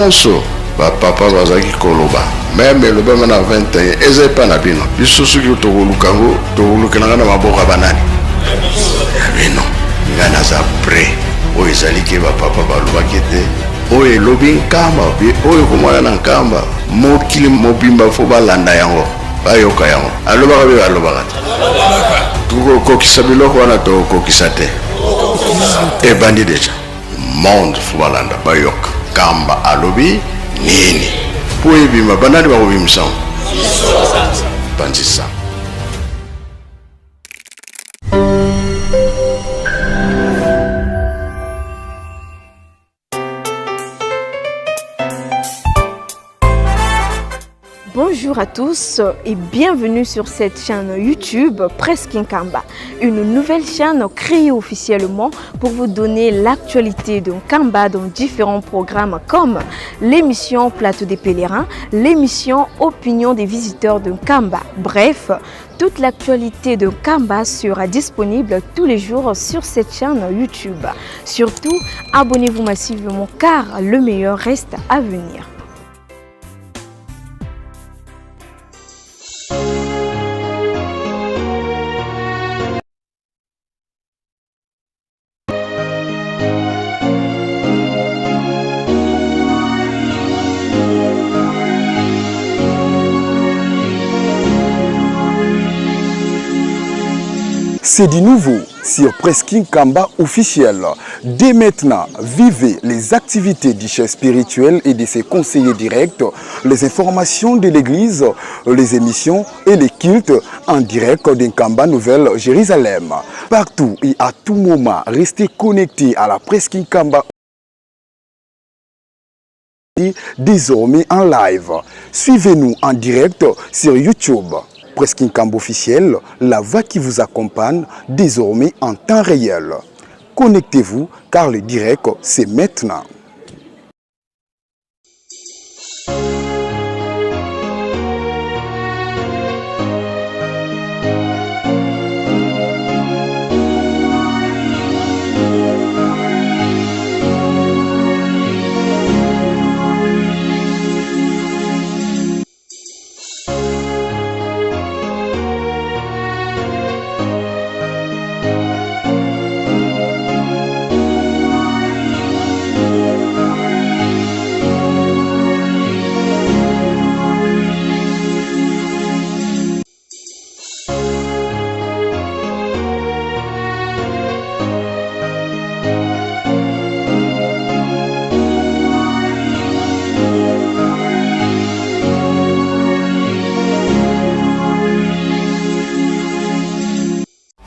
nyonso bapapa bazalaki koloba meme eloba mana 21 eza epa na bino biso soki tokolukango tokolukelanga na maboko ya banani ya bino nga naza pre oyo ezaliki bapapa balobaki te oyo elobi nkamba oyo komwana na nkamba mokili mobimba fo balanda yango bayoka yango alobaka be balobaka te tokokokisa biloko wana tokokokisa te ebandi deja monde fo balanda bayoka kamba alobi nini po ebima banani bakobimisa bandisa. Bonjour à tous et bienvenue sur cette chaîne YouTube Presque Nkamba, une nouvelle chaîne créée officiellement pour vous donner l'actualité de Nkamba dans différents programmes comme l'émission Plateau des Pèlerins, l'émission Opinion des visiteurs de Nkamba. Bref, toute l'actualité de Nkamba sera disponible tous les jours sur cette chaîne YouTube. Surtout, abonnez-vous massivement car le meilleur reste à venir. C'est du nouveau sur Presque Nkamba officiel. Dès maintenant, vivez les activités du chef spirituel et de ses conseillers directs, les informations de l'église, les émissions et les cultes en direct d'Nkamba Nouvelle Jérusalem. Partout et à tout moment, restez connectés à la Presque Nkamba désormais en live. Suivez-nous en direct sur YouTube. Presque Nkamba officiel, la voix qui vous accompagne désormais en temps réel. Connectez-vous car le direct c'est maintenant.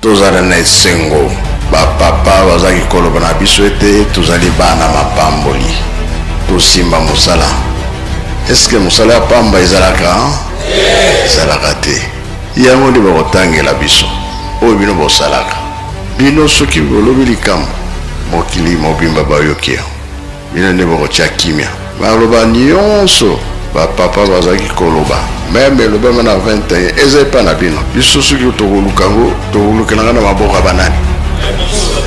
tozala na esengo bapapa bazaki koloba na biso ete tozali bana mapamboli tosimba mosala. Eske mosala ya pamba ezalaka ezalaka te yango nde bakotangela biso oyo bino bosalaka bino soki bolobi likambo mokili mobimba bayoki bino nde bakotya kimia baloba nyonso bapapa bazaki koloba meme eloba mana 21 eza epa na bino biso soki tokolukango tokolukelanga na maboko ya banani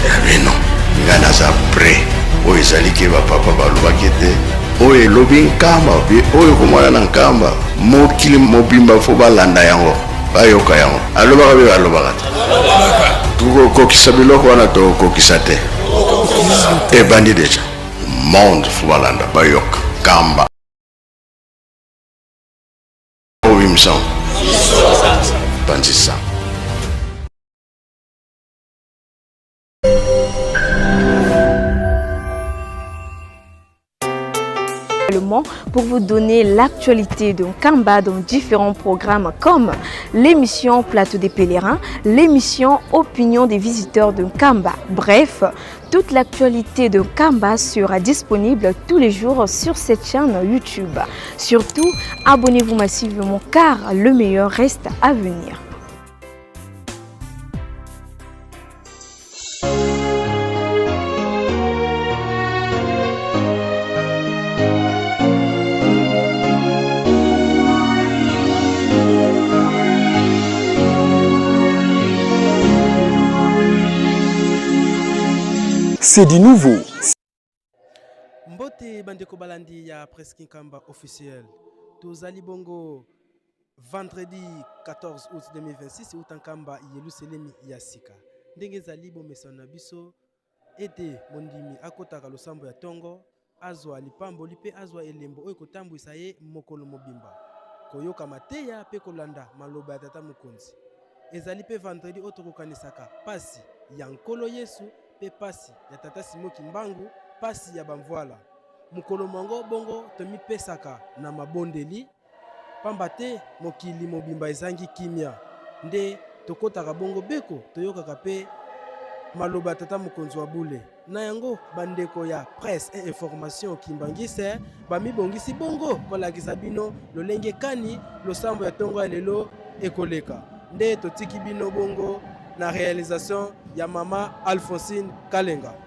ya bino nga naza pre oyo ezaliki bapapa balobaki te oyo elobi nkamba oyo komwana na nkamba mokili mobimba fo balanda yango bayoka yango alobaka be balobaka te tokokokisa biloko wana tokokokisa te ebandi deja monde fo balanda bayoka nkamba bandisa. Pour vous donner l'actualité de Nkamba dans différents programmes comme l'émission Plateau des Pèlerins, l'émission Opinion des visiteurs de Nkamba. Bref, toute l'actualité de Nkamba sera disponible tous les jours sur cette chaîne YouTube. Surtout, abonnez-vous massivement car le meilleur reste à venir. C'est du nouveau. te bandeko balandi ya Presque Nkamba officiel. Tozali bongo vendredi 14 août 2026 utankamba Yerusalemi ya sika. Ndenge zali bomesana na biso ete mondimi akotaka losambo ya tongo azwa lipambo lipe azwa elembo oyo kotambwisa ye mokolo mobimba. Koyoka mateya pe kolanda maloba ya tata mokonzi. Ezali pe vendredi oyo tokokanisaka pasi ya nkolo Yesu pe pasi ya tata Simoki Mbangu, pasi ya bamvoala. Mokolo mwango bongo tomipesaka na mabondeli pamba te mokili mobimba ezangi kimia. Nde tokotaka bongo beko toyokaka pe maloba tata mokonzi wa bule. Na yango bandeko ya presse et information kimbangise bamibongisi bongo kolakisa bino lolenge kani losambo ya tongo ya lelo ekoleka. Nde totiki bino bongo na réalisation ya mama Alphonsine Kalenga.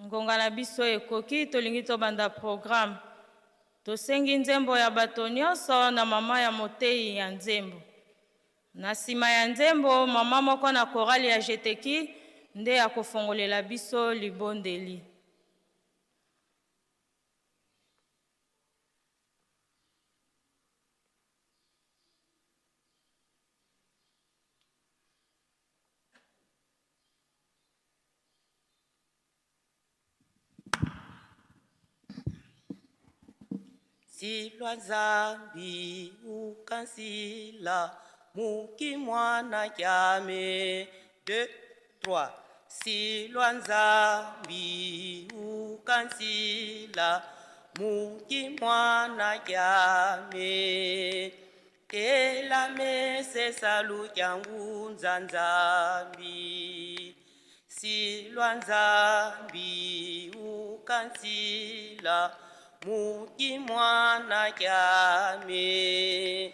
ngonga na biso ekoki tolingi tobanda programme tosengi nzembo ya bato nyonso na mama ya motei ya nzembo. Na nsima ya nzembo mama moko na korali ya jeteki nde akofongolela biso libondeli. silwa nzambi ukansila muki mwana kyame 2 3 silwa nzambi ukansila muki mwana kyame tela mese salu kyangu nzanzambi silwa nzambi ukansila muki mwana kyame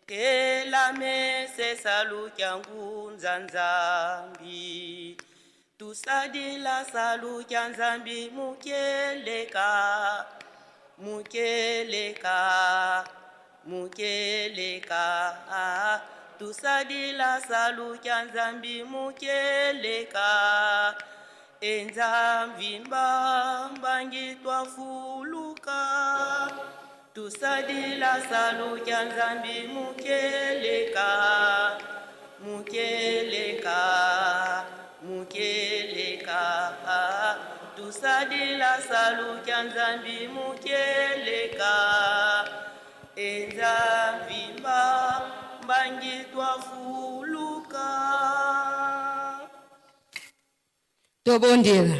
tela mese salu kyangu nzanzambi tusadila salu kyanzambi mukeleka mukeleka mukeleka tusadila salu kyanzambi mukeleka enzambi mbambangi twafuluka tusadila salu kyanzambi mukeleka mukeleka mukeleka tusadila salu kyanzambi mukeleka enzambi mbambangi twafuluka. Tobondela.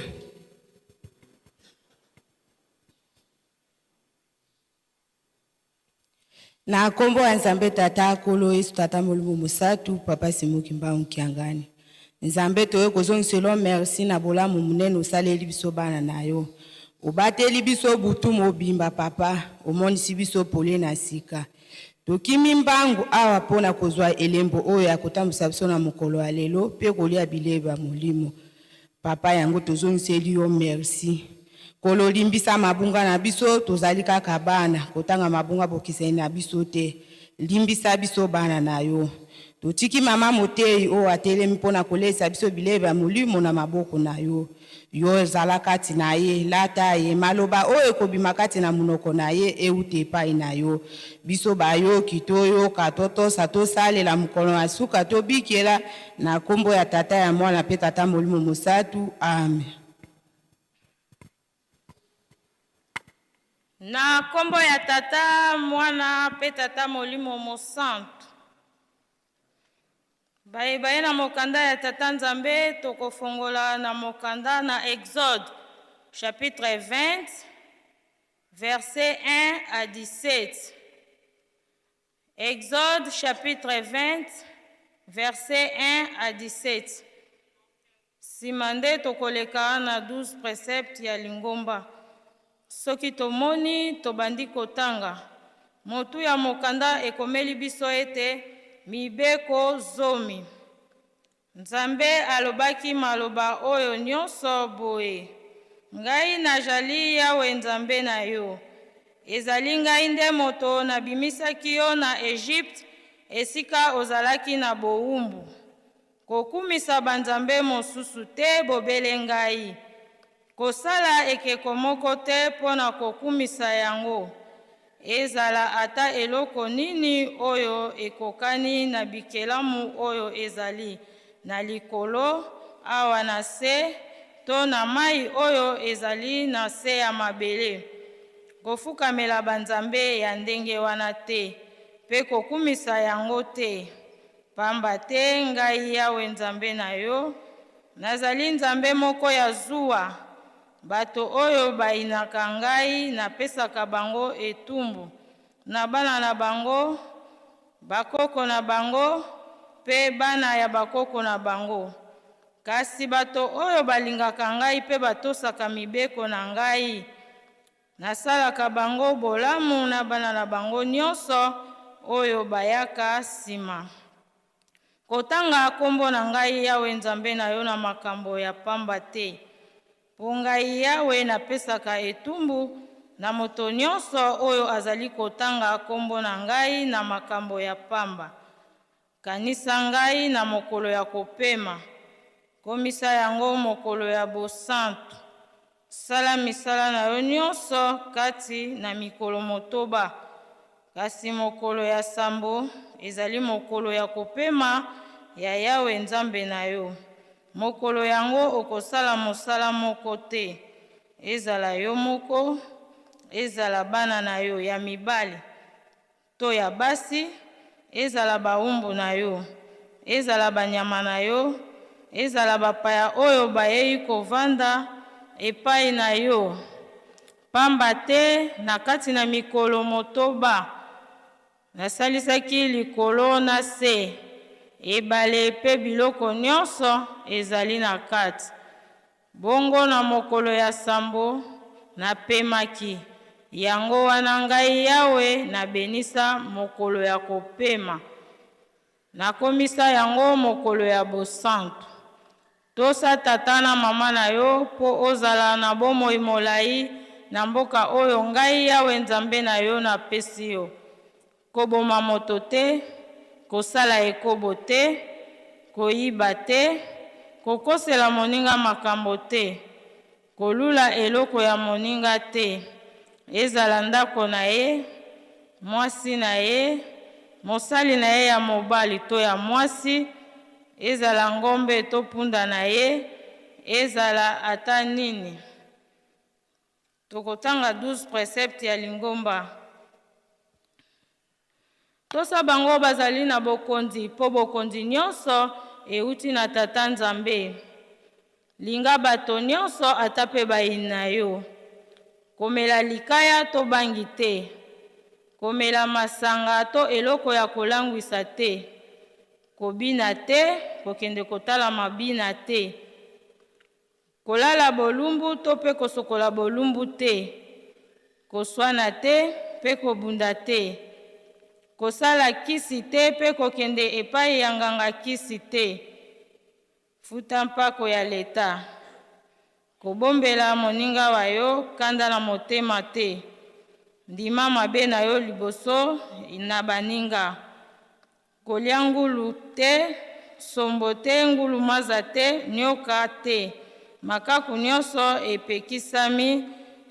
Na kombo ya Nzambe tata akolo Yesu tata molumu musatu papa simuki mbangu kiangani. Nzambe toye kozongiselo merci na bolamu munene osaleli biso bana na yo. Obateli biso butu mobimba papa, omonisi biso pole na sika. Tokimi mbangu awa pona kozwa elembo oyo ya kotambusa biso na mokolo ya lelo pe kolia bileba molimo. Papa yango tozongiseli yo merci. Kolo limbisa mabunga na biso tozali kaka bana kotanga mabunga bokiseni na biso te. Limbisa biso bana na yo. Totiki mama Motei o atelemi mpona kolesa biso bileba molimo na maboko na yo. Yo zalakati na ye, lata ye, maloba o ekobima kati na munoko na ye eute epai na yo. Biso bayo kitoyo katoto sato sale la mukolo ya suka to bikela na kombo ya tata ya mwana pe tata molimo musatu. Amen. Na kombo ya tata mwana pe tata molimo mosantu. Baye na mokanda ya tata Nzambe tokofongola na mokanda na Exode chapitre 20 verset 1 à 17. Exode chapitre 20 verset 1 à 17. Simande tokoleka na 12 préceptes ya lingomba. Soki tomoni tobandi kotanga. Motu ya mokanda ekomeli biso ete mibeko zomi. Nzambe alobaki maloba oyo nyonso boye. Ngai najali Yawe Nzambe na yo. Ezali ngai nde moto nabimisaki yo na Egypte esika ozalaki na bowumbu. Kokumisa banzambe mosusu te bobele ngai. Kosala ekeko moko te pona kokumisa yango. Ezala ata eloko nini oyo ekokani na bikelamu oyo ezali na likolo awa na se to na mai oyo ezali na se ya mabele. Kofukamela banzambe ya ndenge wana te pe kokumisa yango te. Pamba te ngai Yawe Nzambe na yo nazali Nzambe moko ya zuwa. Bato oyo bainaka ngai napesaka bango etumbu na bana na bango, bakoko na bango, pe bana ya bakoko na bango. Kasi bato oyo balingaka ngai pe batosaka mibeko na ngai, nasalaka bango bolamu na bana na bango nyonso oyo bayaka sima. Kotanga kombo na ngai Yawe Nzambe na yo na makambo ya pamba te. Po ngai Yawe napesaka etumbu na moto nyonso oyo azali kotanga kombo na ngai na makambo ya pamba. Kanisa ngai na mokolo ya kopema. Komisa yango mokolo ya bosantu. Sala misala na yo nyonso kati na mikolo motoba. Kasi mokolo ya sambo ezali mokolo ya kopema ya Yawe Nzambe na yo. Mokolo yango okosala mosala moko te. Ezala yo moko, ezala bana na yo ya mibali to ya basi, ezala baumbu na yo, ezala banyama na yo, ezala bapaya oyo bayei kovanda epai na yo. Pamba te na kati na mikolo motoba nasalisaki likolo na se, ebale pe biloko nyonso ezali na kati. Bongo na mokolo ya sambo napemaki, yango wana ngai Yawe nabenisa mokolo ya kopema, nakomisa yango mokolo ya bosantu. Tosa tata na mama na yo po ozala na bomoi molai na mboka oyo ngai Yawe Nzambe na yo napesi yo. Koboma moto te, kosala ekobo te, koyiba te, kokosela moninga makambo te, kolula eloko ya moninga te, ezala ndako na ye, mwasi na ye, mosali na ye ya mobali to ya mwasi, ezala ngombe to punda na ye, ezala ata nini. Tokotanga 12 préceptes ya Lingomba. Tosa bango bazali na bokonzi, po bokonzi nyonso euti na Tata Nzambe. Linga bato nyonso ata pe bayini na yo. Komela likaya to bangi te, komela masanga to eloko ya kolangwisa te, kobina te, kokende kotala mabina te, kolala bolumbu to pe kosokola bolumbu te, koswana te pe kobunda te, kosala kisi te pe kokende epai ya nganga kisi te, futa mpako ya leta, kobombela moninga wa yo kanda na motema te, ndima mabe na yo liboso na baninga, kolia ngulu te, sombo te, ngulu maza te, nyoka te, makaku nyonso epekisami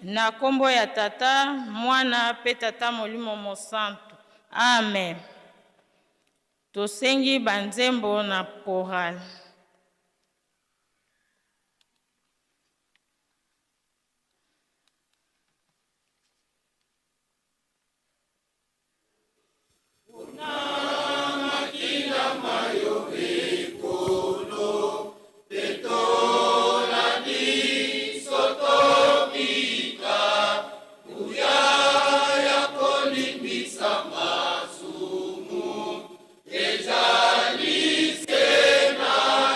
na kombo ya Tata, Mwana pe Tata Molimo Mosantu. Amen. Tosengi banzembo na chorale. Ezali sena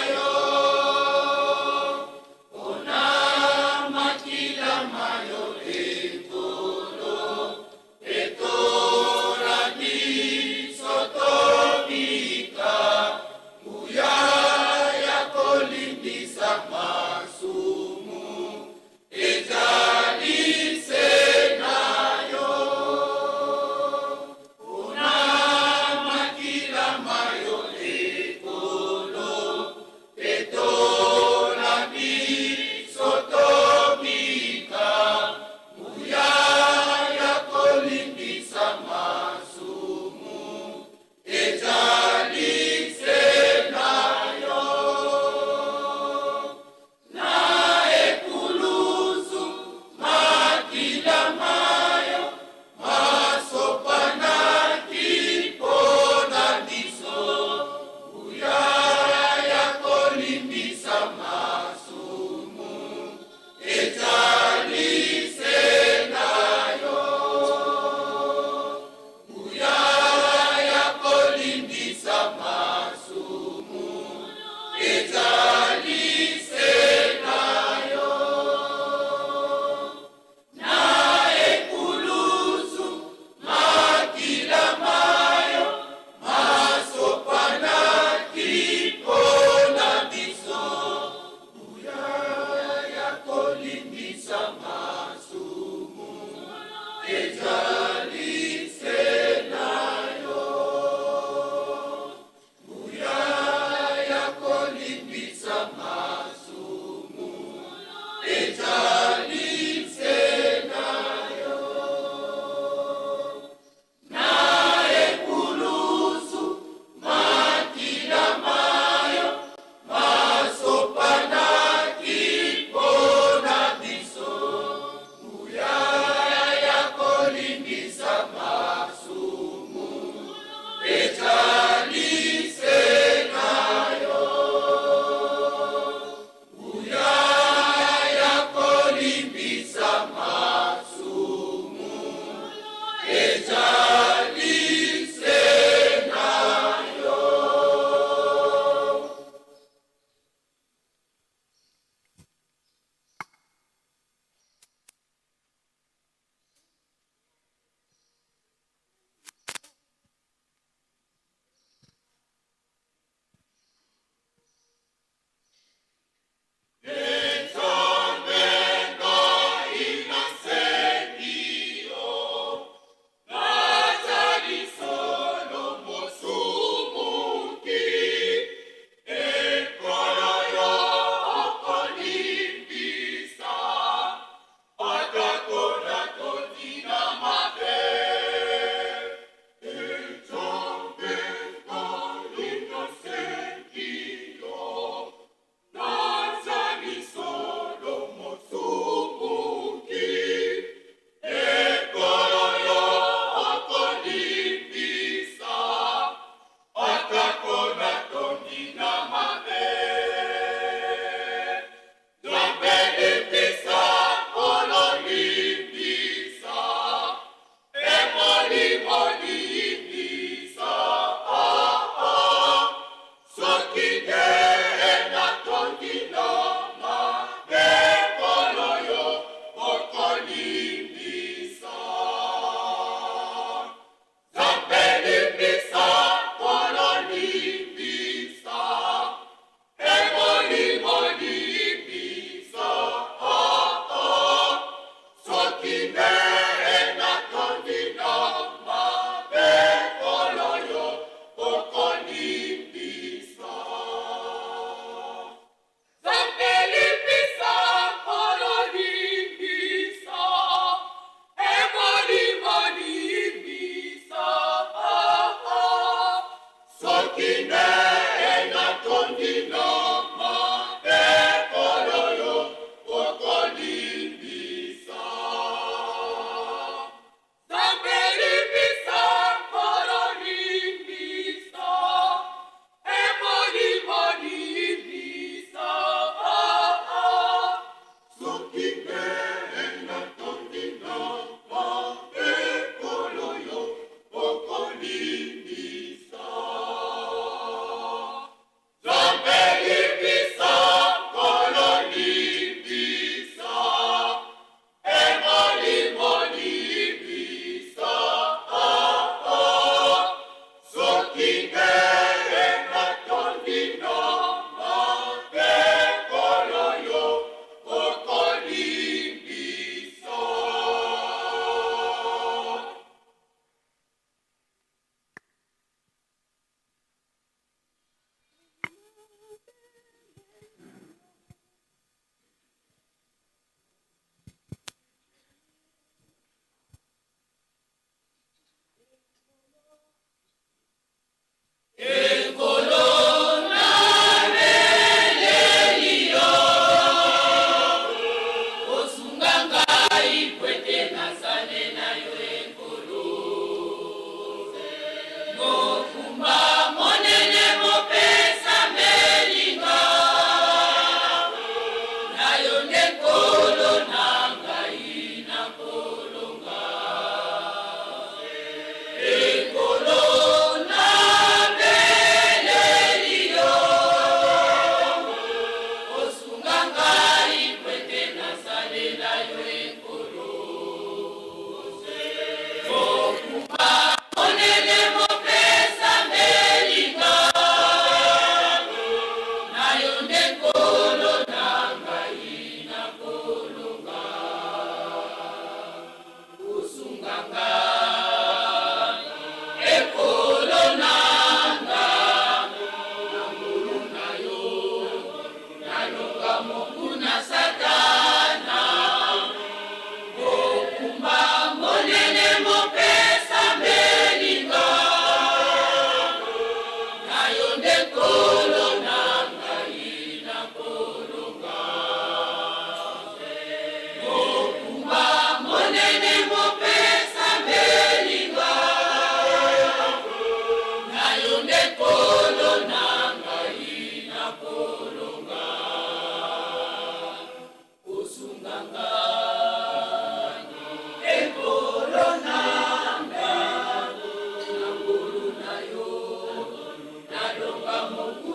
Nadonga Mungu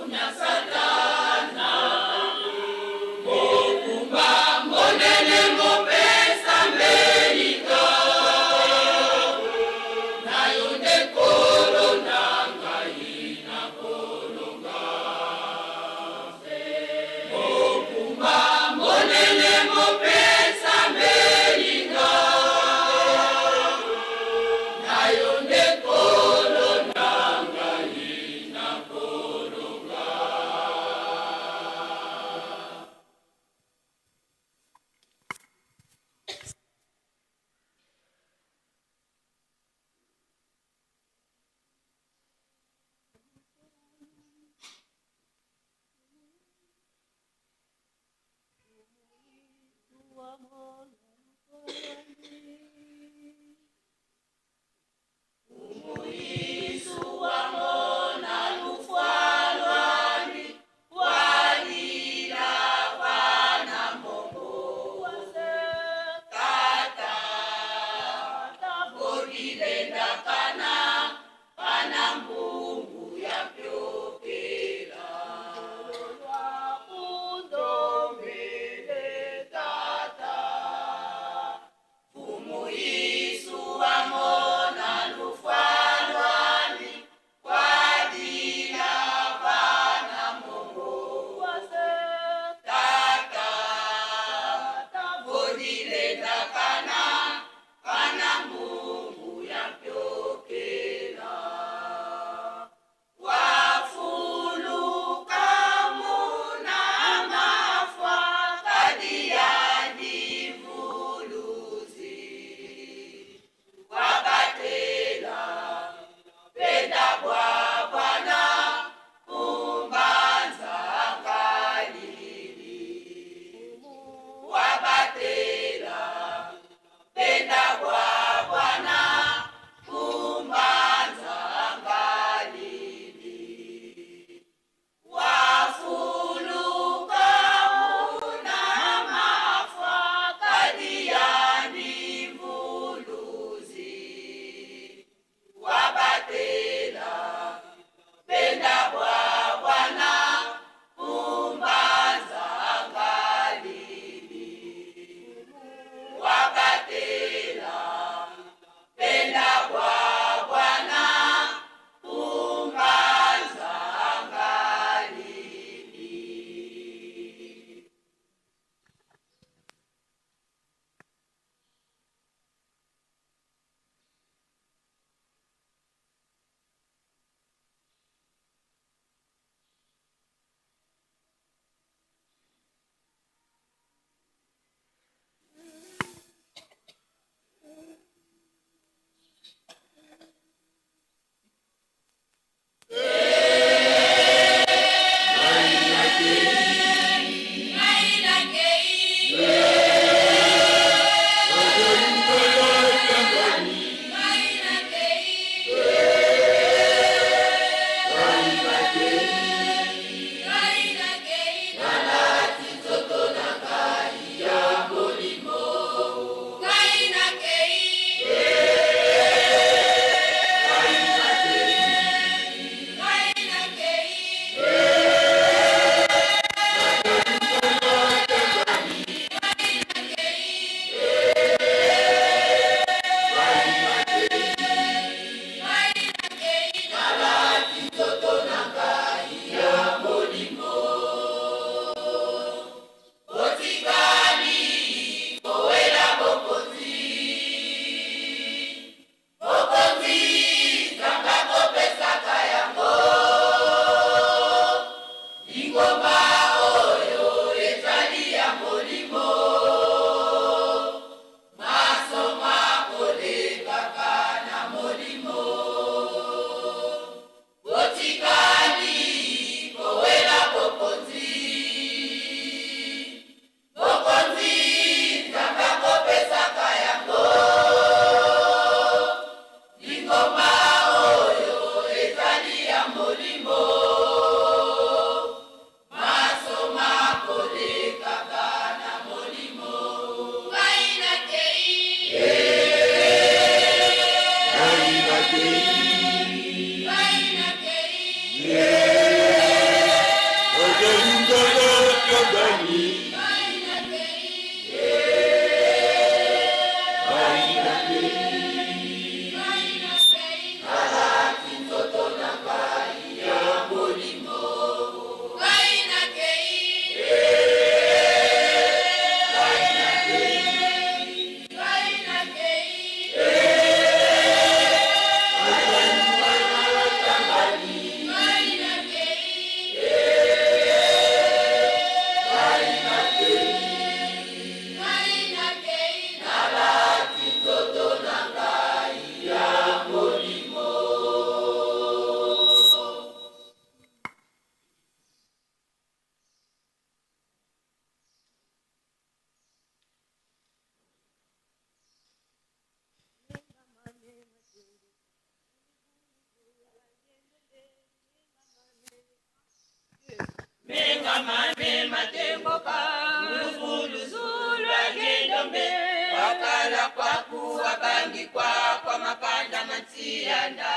wabangikwa kwa makanda matsianda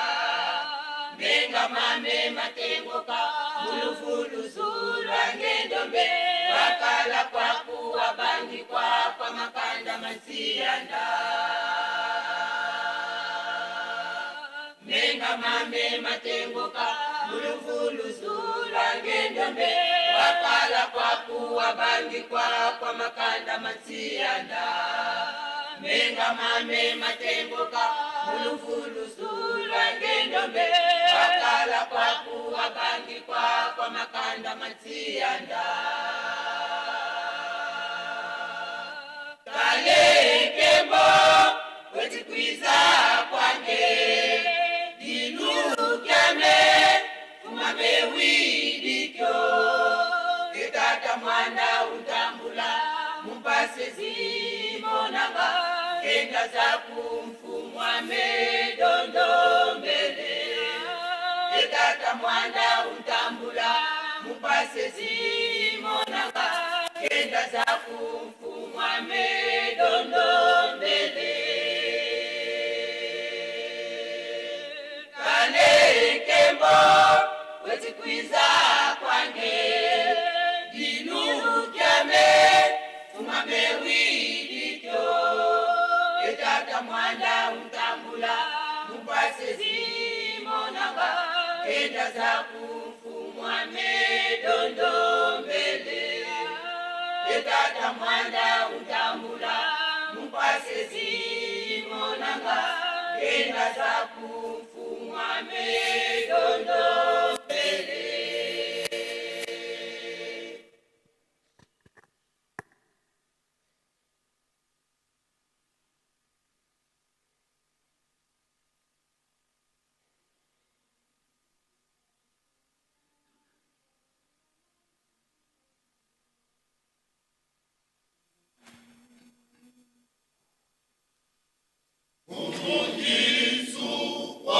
menga mame matengoka mulufulu zula ngendombe wakala kwaku wabangikwa kwa makanda matsianda menga mame matengoka mulufulu zula ngendombe wakala kwaku wabangikwa kwa makanda matsianda menga mame matengoka mulufulu zula ngendombe wakala kwaku wabangikwa kwa makanda matsianda kale kembo wetikwiza kwange dinukyame kumamewidikyo etata mwana utambula mumpase zimonanga kenda za kumfumwa medondombele etata mwana utambula mumpase zimonanga kenda za kumfumwa medondombele kale kembo wetikwiza kwange dinukyame tumamewidikyo etata mwana utambula mumpase zimonanga kenda za kumfumwa medondombele etata mwana utambula mumpase zimonanga kenda za kumfumwa medondombele Yesu wa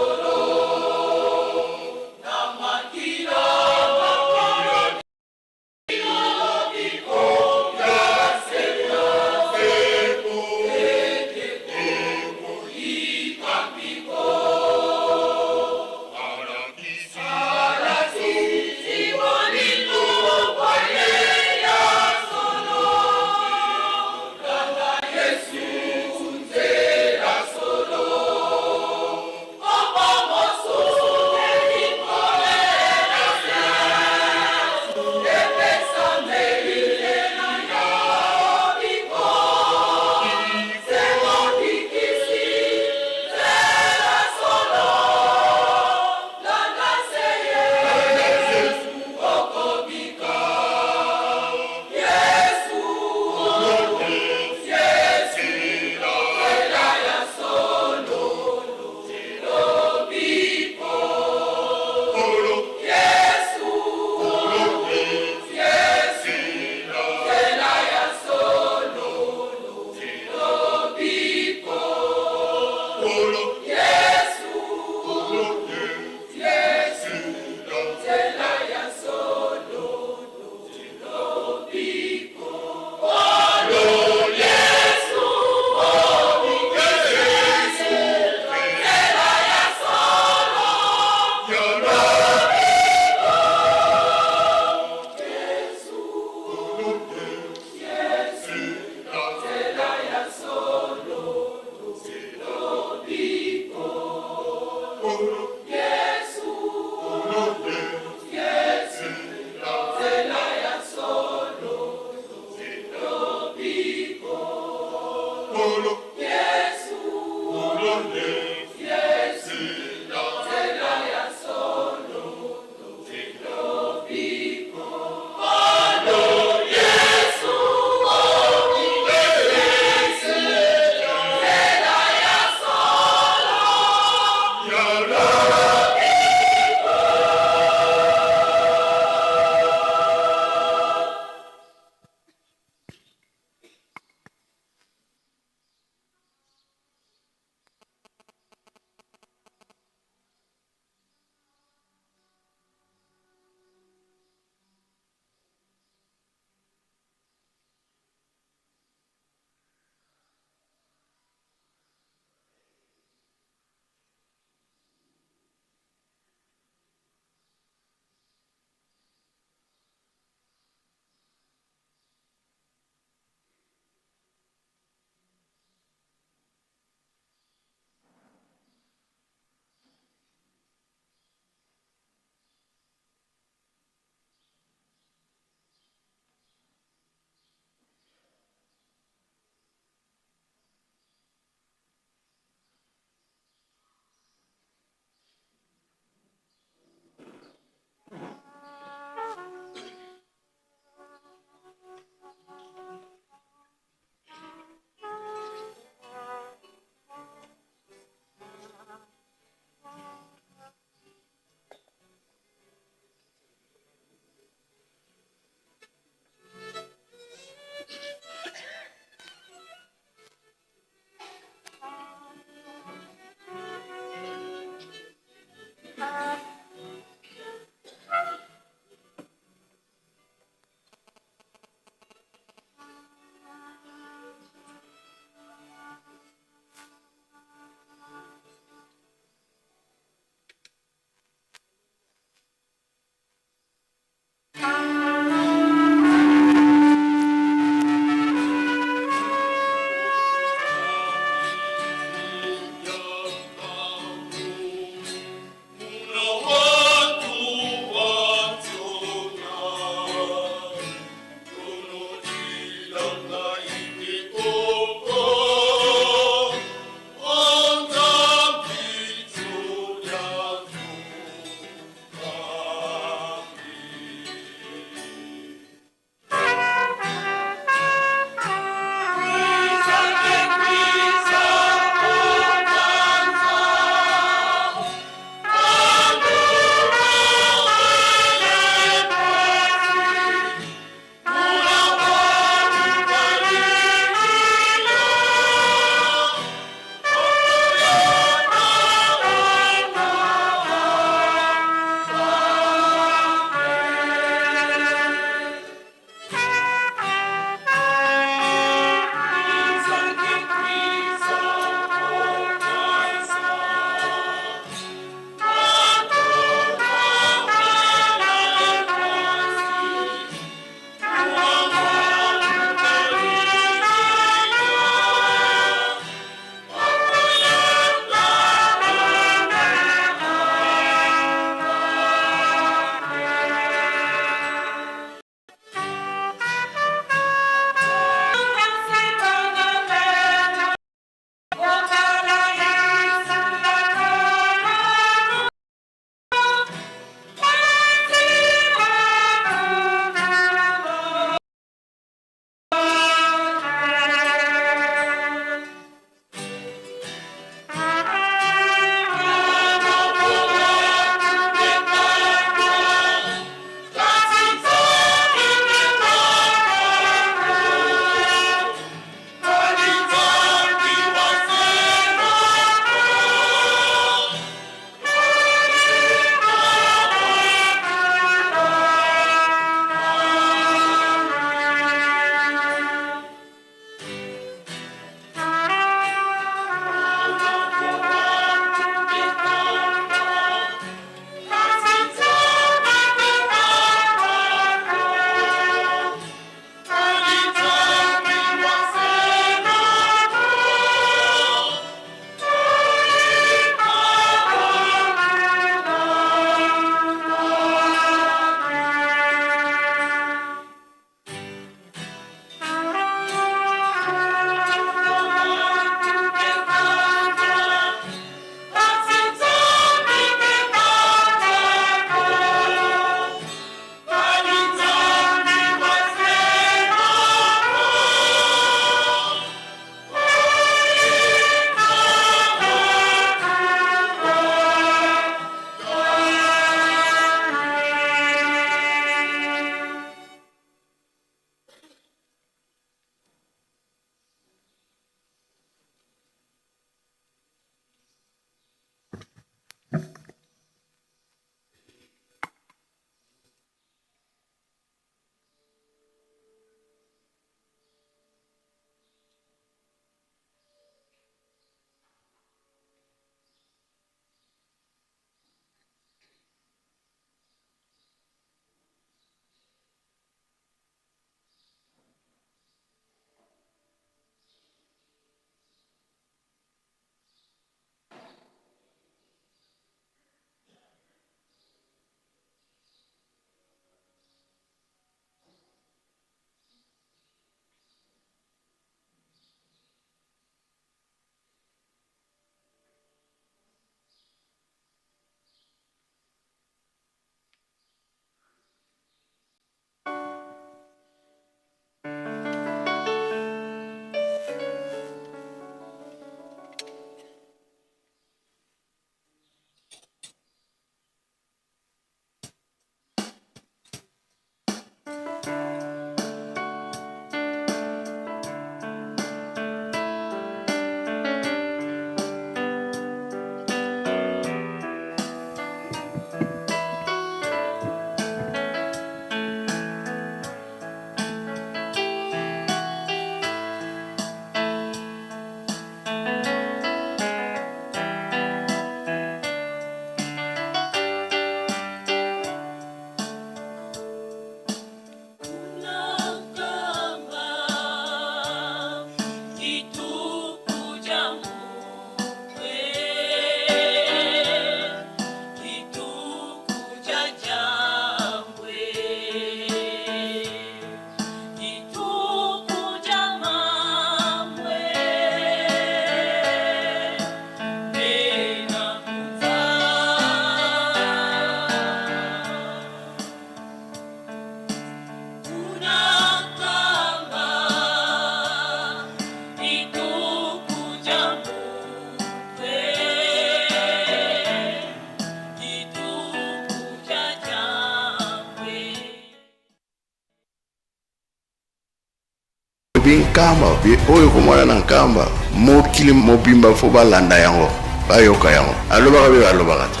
binkamba oyo komona na nkamba mokili mobimba fo balanda yango bayoka yango alobaka be balobaka te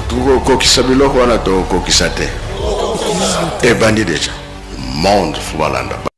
tokokokisa biloko wana tokokisa te ebandi deja monde fo balanda.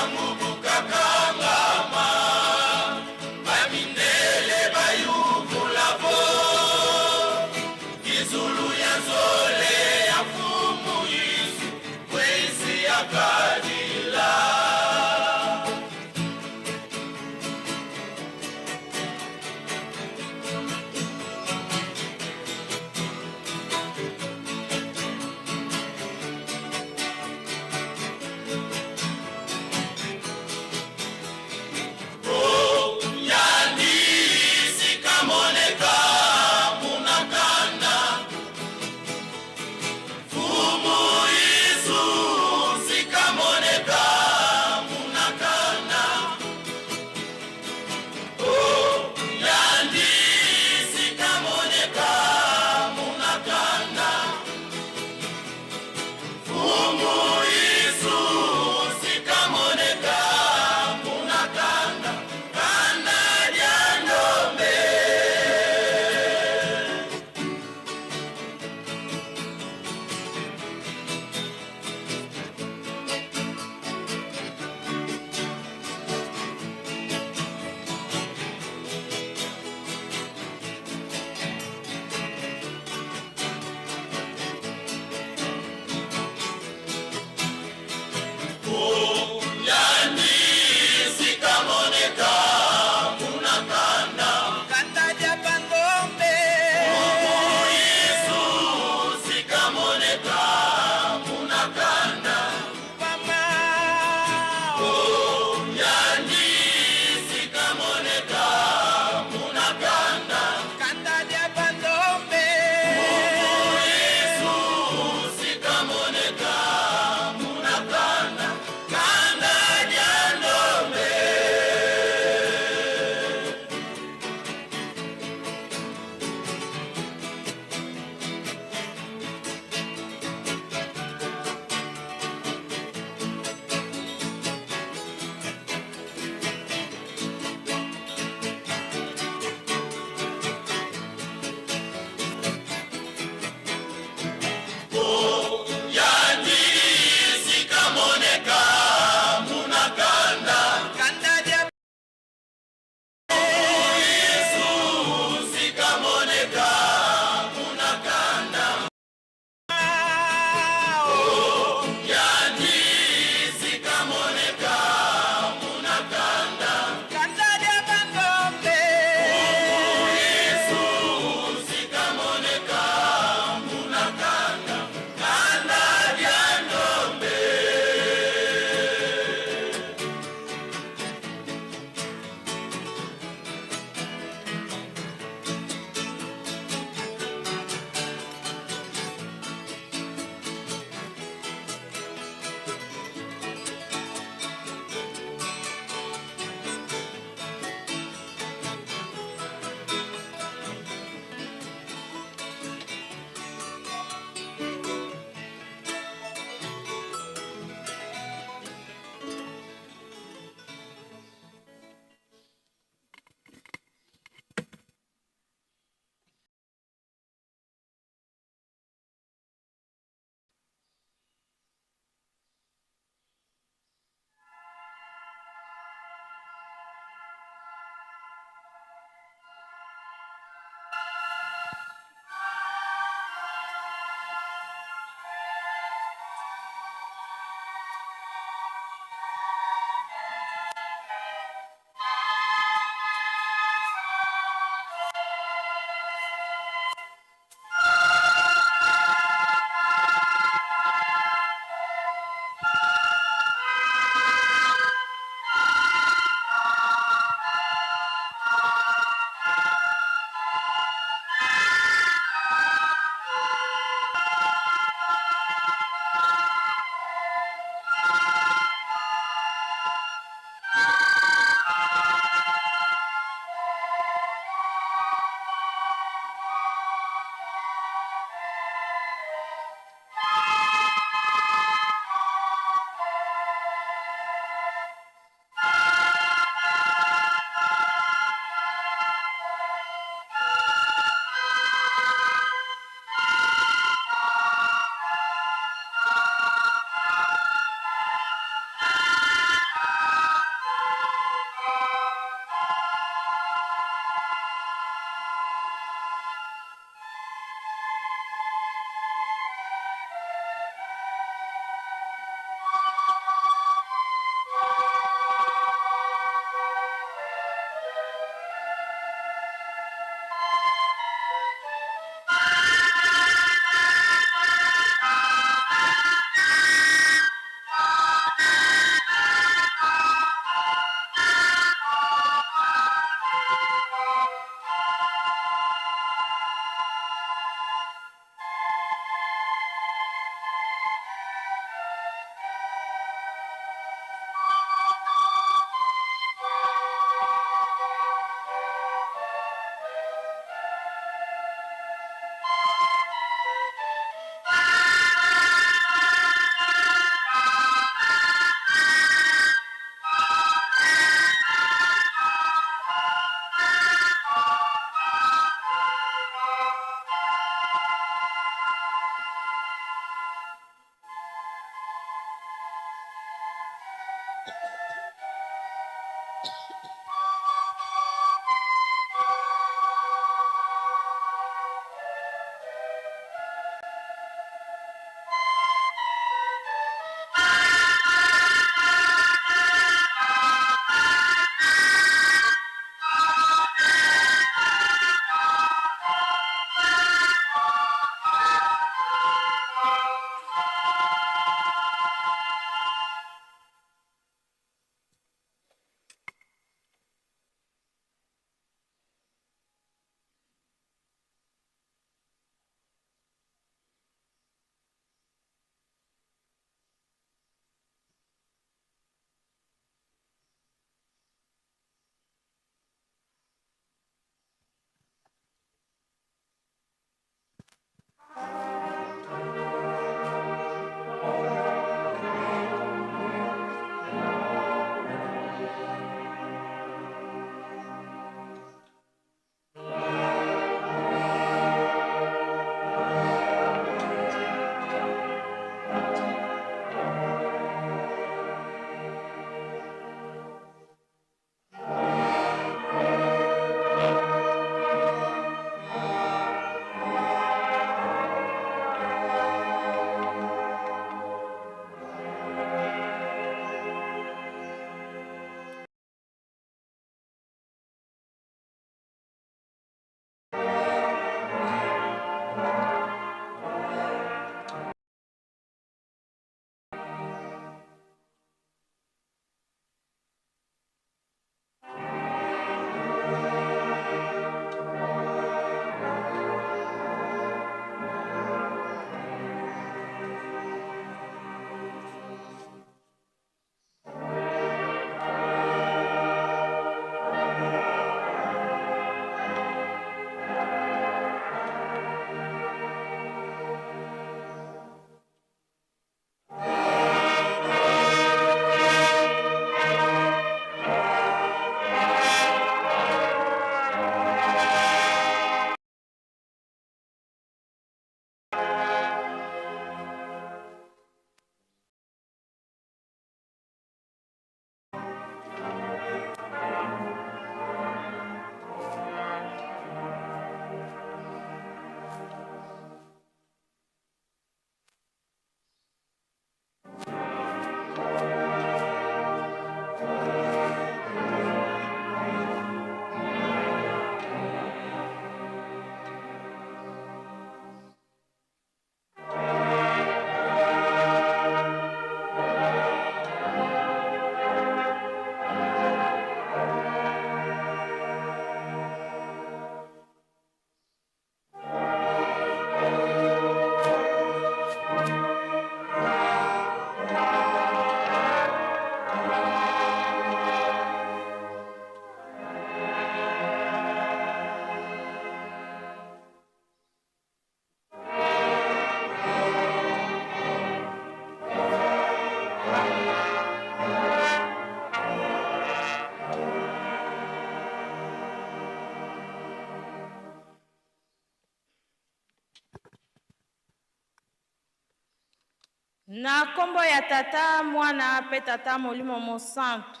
Na kombo ya tata mwana pe tata molimo mosantu.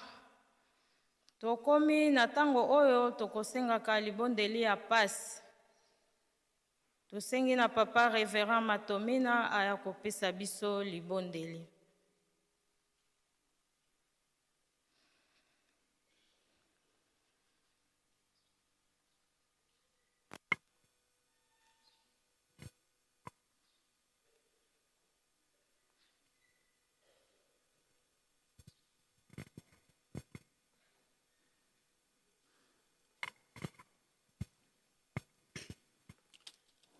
Tokomi na tango oyo tokosengaka libondeli ya pasi. Tosengi na papa Révérend Matomina aya kopesa biso libondeli.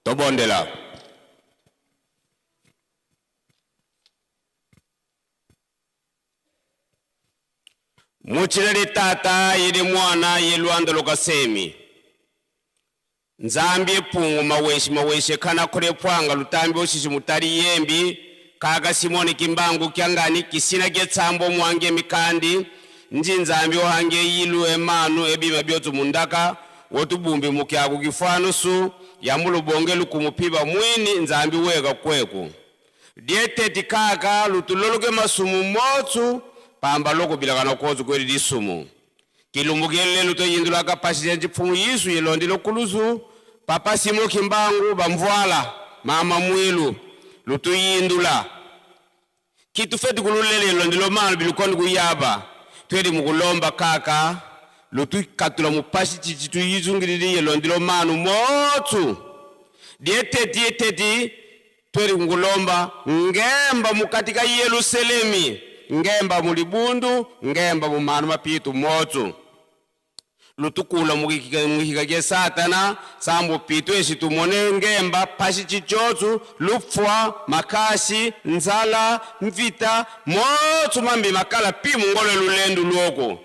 Tobondela. Muchileli tata yili mwana yelwando lokasemi. Nzambi pungu maweshe kana kule pwanga lutambi oshishi mutari yembi. Kaka Simoni Kimbangu kiangani kisina getsambo mwange mikandi. Nji nzambi ohange yilu emanu ebima biotu mundaka. Wotubumbi mukiagu kifano su. Yamulu bongelu kumupiba mwini nzambi wega kweku. Diete tikaka lutulologe masumu motu. Pamba loko bilagana kozu kweli disumu. Kilumugele luto yindula kapasi ya jipumu yisu yelondi lokuluzu. Papa Simoni Kimbangu bamvuala. Mama mwilu. Luto yindula. Kitu feti kululele yelondi lomanu bilukondi kuyaba. Twedi mukulomba kaka. Lutu katula mupashi chichitu yizungiriri yelondi lomanu motu. Dieteti. Twedi ngulomba. Ngemba mukatika Yerusalemi. Ngemba mulibundu, ngemba mumanu mapitu motu. Lutukula mukikage satana, sambo pitu esitumone ngemba, pashi chichotu, lupfwa, makashi, nzala, mvita, motu mambi makala pimu ngole lulendu loko.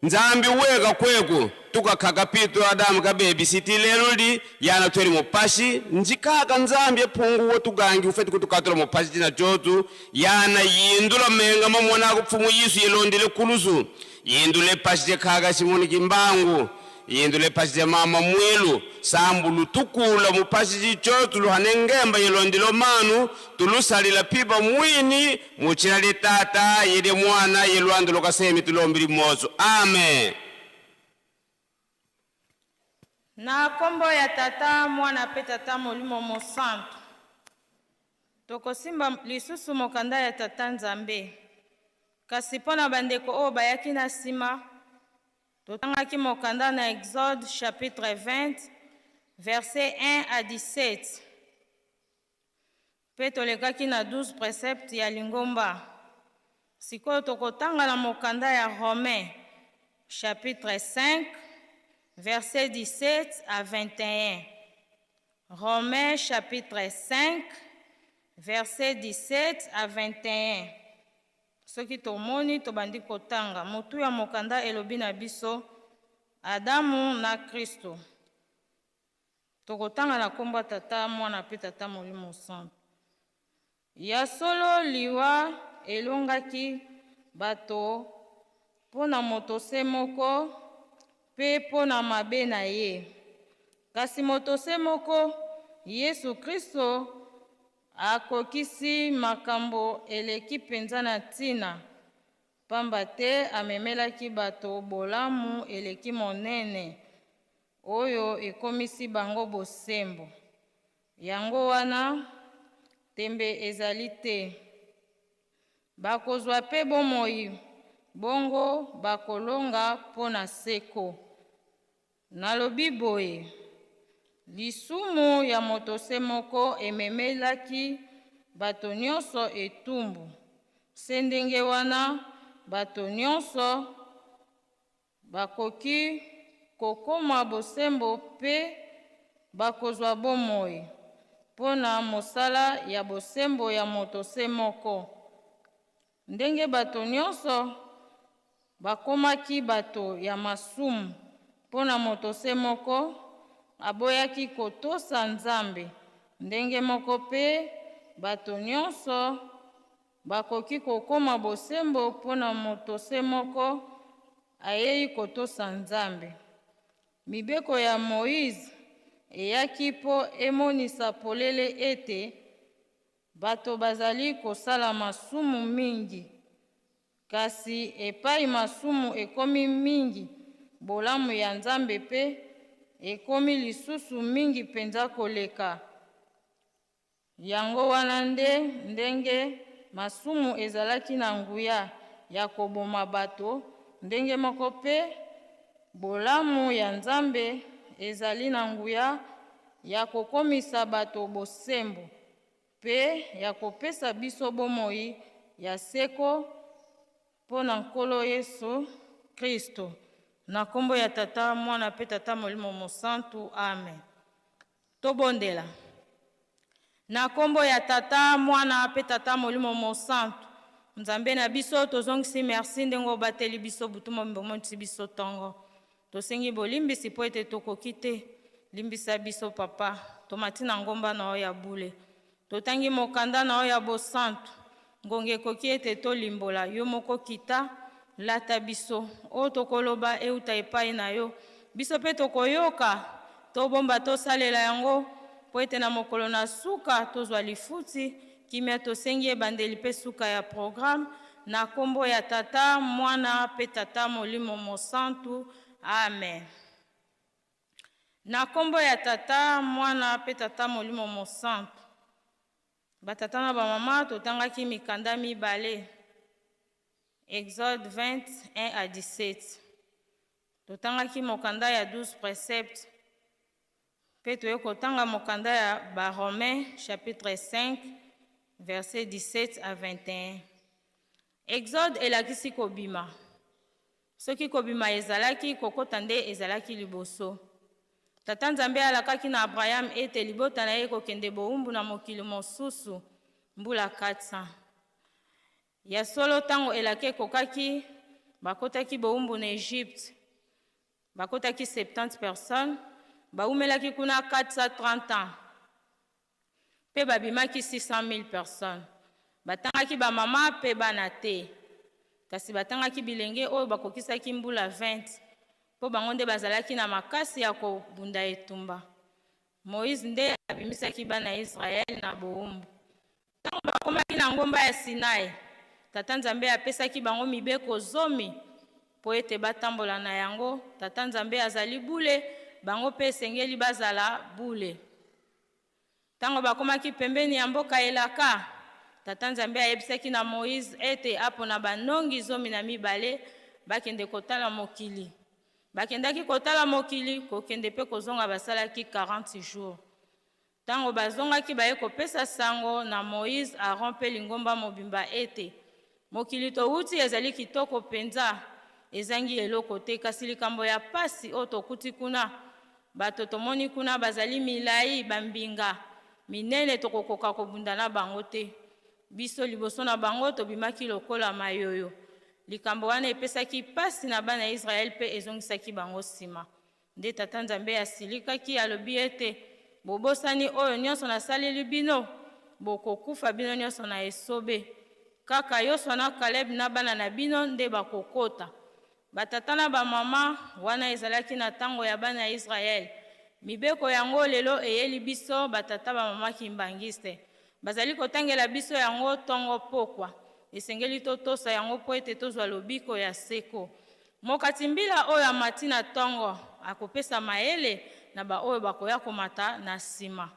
Nzambi wega kweku, tuka kakapitu Adamu kabebi siti leludi, yana tweli mupashi, njikaka nzambi pungu wotugangi ufeti kutukatula mupashi jina chotu, yana yindula menga mamona kupfumu Yesu yelondele kulusu, yindule pashi kaka Simoni Kimbangu, yindule pashi mama mwilu, sambu lutukula mupashi chotu luhane ngemba yelondelo manu, tulusalila piba mwini, muchilali tata yede mwana yelwando lokasemi tulombili mozo. Amen. Na kombo ya tata mwana pe tata molimo mosantu. Tokosimba lisusu mokanda ya tata Nzambe. Kasi pona bandeko oyo bayaki na sima. Totangaki mokanda na Exode chapitre 20 verset 1 à 17. Pe tolekaki na 12 préceptes ya lingomba. Sikoyo tokotanga na mokanda ya Romain chapitre 5 verset 17 à 21. Romains chapitre 5, verset 17 à 21. Soki tomoni tobandi kotanga, motu ya mokanda elobi na biso, Adamu na Kristo. Tokotanga na komba tata mwana pe tata molimo santu. Ya solo liwa elongaki bato pona moto se moko, pe pona mabe na ye. Kasi moto se moko, Yesu Kristo, akokisi makambo eleki penza na tina. Pamba te amemelaki bato bolamu eleki monene, oyo ekomisi bango bosembo. Yango wana, tembe ezali te. Bakozwa pe bomoi, bongo bakolonga pona seko. Nalobi boye, lisumu ya moto se moko ememelaki bato nyonso etumbu. Se ndenge wana bato nyonso bakoki kokoma bosembo pe bakozwa bomoi pona mosala ya bosembo ya moto se moko. Ndenge bato nyonso bakomaki bato ya masumu pona moto se moko aboyaki kotosa Nzambe. Ndenge moko pe bato nyonso bakoki kokoma bosembo pona moto se moko ayei kotosa Nzambe. Mibeko ya Moïse eyaki po emonisa polele ete bato bazali kosala masumu mingi, kasi epai masumu ekomi mingi, bolamu ya Nzambe pe ekomi lisusu mingi penza koleka. Yango wana ndenge masumu ezalaki na nguya ya koboma bato, ndenge moko pe bolamu ya Nzambe ezali na nguya ya kokomisa bato bosembo pe ya kopesa biso bomoi ya seko mpo na Nkolo Yesu Kristo. Na kombo ya Tata, Mwana pe Tata Molimo Mosantu. Amen. Tobondela. Na kombo ya Tata, Mwana pe Tata Molimo Mosantu. Nzambe na biso tozongisi merci ndengo bateli biso butu momonisi biso tongo. Tosengi bolimbisi po ete tokoki te. Limbisa biso papa. Tomati na ngomba na oya bule. Totangi mokanda na oya bosantu. Ngonge koki ete tolimbola yo moko kita lata biso. O tokoloba euta epai na yo. Biso pe tokoyoka. Tobomba tosalela yango. Po ete na mokolo na suka tozwa lifuti. Kimia tosengi ebandeli pe suka ya programme. Na kombo ya Tata, Mwana pe Tata Molimo Mosantu. Amen. Na kombo ya Tata, Mwana pe Tata Molimo Mosantu. Batata na bamama totangaki mikanda mibale. Exode 20, 1 à 17. Totangaki mokanda ya 12 préceptes. Pe toye kotanga mokanda ya Romains chapitre 5 verset 17 à 21. Exode elakisi kobima. Soki kobima ezalaki kokota nde ezalaki liboso. Tata Nzambe alakaki na Abraham ete libota na ye kokende bowumbu na mokili mosusu mbula 400. Ya solo tango elake kokaki bakotaki bowumbu na Egypte. Bakotaki 70 personnes. Baumelaki kuna 430 ans. Pe babimaki 600 000 personnes. Batangaki ba mama pe bana te. Kasi batangaki bilenge oyo bakokisaki mbula 20. Po bango nde bazalaki na makasi ya kobunda etumba. Moïse nde abimisaki bana Israel na bowumbu. Tango bakomaki na ngomba ya Sinai, Tata Nzambe apesaki bango mibeko 10 po ete batambola na yango. Tata Nzambe azali bule, bango pe esengeli bazala bule. Tango bakomaki pembeni ya mboka elaka, Tata Nzambe ayebisaki na Moïse ete apona banongi 12 bakende kotala mokili. Bakendaki kotala mokili, kokende pe kozonga basalaki 40 jours. Tango bazongaki baye kopesa sango na Moïse Aaron pe lingomba mobimba ete mokili towuti ezali kitoko penza, ezangi eloko te, kasi likambo ya pasi o tokuti kuna. Bato tomoni kuna bazali milai bambinga minene tokokoka kobunda na bango te. Biso liboso na bango tobimaki lokola mayoyo. Likambo wana epesaki pasi na bana Israel pe ezongisaki bango sima. Nde Tata Nzambe asilikaki alobi ete bobosani oyo nyonso nasaleli bino, bokokufa bino nyonso na esobe. Kaka Yosua na Caleb na bana na bino nde bakokota. Batata na bamama wana ezalaki na tango ya bana Israel. Mibeko yango lelo eyeli biso batata bamama kimbangiste. Bazali kotangela biso yango tongo pokwa. Esengeli totosa yango po ete tozwa lobiko ya seko. Mokati mbila oyo amati na tongo akopesa maele na ba oyo bakoya komata na sima.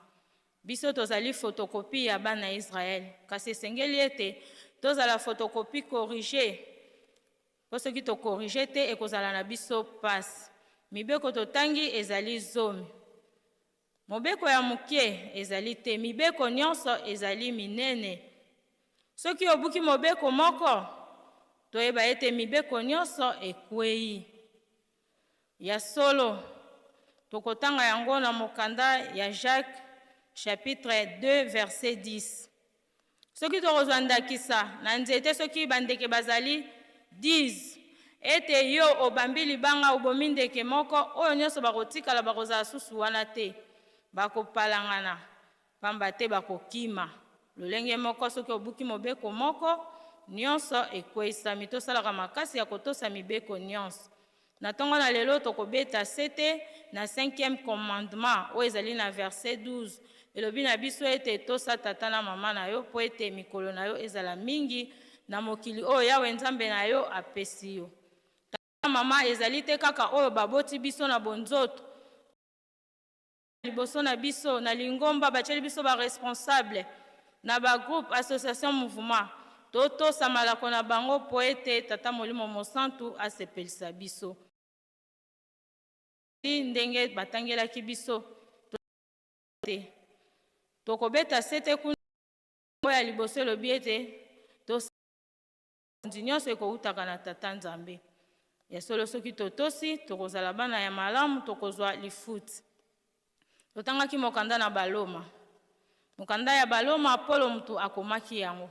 Biso tozali fotokopi ya bana Israel. Kasi esengeli ete tozala fotokopi corrigé. Po soki to corrigé te ekozala na biso pasi. Mibeko totangi ezali 10. Mobeko ya mukie ezali te. Mibeko nyonso ezali minene. Soki obuki mobeko moko, toyeba ete mibeko nyonso ekwei. Ya solo, tokotanga yango na mokanda ya Jacques, chapitre 2, verset 10. Soki tokozwa ndakisa, na nzete soki bandeke bazali 10, ete yo obambi libanga obomi ndeke moko, oyo nyonso bakotikala bakozala susu wana te, bakopalangana, pamba te bakokima. Lolenge moko soki obuki mobeko moko, nyonso ekweisami. Tosalaka makasi ya kotosa mibeko nyonso. na ntongo na lelo tokobeta sete na 5e commandement oyo ezali na verset 12 elobi na biso ete tosa tata na mama na yo mpo ete mikolo na yo ezala mingi na mokili oyo yawe nzambe na yo apesi yo. Tata na mama ezali te kaka oyo baboti biso na bonzoto liboso na biso na lingomba batieli biso baresponsable na bagroupe association mouvement totosa malako na bango mpo ete tata molimo mosantu asepelisa biso ndenge batangelaki biso te tokobeta sete kuna ya liboso elobi ete nyonso ekoutaka na tata nzambe ya solo soki totosi tokozala bana ya malamu tokozwa lifuti. Totangaki mokanda na baloma mokanda ya baloma polo mutu akomaki yango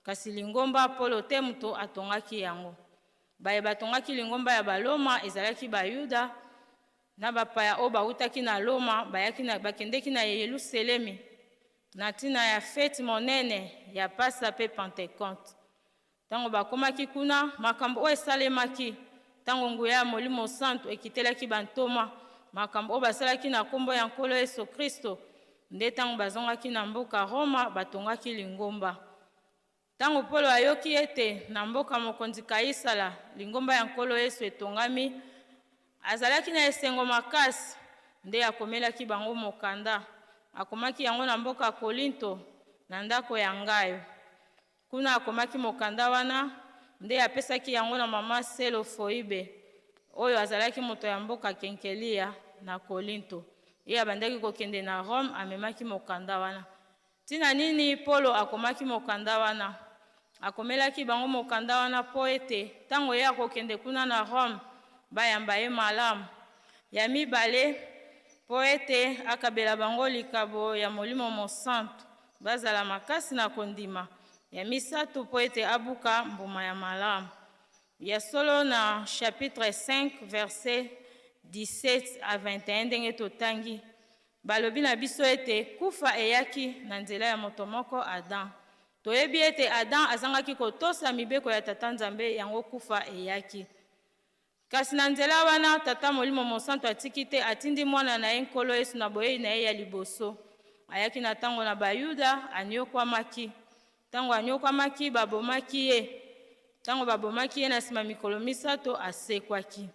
kasi lingomba polo te mutu atongaki yango baye batongaki lingomba ya baloma ezalaki bayuda na bapaya oyo bautaki na loma bakendeki na Yerusalemi na ntina ya fete monene ya pasa mpe pentecote. Ntango bakomaki kuna makambo oyo esalemaki ntango nguya ya molimo santu ekitelaki bantoma makambo oyo basalaki na nkombo ya nkolo Yesu Kristo nde ntango bazongaki na mboka Roma batongaki lingomba. Ntango Polo ayoki ete na mboka mokonzi Kaisala lingomba ya nkolo Yesu etongami azalaki na esengo makasi nde akomelaki bango mokanda akomaki yango na mboka Kolinto na ndako ya Ngayo. Kuna akomaki mokanda wana nde apesaki yango na mama Selofoibe oyo azalaki moto ya mboka Kenkelia na Kolinto. Ye abandaki kokende na Rome amemaki mokanda wana. Tina nini Polo akomaki mokanda wana? Akomelaki bango mokanda wana po ete ntango ye akokende kuna na Rome bayamba ye malamu. Ya mibale po ete akabela bango likabo ya molimo mosantu bazala makasi na kondima. Ya misato po ete abuka mbuma ya malamu. Ya solo na chapitre 5 verset 17 à 21 ndenge totangi balobi na biso ete kufa eyaki na nzela ya moto moko Adam. Toyebi ete Adam azangaki kotosa mibeko ya tata nzambe yango kufa eyaki. Kasi na nzela wana tata molimo mosantu atiki te atindi mwana na ye nkolo Yesu na boyei na ye ya liboso. Ayaki na ntango na bayuda aniokwamaki. Ntango aniokwamaki babomaki ye. Ntango babomaki ye na nsima mikolo misato asekwaki.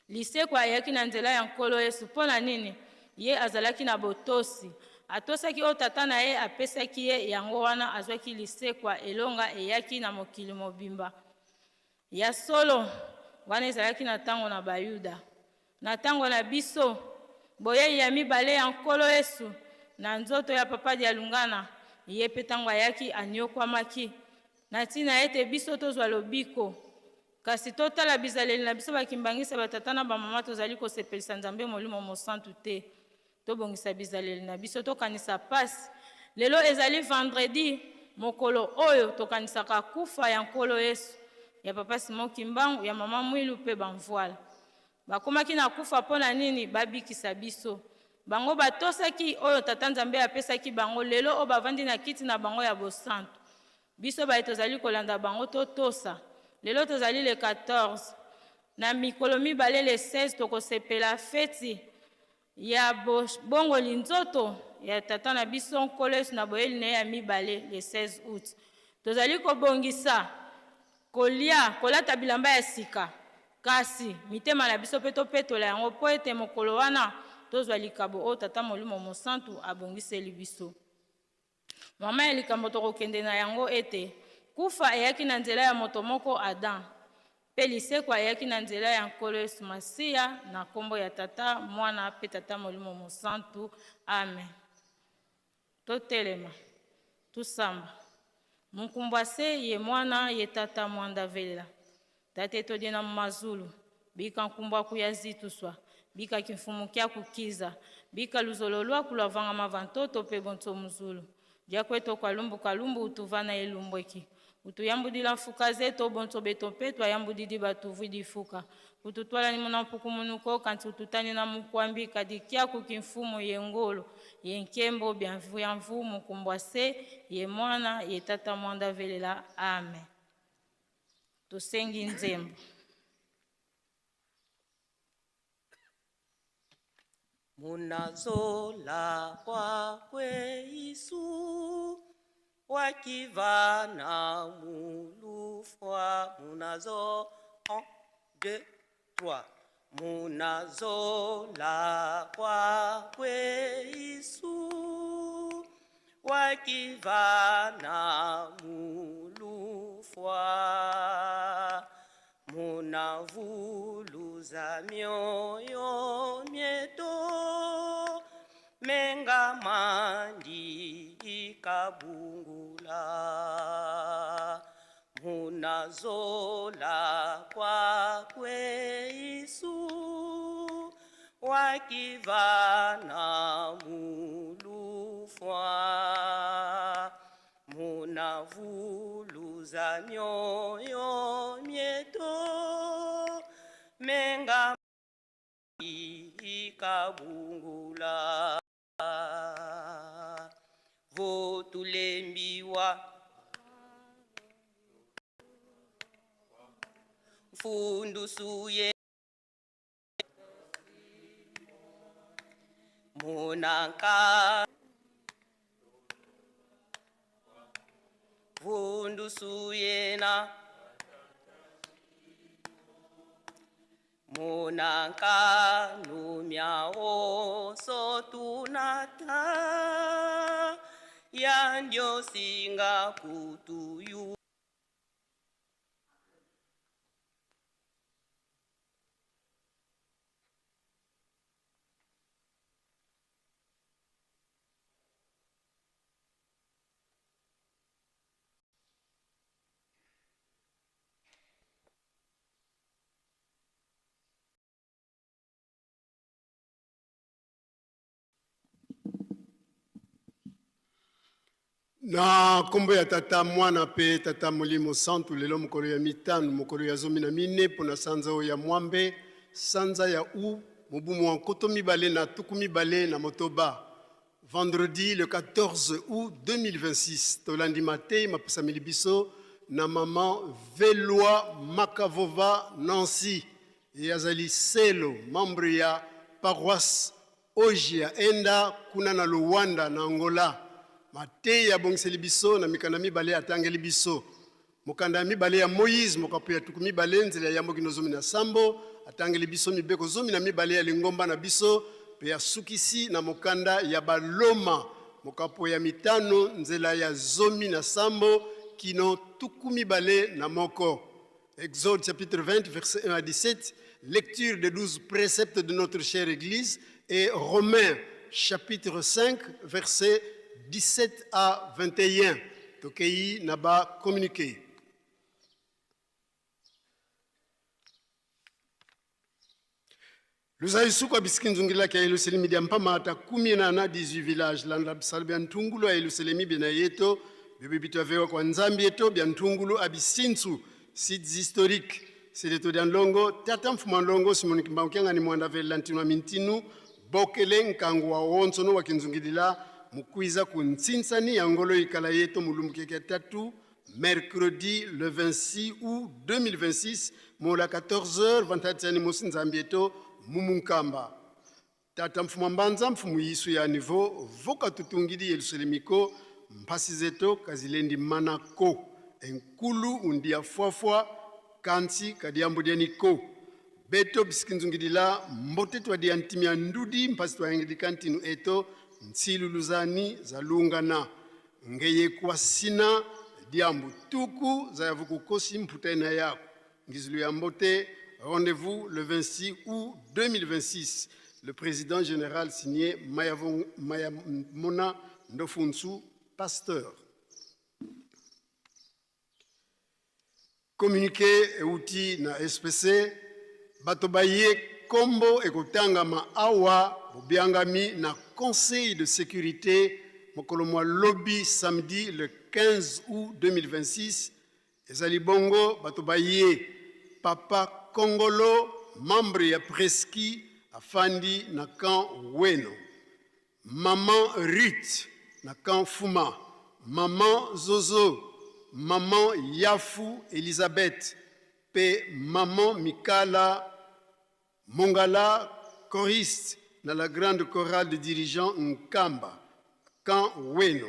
Lisekwa ayaki na nzela ya nkolo Yesu mpo na nini? Ye azalaki na botosi. Atosaki oyo tata na ye apesaki ye yango wana azwaki lisekwa elonga eyaki na mokili mobimba. Ya solo wana ezalaki na ntango na bayuda. Na ntango na biso boyei ya mibale ya nkolo Yesu na nzoto ya papa dia lungana ye mpe ntango ayaki aniokwamaki na ntina ete biso tozwa lobiko. Kasi totala bizaleli na biso bakimbangisa batata na bamama tozali kosepelisa nzambe molimo mosantu te. Tobongisa bizaleli na biso tokanisa pasi. Lelo ezali vendredi mokolo oyo tokanisaka kufa ya nkolo Yesu ya papa Simon Kimbangu ya mama Mwilu mpe bamvoala. Bakomaki na kufa mpo na nini? Babikisa biso. Bango batosaki oyo tata nzambe apesaki bango lelo oyo bavandi na kiti na bango ya bosantu. Biso baye tozali kolanda bango totosa. Lelo tozali le 14 na mikolo mibale le 16 tokosepela feti ya bongo linzoto ya tata na biso nkolo Yesu na boyeli na ye ya mibale le 16 août. Tozali kobongisa kolia kolata bilamba ya sika kasi mitema na biso mpe topetola yango mpo ete mokolo wana tozwa likabo oyo tata molimo mosantu abongiseli biso. Mama ya likambo tokokende na yango ete kufa eyaki na nzela ya moto moko Adam mpe lisekwa eyaki na nzela ya nkolo Yesu Masiya na nkombo ya tata mwana mpe tata molimo mosantu. Amen. Totelema tusamba. Munkumbwase ye mwana ye tata mwanda vela tate todie na mazulu bika nkumbwa kuyazituswa bika kimfumu kya kukiza bika luzolo lwa kulavanga mavantoto pe bonto muzulu diakweto kwa lumbu kalumbu utuvana elumbweki utuyambudila mfuka zeto bonto beto petwa yambudidi batuvudi fuka ututwala ni muna mpuku munuko kanti ututani na mukwambi kadikia kukimfumu yengolo yenkembo bianvu ya mvumu kumbwase ye mwana ye tata mwanda velela. Amen. Tusengi nzembo. munazola kwakwe Yesu wakivana mulufwa munazo 1, 2, 3 munazola kwakwe Yesu wakivana mulufwa munavuluza mioyo myeto mengamandi ikabungula munazola kwakwe Yesu wakivana mulufwa munavuluza mioyo myeto menga ikabungula votulembiwa fundusuye munanka vundusuyena munanka numyao sotunata yandio singa kutuyu na kombo ya tata mwana pe tata molimo santu lelo mokolo ya mitano mokolo ya zomi na mine pona sanza oyo ya mwambe sanza ya mobumu wa nkoto mibale na tuku mibale na motoba vendredi le 14 août 2026 tolandi mate mapesameli biso na maman Veloi Makavova Nancy e azali selo membre ya paroisse Ojia enda kuna na Luanda na Angola mate ya bongiseli biso na mikanda mibale atangeli biso mokanda mibale ya Moïse mokapo ya tuku mibale nzela ya mokino zomi na sambo atangeli biso mibeko zomi na mibale ya lingomba na biso pe ya sukisi na mokanda ya baloma mokapo ya mitano nzela ya zomi na sambo kino tuku mibale na moko. Exode chapitre 20 verset 1 à 17, lecture des 12 préceptes de notre chère Église et Romains chapitre 5 verset 17 à 21. Tokei naba communiqué. Luzaisuku abisikinzungila kia Yerusalemi dia mpama ata 18 villages landa bisalbi ya ntungulu ya Yerusalemi bina yeto bibibito avewa kwa nzambi yeto bia ntungulu abisinsu sites historiques sideto dia nlongo tata mfuma nlongo Simoni Kimbangukianga ni mwanda vela ntinu wa mintinu bokele nkangu wa wonsono wa kinzungilila mukwiza kuntsinsani ya ngolo ikala yeto mulumukeke tatu mercredi le 26 août 2026 mola 14h 21 mosi nzambi yeto mumunkamba tata mfuma mbanza mfumu yisu ya nivo voka tutungidi Yerusalemiko mpasi zeto kazilendi manako enkulu undia fuafua kansi kadiambo dieniko beto bisikinzungidila mbote twa diantimia ndudi mpasi twa yengidi kantinu eto nsiluluzani za lungana ngeye kwa sina diambu tuku za yavuku kosi mputaina yako ngizulu ya mbote. Rendez-vous le 26 août 2026. Le président général signé Mayamona Ndofunsu, pasteur. Communiqué et outil na SPC, batobaye kombo ekotanga ma awa bobiangami na conseil de sécurité mokolomo lobby samedi le 15 août 2026. Ezali bongo batobaye papa Kongolo, membre ya Preski, afandi na kan Weno. Maman Ruth, na kan Fuma. Maman Zozo, maman Yafu Elisabeth. Pe maman Mikala Mongala Choriste dans la grande chorale de dirigeants Nkamba, Camp Weno,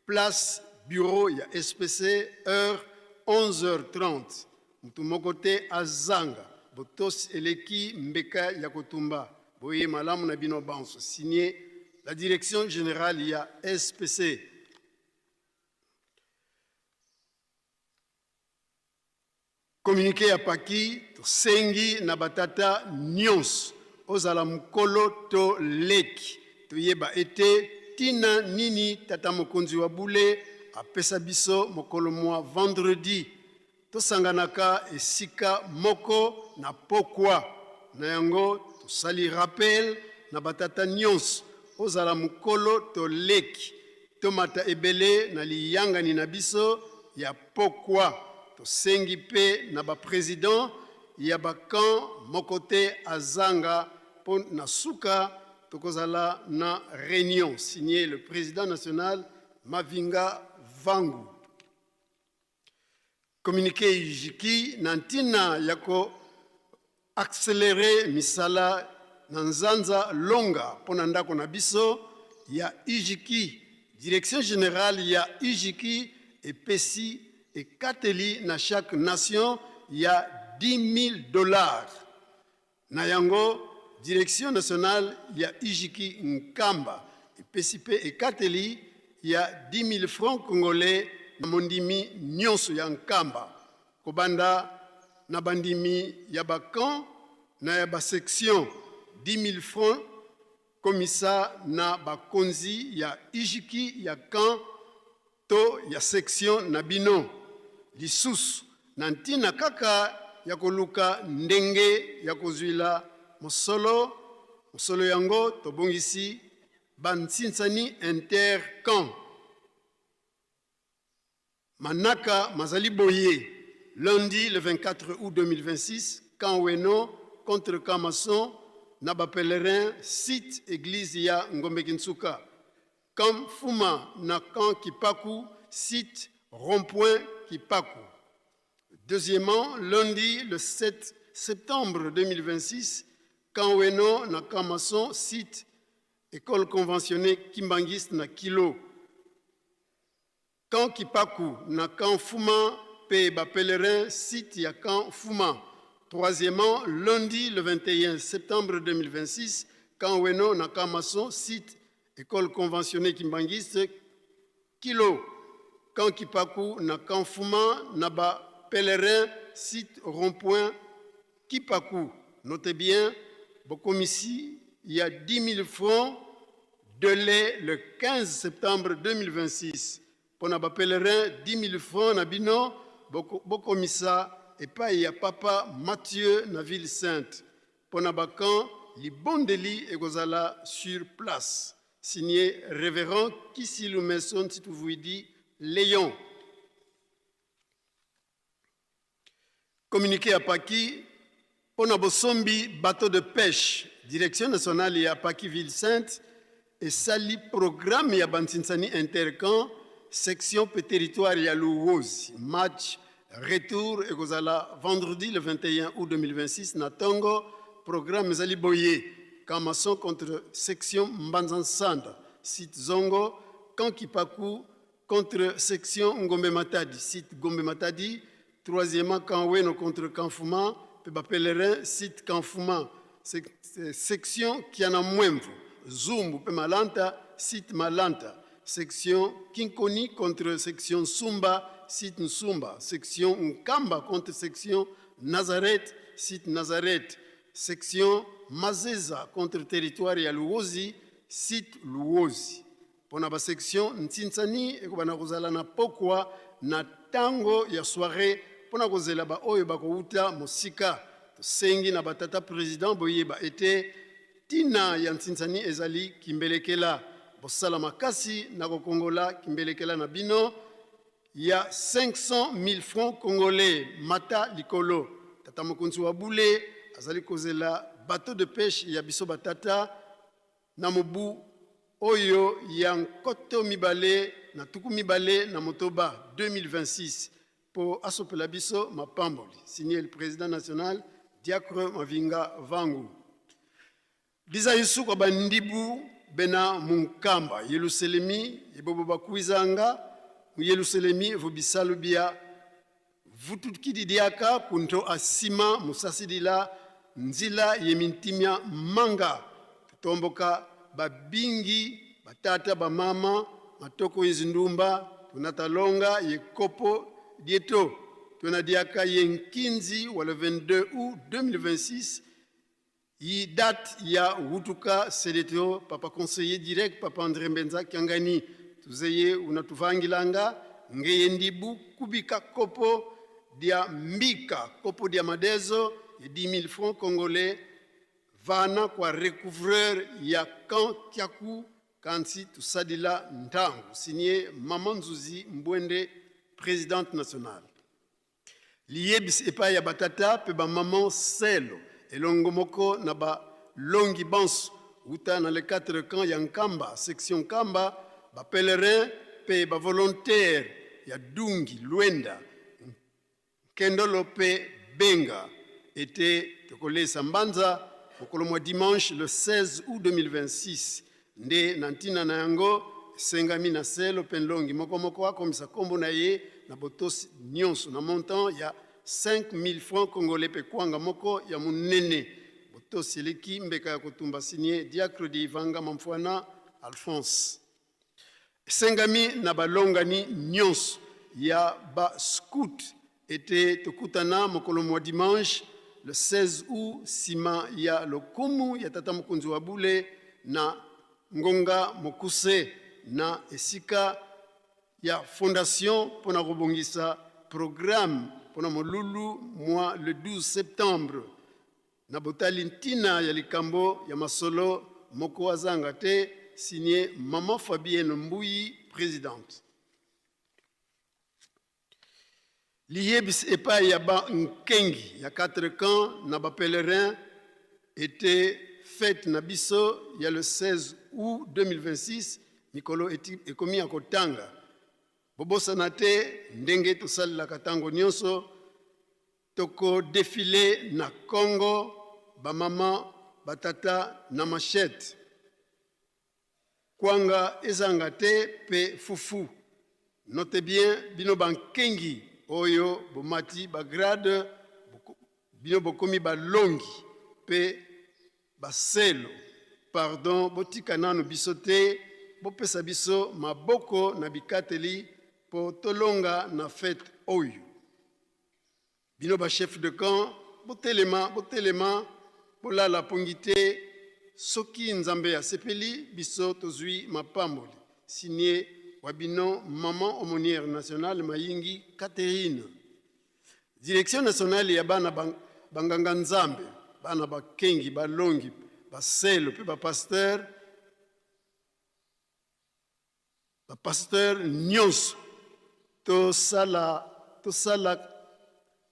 place bureau ya SPC, heure 11h30. Mutumokote Azanga, Botos Eleki Mbeka Yakotumba, Boye Malam Nabino Banso, signé la direction générale ya SPC. Communiqué à Paki, Sengi Nabatata Nyons, Ozala Mukolo to Leki, Toyeba ete Tina Nini Tata Mokonzi Wabule, a Pesabiso Mokolo mwa vendredi, Tosanganaka esika moko na pokwa, na yango tosali rappel na batata Nyons, Ozala Mukolo to Leki, Tomata ebele na liyangani na biso ya pokwa. Tosengi pe na ba président ya bakan mokote Azanga pon na suka tokozala na réunion signé le président national Mavinga Vangu. Communiqué Ijiki nantina yako accélérer misala nanzanza longa pona ndako na biso ya Ijiki, direction générale ya Ijiki et Pesi et Kateli na chaque nation, il y a $10,000. Nayango, direction nationale, il y a Ijiki Nkamba. Et PCP et Kateli, il y a 10 000 francs congolais. Mondimi Nyonso ya Nkamba. Kobanda, Nabandimi Yabakan, na yaba section 10 000 francs. Komisa na Bakonzi, ya Ijiki, ya Kan, to ya section Nabino. Lisusu nantina kaka ya koluka ndenge ya kozwila mosolo yango tobongisi bantsinsani intercamp manaka mazali boye lundi le 24 août 2026 Camp Weno contre Camp Maçon na ba pèlerin site église ya Ngombe Kinsuka Camp Fuma na Camp Kipaku site rond-point Kipaku. Deuxièmement, lundi le 7 septembre 2026, Camp Weno na Camp Maçon, site école conventionnée Kimbangiste na Kilo. Camp Kipaku na Camp Fuma, pe ba pèlerin, site ya Camp Fuma. Troisièmement, lundi le 21 septembre 2026, Camp Weno na Camp Maçon, site école conventionnée Kimbangiste Kilo. Camp Kipaku na Camp Fuma na ba pèlerin site rond-point Kipaku. Notez bien, Bokomisi, il y a 10 000 francs de lait le 15 septembre 2026. Pour na ba pèlerin 10 000 francs na bino Bokomisa et pas il y a papa Mathieu na ville sainte. Pour na ba camp Libondeli et Gozala sur place. Signé révérend Kisilu Messon Titouvuidi Léon. Communiqué à Paki, Ponabosombi, bateau de pêche, direction nationale et à Paki Ville-Sainte, et Sali programme ya Bantinsani Intercamp, section pe territoire ya Louwozi, match retour et Gozala vendredi le 21 août 2026, Natongo, programme Zali Boye, Camp Maçon contre section Mbanzansanda, site Zongo, Camp Kipaku, contre section Ngombe Matadi, site Ngombe Matadi. Troisièmement, Camp Weno contre Camp Fuma, pèlerin, site Camp Fuma, section Kiana Mwemvu, Zumbu, pe Malanta, site Malanta, section Kinkoni contre section Sumba, site Nsumba, section Nkamba contre section Nazareth, site Nazareth, section Mazeza contre territoire ya Luozi, site Luozi. Pour la section Ntinsani, et qu'on a kozala na pokwa na tango ya soirée pour na kozela ba oyo ba kouta mosika sengi na batata président boyeba ete tina ya Ntinsani ezali kimbelekela bosala makasi na kongola kimbelekela na bino ya 500 000 francs congolais mata likolo tata mokonzi wa bule azali kozela bateau de pêche ya biso batata na mobu oyo ya nkoto mibale na tuku mibale na motoba 2026 pour asopela biso mapamboli signé le président national Diacre Mavinga Vangu. Diza Yesu kwa bandibu bena munkamba Yerusalemi ibobo bakuizanga mu Yerusalemi vubisalo bia vutukididiaka kunto asima musasidila nzila yemintimya manga tutomboka babingi batata bamama matoko izindumba tunatalonga yekopo dieto tunadiaka yenkinzi wala 22 août 2026 yi date ya wutuka seletio papa conseiller direct papa André Mbenza Kiangani tuzeye unatuvangilanga ngeye ndibu kubika kopo dia mbika kopo dia madezo ya 10 000 francs congolais vana kwa recouvreur ya camp Kiaku kansi tusadila ntangu signé Maman Nzuzi Mbwende présidente nationale liyebis epa ya batata pe ba maman selo elongo moko na ba longi banso uta na le 4 camps ya Nkamba section Kamba ba pèlerin pe ba volontaire ya Dungi Luenda Kendolo pe Benga était tokolesa mbanza mokolo mwa dimanche le 16 août 2026 nde nantina na yango sengami na selo penlongi moko akomisa kombo na ye na botosi nyonso na montant ya 5 000 francs congolais pe kwanga moko ya munene botosi eleki mbeka ya kotumba signé diacre de Ivanga Mamfwana Alphonse sengami na balongani nyonso ya ba scout était tokutana mokolo mwa dimanche le 16 août sima ya lokumu ya tata mokonzi wa bule na ngonga mokuse na esika ya fondation pona kobongisa programme pona molulu mwa le 12 septembre na botali ntina ya likambo ya masolo moko azanga te signé Maman Fabienne Mbuyi présidente L'Iebis epa ya ba nkengi ya 4 camps na ba pèlerins était faite na biso ya le 16 août 2026 mikolo ekomi ya kotanga bobosana te ndenge tosalelaka ntango nyonso toko défilé na Congo bamama batata na machete kwanga ezanga te pe fufu note bien bino bankengi oyo bomati bagrade bino bokomi balongi pe baselo pardon botika nano biso te bopesa biso maboko na bikateli po tolonga na fête oyo bino ba chef de camp botelema bolala pongi te soki nzambe asepeli biso tozwi mapamboli signé wabino Maman aumônière nationale Mayingi Catherine direction nationale ya bana banganga nzambe bana bakengi balongi baselo pe bapasteur nyonso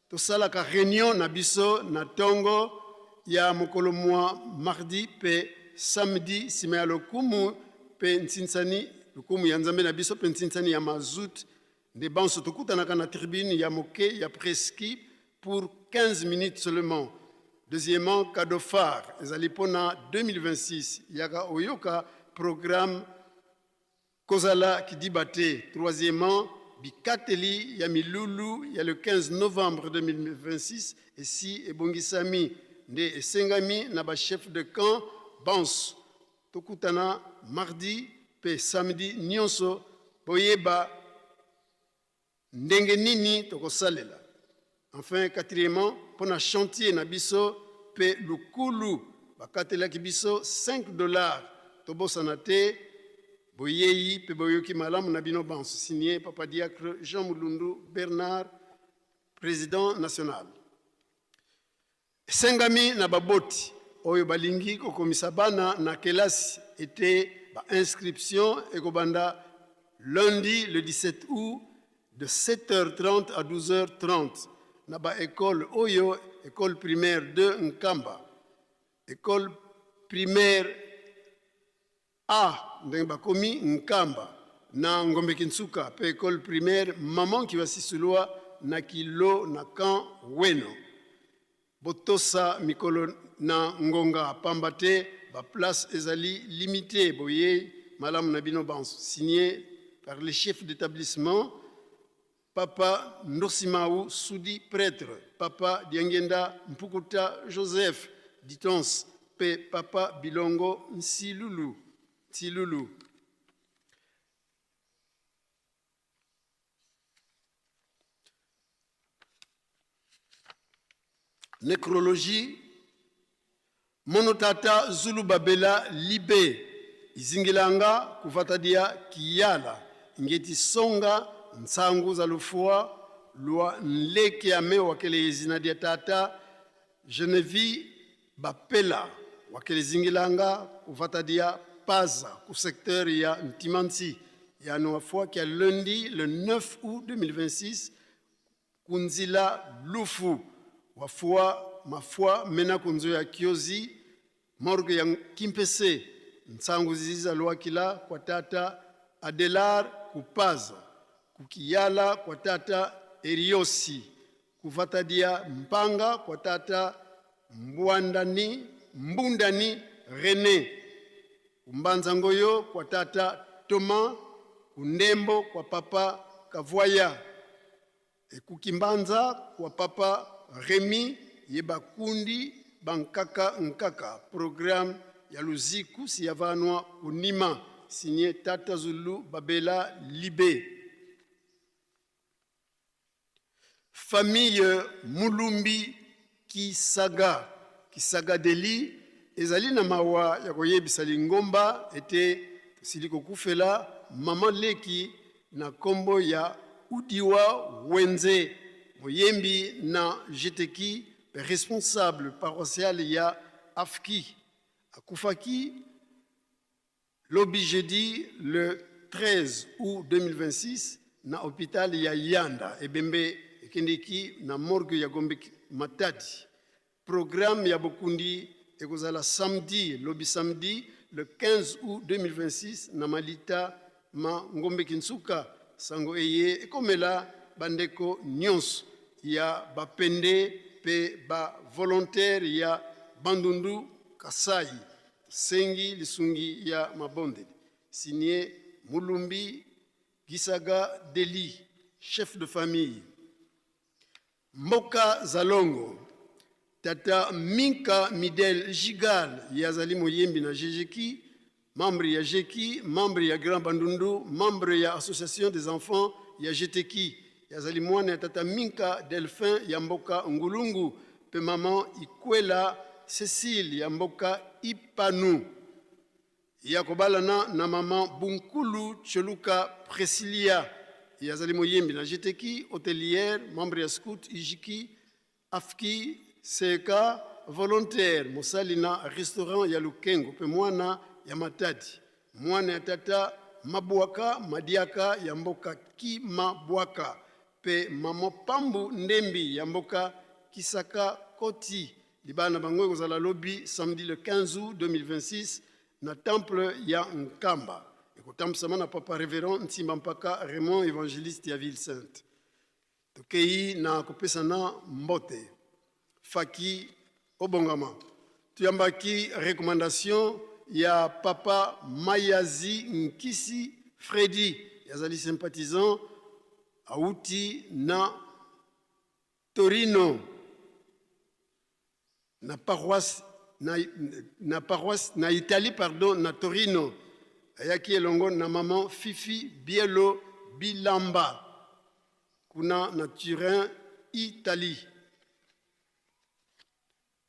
tosalaka réunion na biso na tongo ya mokolo mwa mardi pe samedi sima ya lokumu pe ntsinsani lokumu ya nzambe na biso pe ntsinsani ya mazout nde banso tokutanaka na tribune ya moke ya preski pour 15 minutes seulement. Deuxièmement, cadeau phare ezali pona 2026 yaka oyoka programme kozala kidibate. Troisièmement, bikateli ya milulu ya le 15 novembre 2026 esi ebongisami nde esengami na ba chef de camp banso tokutana mardi pe samedi nyonso boyeba ndenge nini tokosalela. Enfin, quatrièmement, pour un chantier na biso pe lukulu bakatelaki biso $5 tobosanate boyeyi pe boyoki malamu na bino banso signé Papa Diacre Jean Mulundu Bernard président national. Sengami na baboti oyo balingi kokomisa bana na kelasi était ba inscription ekobanda lundi le 17 août de 7h30 à 12h30 na ba école oyo école primaire de Nkamba école primaire A ndenge bakomi Nkamba na Ngombe Kinsuka pe école primaire Maman Kiwasisulwa na Kilo na Kan Weno botosa mikolo na ngonga pambate ba place ezali limitée boye malam nabino banso signé par le chef d'établissement Papa Ndosimaou Soudi prêtre, Papa Diangenda Mpukuta Joseph Ditons, Papa Bilongo Nsilulu. Nécrologie, Monotata Zulu Babela Libe, Izingilanga Kuvatadia Kiyala, Ngeti Songa, Nsangu za lufua, lua nleke ame wakele izinadia tata, Genevieve Bapela, wakele zingilanga, Kuvatadia Paza, ku secteur ya Ntimansi, ya nouafua qui a lundi le 9 août 2026, Kunzila Lufu, wafua mafua mena kunzo ya Kiozi, morgue ya Kimpese, Nsangu ziza luakila kwa tata Adelar Kupaza, Kukiyala kwa tata Eriosi, Kuvatadia Mpanga kwa tata Mbundani René, Kumbanza Ngoyo kwa tata Thomas, Kundembo kwa papa Kavoya, Kukimbanza kwa papa Remy Yebakundi Nkaka, programme ya Luziku siyavanwa Unima, signé Tata Zulu Babela Libé. Famille Mulumbi Kisaga Deli, ezali na mawa ya koyebisa lingomba ete siliko kufela mama leki na kombo ya Udiwa Wenze, moyembi na jeteki responsable paroissial ya Afki. Akufaki Lobby jeudi le 13 août 2026 na hôpital ya Yanda ebembe ekendeki na morgue ya Gombe Matadi. Programme ya Bokundi ekozala samedi, lobby samedi le 15 août 2026 na Malita ma Ngombe Kinsuka sango eye ekomela bandeko nyonso ya bapende pe ba volontaire ya Bandundu Kasai Sengi Lisungi ya Mabonde, signé Mulumbi Gisaga Deli, chef de famille. Mboka Zalongo, tata Minka Midel Jigal, yazali moyembi na Jejeki, membre ya Jeki, membre ya Grand Bandundu, membre ya Association des enfants ya Jeteki, yazali mwana ya tata Minka Delphin ya Mboka Ngulungu, pe maman Ikwela Cécile ya Mboka Ipanu, yakobalana na mama Bunkulu Choluka Presilia, yazali moyembi na Jeteki, hôtelière, membre ya Scout Ijiki, Afki, Seka, volontaire, mosalina restaurant ya Lukengo, pe mwana ya Matadi, mwana ya tata Mabwaka Madiaka ya Mboka Kimabwaka, pe mama Pambu Ndembi ya Mboka Kisaka Koti. Libana bango kozala lobby samedi le 15 août 2026 na temple ya Nkamba. Ekotamsama na papa révérend Ntimba Mpaka Raymond évangéliste ya Ville Sainte. Tokei na kopesana mbote. Faki obongama. Tuyambaki recommandation ya papa Mayazi Nkisi Freddy, yazali sympathisant auti na Torino. Na paroisse na Italie pardon na Torino ayaki elongo na maman Fifi Bielo Bilamba kuna na Turin Italie.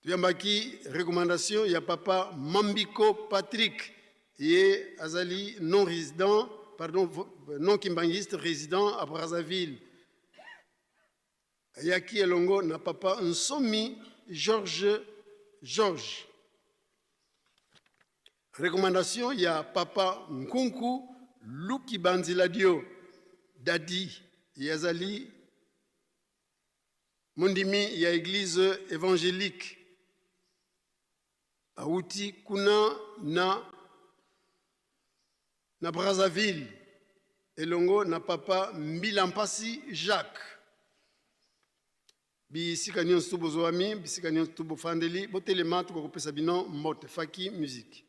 Tuyambaki recommandation ya papa Mambiko Patrick ye azali non résident non kimbangiste résident à Brazzaville. Ayaki elongo na papa Nsomi George. Recommandation ya papa Nkunku Luki Banziladio Dadi yazali mondimi ya église évangélique auti kuna na Brazzaville elongo na papa Mbilampasi Jacques. bisika nyonso tobozwami bisika nyonso tobofandeli botelema tokokopesa bino mbote faki musique.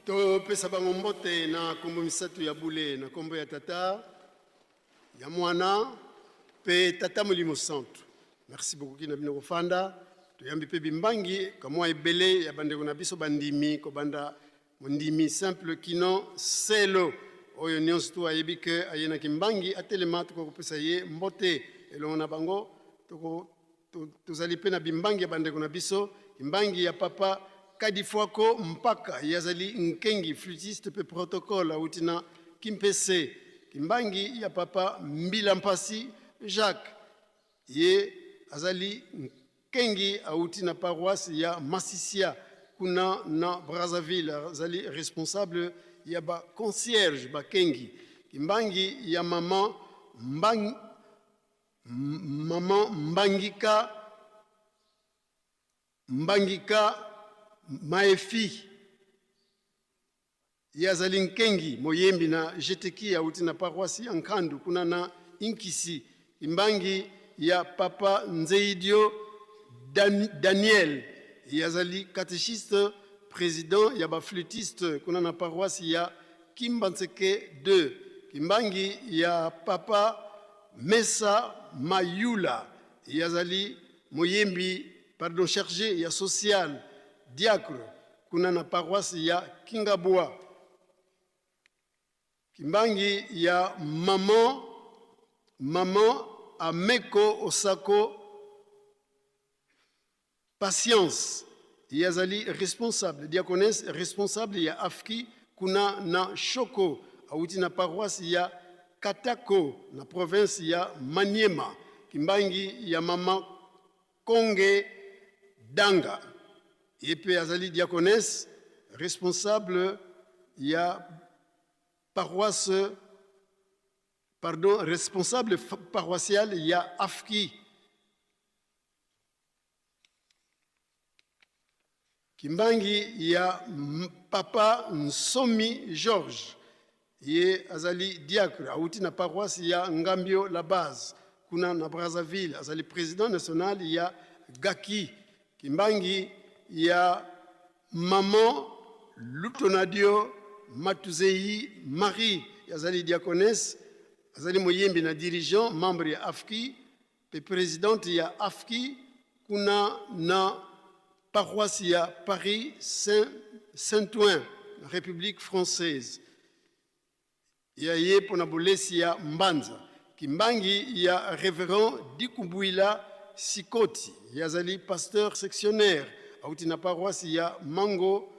Topesa bango mbote na kombo misatu ya bule na kombo ya tata ya mwana pe tata molimo santo. Merci beaucoup kina bino kofanda toyambi pe bimbangi kamwa ebele ya bandeko na biso bandimi ko banda mondimi simple kino selo oyo nyonso to ayebi ke ayena kimbangi atelema to kopesa ye mbote elongo na bango tozali pe na bimbangi ya bandeko na biso imbangi ya papa Kadifwako mpaka yazali nkengi flûtiste pe protocole autina kimpese kimbangi ya papa Mbila Mpasi Jacques ye azali nkengi autina paroisse ya Masisia kuna na Brazzaville azali responsable ya ba concierge ba kengi kimbangi ya mama Mbangika Maefi yazali nkengi moyembi na jeteki ya uti na paroisse ya Nkandu kuna na Inkisi imbangi ya papa Nzeidio Daniel yazali catéchiste président ya ba flûtiste kuna na paroisse ya Kimbanseke 2 kimbangi ya papa Mesa Mayula yazali moyembi chargé ya social diacre kuna na paroisse ya Kingabwa kimbangi ya maman Ameko Osako Patience yazali responsable diaconesse responsable ya Afki kuna na Shoko auti na paroisse ya Katako na province ya Maniema kimbangi ya mama Konge Danga Yepe azali diaconesse responsable ya paroisse responsable paroissial ya Afki kimbangi ya papa Nsomi George ye azali diacre auti na paroisse ya Ngambio la base kuna na Brazzaville azali président national ya Gaki kimbangi ya maman Lutonadio Matuzei Marie yazali diaconesse azali moyembi na dirigeant membre ya Afki pe présidente ya Afki kuna na paroisse ya Paris Saint-Ouen na République française ya ye pona bolesi ya Mbanza kimbangi ya révérend Dikumbuila Sikoti yazali pasteur sectionnaire auti na paroisse ya Mango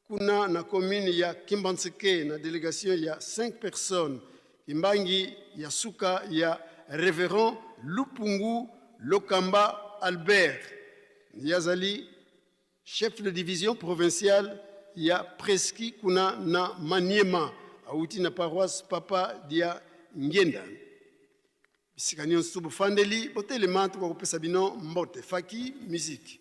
kuna na commune ya Kimbanseke na délégation ya 5 personnes kimbangi ya suka ya révérend Lupungu Lokamba Albert yazali chef de division provinciale ya Preski kuna na Maniema auti na paroisse Papa dia Ngenda bisika nyonso tobofandeli botelema tokopesa bino mbote faki musique.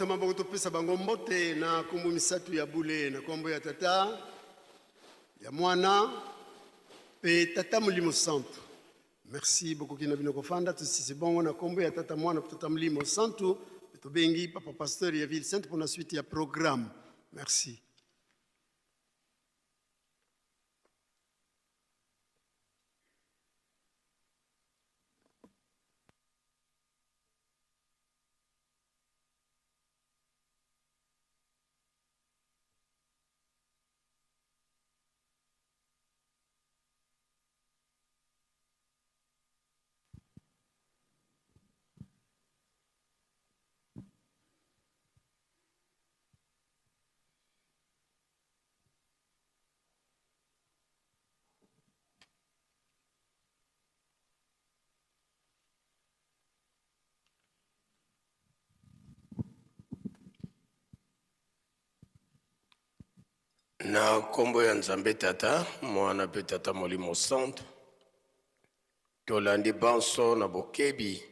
tobongisa maboko topesa bango mbote na kombo misatu ya bule na kombo ya tata ya mwana pe tata molimo santo. Merci beaucoup kina bino kofanda c'est bon na kombo ya tata mwana tata molimo santo tobengi papa pasteur ya ville sainte pour la suite ya programme. Merci. Na kombo ya Nzambe tata mwana pe tata molimo santo tolandi banso na bokebi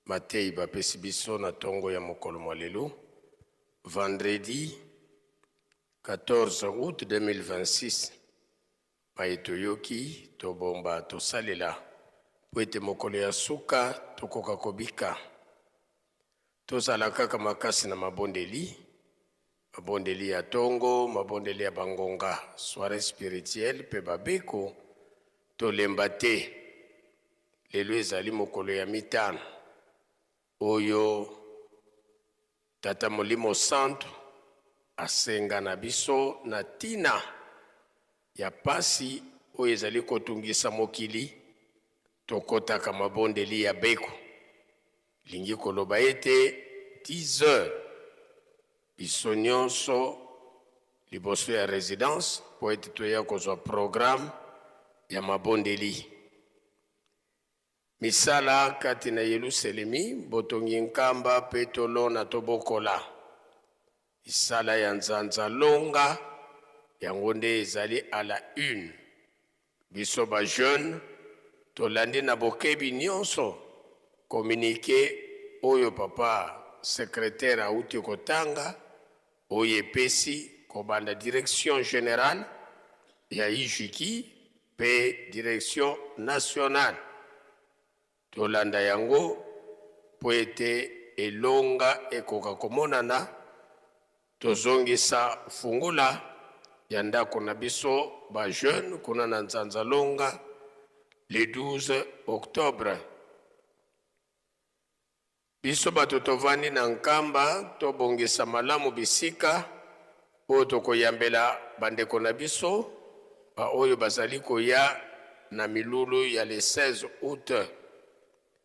matei bapesi biso na tongo ya mokolo mwa lelo vendredi 14 août 2026 toyoki tobomba tosalela po ete mokolo ya suka tokoka kobika tozala kaka makasi na mabondeli ya tongo, mabondeli ya bangonga, soirée spirituelle, pe babeko, tolemba te. Lelo ezali mokolo ya mitano. Oyo tata molimo santo asenga na biso na tina ya pasi oyo ezali kotungisa mokili tokotaka mabondeli ya beko. Lingi koloba ete 10 heures biso nyonso liboso ya résidence po ete toya kozwa programme ya mabondeli. Misala kati na Yerusalemi botongi nkamba pe tolona tobokola. Misala ya nzanza longa yango nde ezali à la une. Biso ba jeune tolandi na bokebi nyonso communiqué oyo papa secrétaire auti kotanga oye pesi kobanda direction générale ya Ijiki pe direction nationale tolanda yango po ete elonga ekoka komonana tozongisa fungula ya ndako na biso ba jeune kuna na nzanza longa le 12 octobre. Biso bato tovandi na nkamba tobongisa malamu bisika oyo tokoyambela bandeko na biso ba oyo bazali koya na milulu ya le 16 août.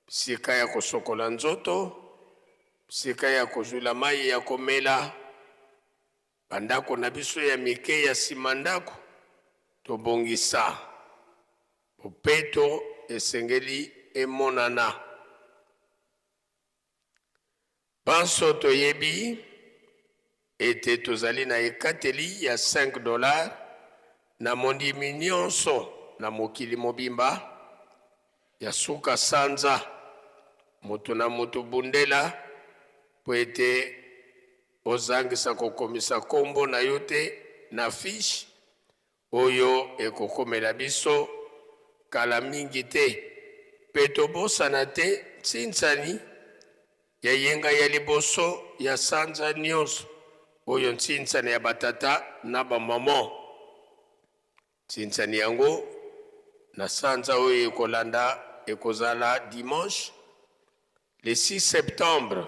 Bisika ya kosokola nzoto, bisika ya kozula mai ya komela, bandako na biso ya mike ya simandako tobongisa opeto esengeli emonana. Banso toyebi ete tozali na ekateli ya $5 na mondimi nyonso na mokili mobimba ya suka sanza moto na moto bundela po ete ozangisa kokomisa kombo na yo te na fiche oyo ekokomela biso kala mingi te pe tobosana te ntsinsani ya yenga ya liboso ya sanza nyonso oyo ntsinsani ya batata na bamama ntsinsani yango na sanza oyo ekolanda ekozala dimanche le 6 septembre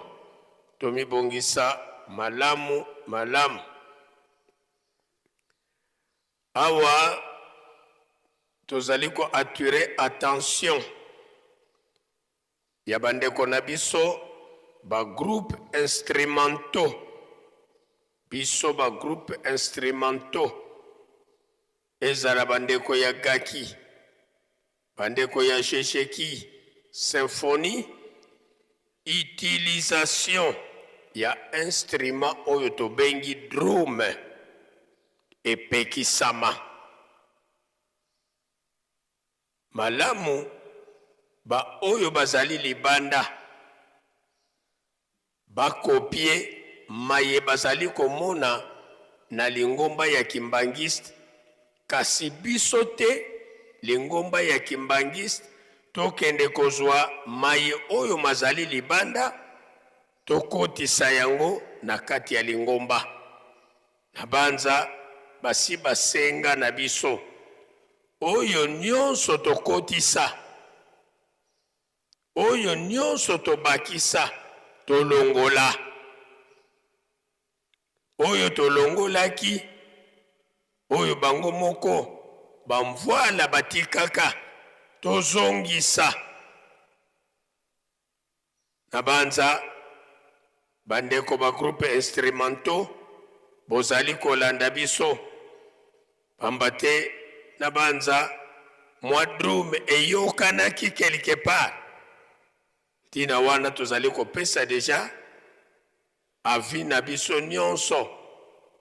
tomibongisa malamu malamu. Awa tozali ko attirer attention ya bandeko na biso ba groupe instrumentaux biso ba groupe instrumentaux ezala bandeko ya gaki bandeko ya shesheki symphonie utilisation ya instrument oyo tobengi drum epekisama malamu ba oyo bazali libanda bakopie maye bazali komona na lingomba ya kimbangiste, kasi biso te lingomba ya kimbangiste tokende kozwa maye oyo mazali libanda tokotisa yango na kati ya lingomba. Na banza basi basenga na biso oyo nyonso tokotisa, oyo nyonso tobakisa tolongola, oyo tolongolaki, oyo bango moko bamvoala batikaka tozongisa. Na banza bandeko ba groupe instrumentaux bozali kolanda biso pambate. Na banza mwadrum eyokanaki quelque part tina wana tozali kopesa deja avi na biso nyonso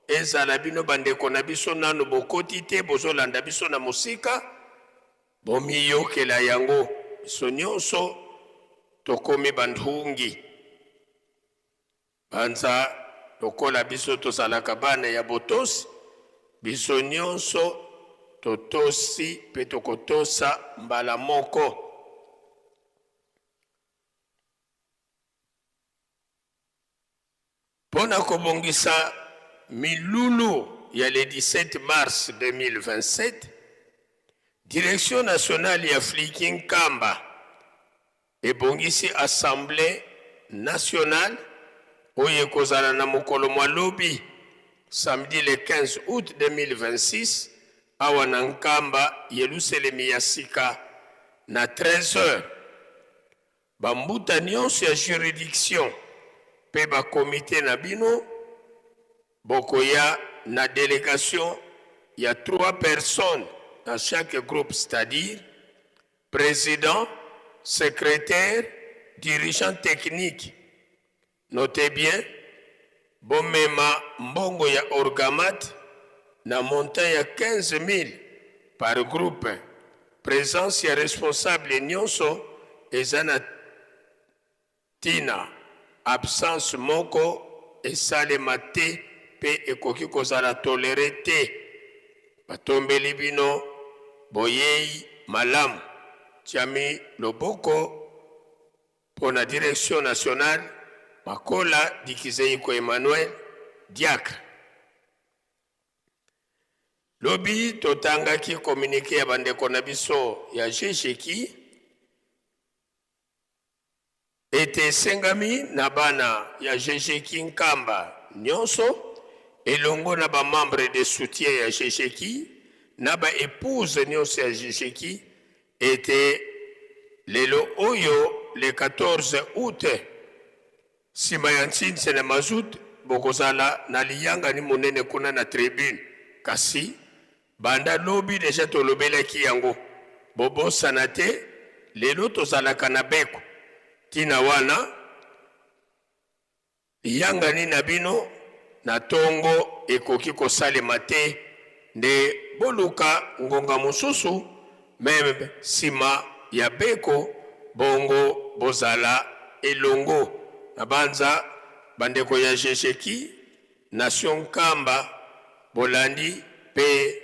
ezala bino bandeko na biso nano bokoti te bozolanda biso na musika bomiyokela yango biso nyonso tokomi bandungi. Banza lokola biso tozalaka bana ya botosi, biso nyonso totosi pe tokotosa mbala moko. Pona kobongisa milulu ya le 17 mars 2027, Direction nationale ya Fliking Kamba ebongisi Assemblée nationale oye kozala na mokolo mwa lobi samedi le 15 août 2026 awa na Nkamba Yelusalemi ya sika na 13h. Bambuta nyonso ya juridiction pe ba komite na bino bokoya na délégation ya 3 personnes dans chaque groupe, c'est-à-dire président, secrétaire, dirigeant technique. Notez bien, bomema mbongo ya orgamat na montant ya 15 000 par groupe. Présence ya responsable nyonso ezana tina. Absence moko esalema te pe ekoki kozala toléré te. Batombeli bino boyei malamu. Tiami loboko pona direction nationale Makola Dikizeiko Emmanuel Diacre. Lobi totanga ki communiqué ya bandeko na biso ya GGK ete sengami na bana ya GGK Nkamba nyonso elongo na ba membre de soutien ya GGK na ba épouse nyonso ya GGK ete lelo oyo le 14 août sima ya ntsinse na mazut bokozala na liyanga ni monene kuna na tribune kasi banda lobi deja tolobelaki yango bobosana te lelo tozalaka na beko tina wana liyanga ni na bino na tongo ekoki kosalema te nde boluka ngonga mosusu meme sima ya beko bongo bozala elongo na banza bandeko ya GGK Nation Nkamba bolandi pe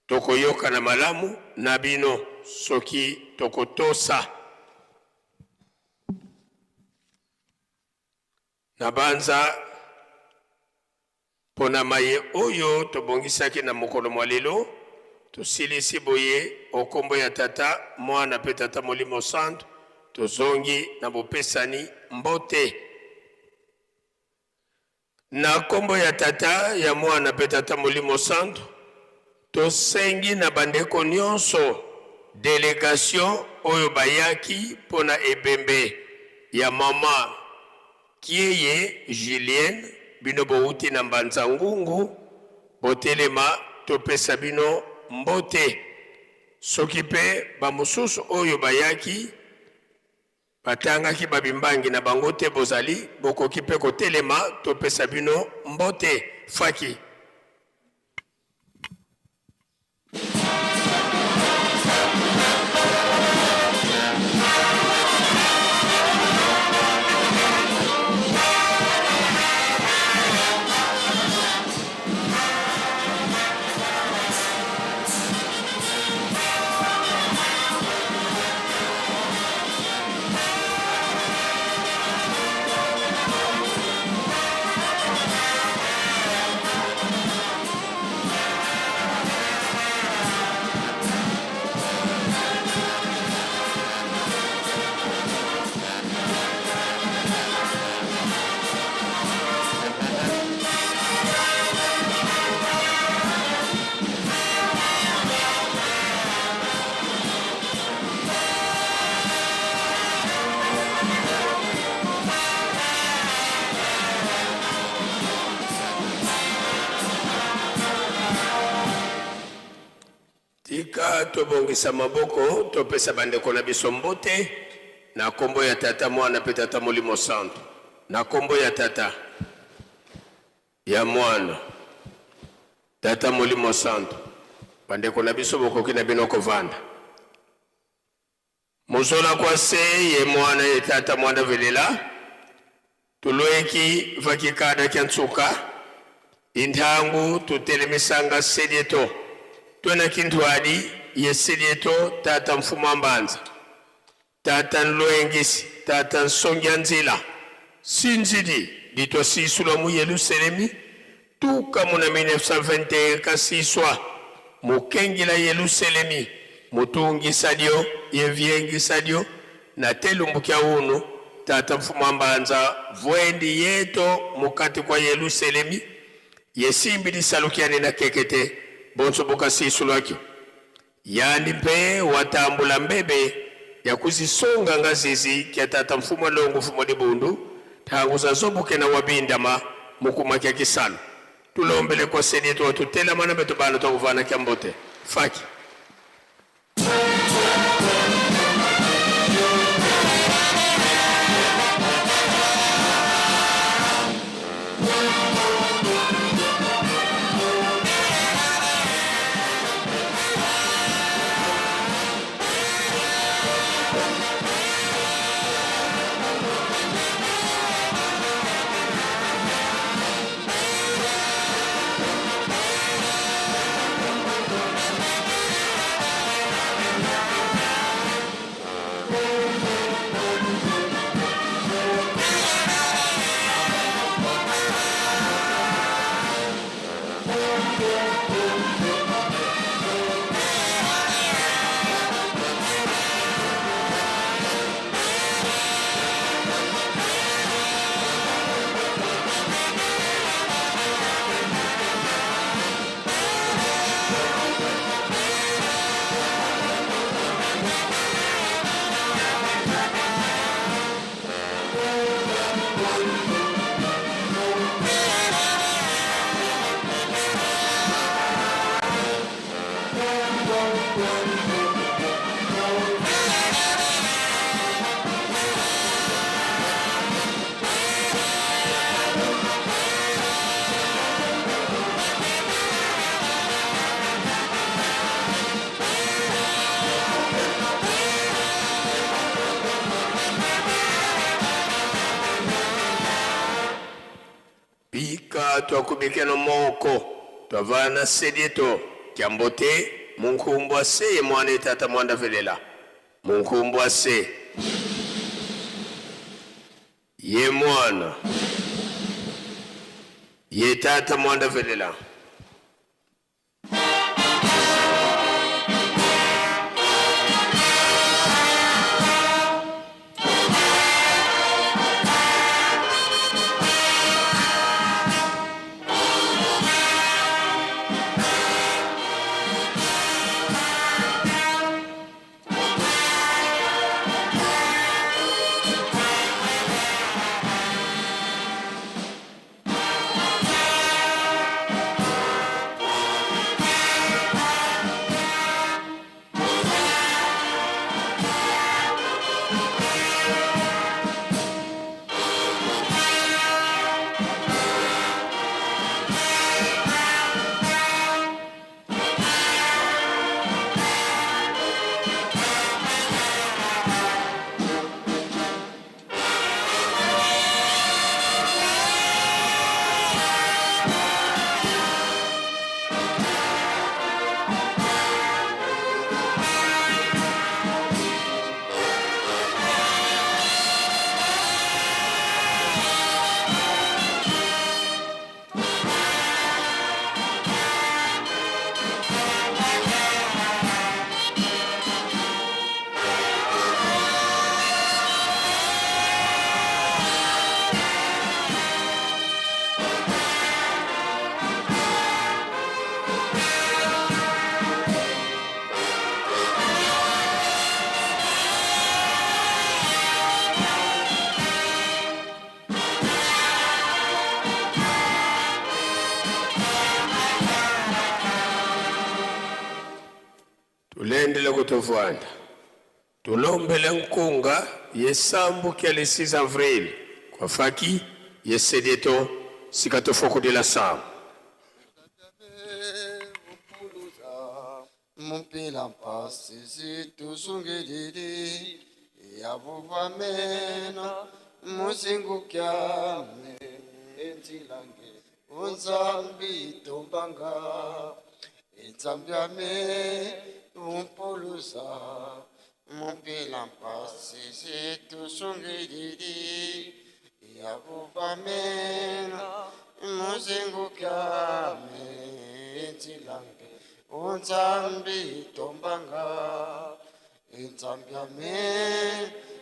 tokoyoka na malamu na bino soki tokotosa na banza pona maye oyo tobongisaki na mokolo mwa lelo tosilisi boye okombo ya tata mwana pe tata Molimo Santo tozongi na bopesani mbote na kombo ya tata ya mwana pe tata Molimo Santo tosengi na bandeko nyonso délégation oyo bayaki pona ebembe ya mama Kieye Julienne bino bouti na Mbanza Ngungu botelema topesa bino mbote soki pe bamususu oyo bayaki batangaki babimbangi na bango te bozali bokoki pe kotelema topesa bino mbote faki. Pika tobongisa maboko topesa bandeko na biso mbote na kombo ya tata mwana pe tata molimo santo na kombo ya tata ya mwana tata molimo santo bandeko na biso bokoki na bino kovanda mozola kwa se ye mwana ye tata mwana velela tuloeki vakikada kya ntsuka inthangu tutelemisanga sedieto twena kintwadi ye sedieto tata mfuma mbanza tata nloengisi tata nsongya nzila sinzidi ditwa sisula mu Yerusalemi tuka muna 1921 kasiswa mukengila Yerusalemi mutungisa dio yevyengisa dio na telumbukia unu tata mfuma mbanza vwendi yeto mukati kwa Yerusalemi yesimbi disalukiane na kekete bonso boka sisulwaki yani mpe watambula mbebe ya kuzisonga ngazizi kia tata mfuma longo mfuma dibundu tangu za zobuke na wabindama mukuma kia kisana tulombele kwa sedeto watutela mana beto bana to uvana kia mbote faki twakubikeno moko twavana sedieto kiambote munkumbu ase ye mwana tata mwanda velela munkumbu ase ye mwana ye tata mwanda velela tulendele kutovanda tulombele nkunga yesambu kia le 6 avril kwa faki yesedeto sikatofoko de la sam Mumpila mpasi tuzungilili yavuvamena muzingu kyame enzilange unzambi tombanga enzambyame umpuluza mumpila mpasi tuzungilili yavuvamena muzingu kyame enzilange unzambi tombanga inzambyame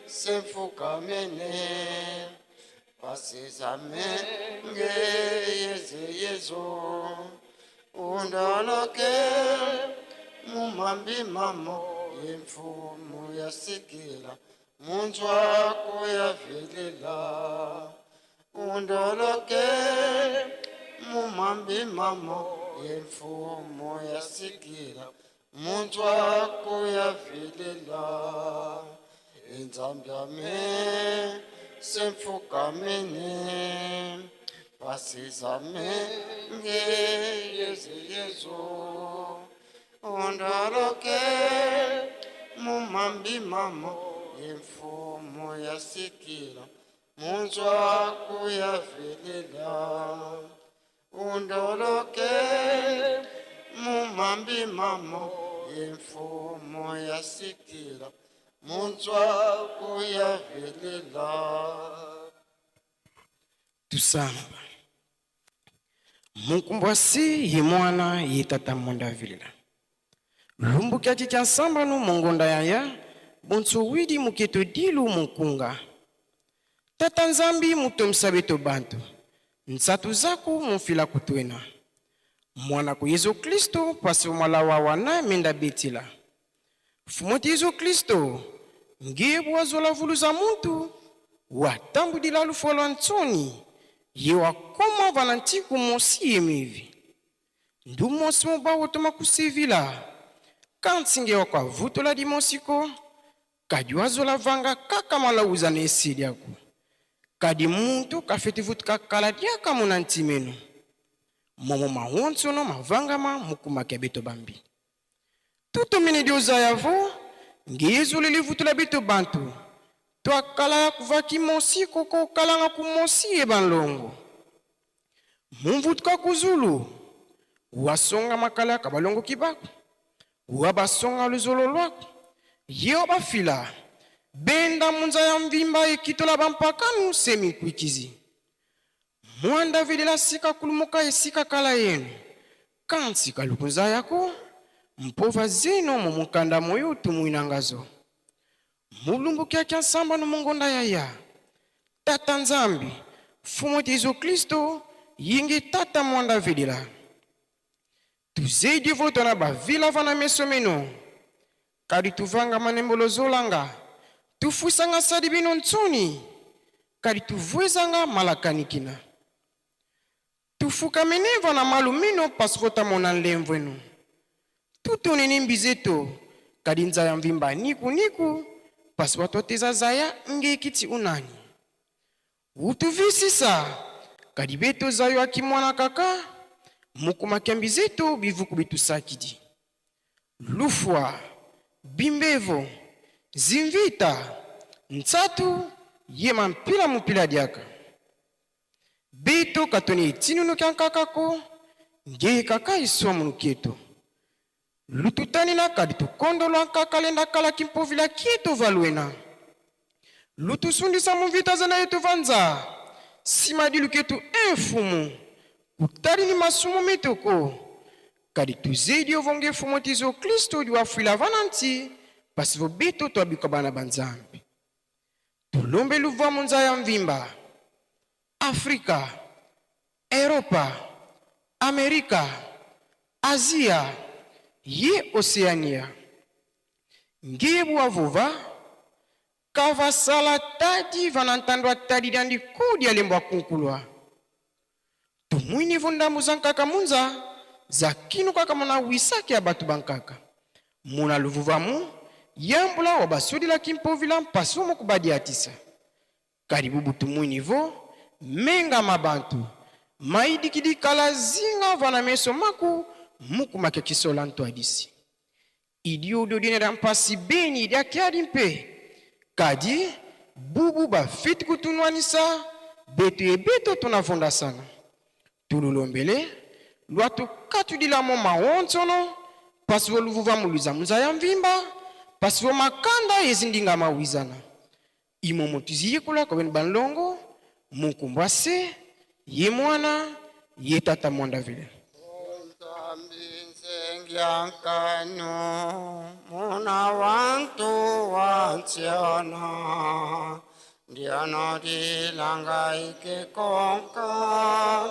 semfukamene pasizame ngeyezeyezo undoloke mumambi mamo yemfumu yasikila munzwako yavelela undoloke mumambi mamo yemfumo yasikila munzwako yavelela enzambyame semfukamene pasizame ngeyezeyezo undoloke mumambi mamo yemfumo yasikila munzwako yavelela undoloke mumambi mamo yemfumo yasikila munzwako yavelela. Tusamba munkumbwasi ye mwana ye tata monda vilila lumbu kya chicha samba no mongonda yaya bonso widi muketo dilu munkunga tata nzambi mutomsabeto bantu nsatu zako mufila kutwena mwana ku Yesu Kristo pasi mwala wa wana menda betila fumoti Yesu Kristo ngiye wazola vuluza muntu watambu dilalu folo ntoni yewa koma vanantiku mosi yemivi ndu mosi moba wotoma kusivila kansinge wakwa vutola di mosiko kadi wazola vanga kaka malauza na esidi yako kadi muntu kafeti vutu kakala diaka munantimeno momo mahonsono mavangama mukuma kebeto bambi tuto mini dioza yavo ngeyezo lili vutula beto bantu to akala kuvaki mosi koko kalanga kumosi ebanlongo mumvutuka kuzulu wasonga makala kabalongo kibako wabasonga luzolo lwako yeo bafila benda munza ya mvimba ekitola bampakanu semi kwikizi mwanda videla sika kulumuka esika kala yenu kansi kalukunza yako mpova zeno mumukanda moyo tumuinangazo mulumbu kya kya samba no mongonda yaya tata nzambi fumo Yesu Kristo yingi tata mwanda videla tuzeidi voto na bavila vana mesomeno kadi tuvanga manembolo zolanga tufusanga sadi bino ntsoni kadi tuvuezanga malakanikina tufuka meneva na malumino pasvota mona nlemvwenu tutonini mbizeto kadi nzaya mvimba niku pasvota teza zaya ngekiti unani utuvisisa kadi beto zayo akimwana kaka mukuma kiambizeto bivuku bitusakidi lufwa bimbevo zimvita ntsatu yema mpila mupila diaka beto katoni tinunu kyankakako nge kaka iswa munuketo lututani na kadi tukondo lwankakalenda kala kimpovila kieto valuena lutusundisa muvita zana yetu vanza sima diluketu enfumu kutari ni masumo metoko kadi tuzedi ovonge fumo Yesu Kristo diwafila vananti pasivo beto twabika bana banzambi tulombe luva munza ya mvimba Afrika, Europa, Amerika, Asia, ye Oceania. Ngebu avuva, kava sala tadi vanantandwa tadi dandi kudi alemba kunkulwa. Tumwini vunda muzanka kamunza, zakinu kaka mona wisaki abatu bankaka. muna luvuvamu yambula wabasudila kimpovila mpasumu kubadiatisa karibu butu mwinivo menga mabantu maidikidikala zinga vana meso maku muku make kisola ntwadisi idiodo dinera mpasi beni idia kiadi mpe kadi bubu ba fit kutunwanisa betu ebeto tunavonda sana tululombele lwatu katudila mo maontono pasivo luvuva muluza muzaya mvimba pasivo makanda yezindinga mawizana imo motiziye kula kwa banlongo mukumbwase ye mwana ye tata mwanda vile Yankano muna wantu wantiana diana di langai ke konka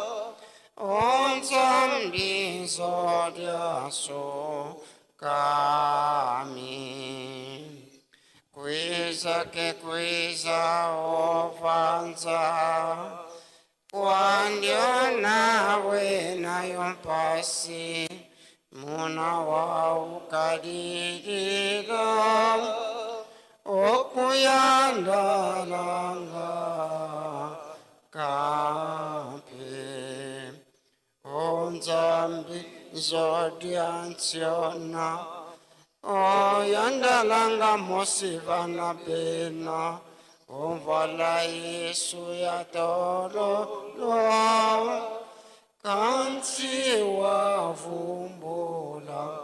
onsam di sodia so kami kuisa ofanza Quando nawe na yompasi Muna wa ukadidira Okuyanda langa Kampi Onzambi zodiantiona Oyanda langa mosivana bena Onvala Yesu ya tolo Kansi wa vumbula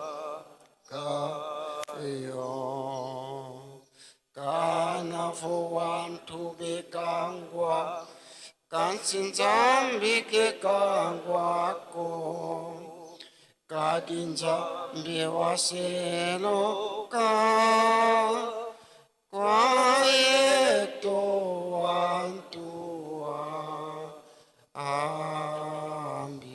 kayo Kana fuwantu bekangwa Kansi nzambi kekangwa ko Kadinza mbiwaselo kwa yeto wantua ambi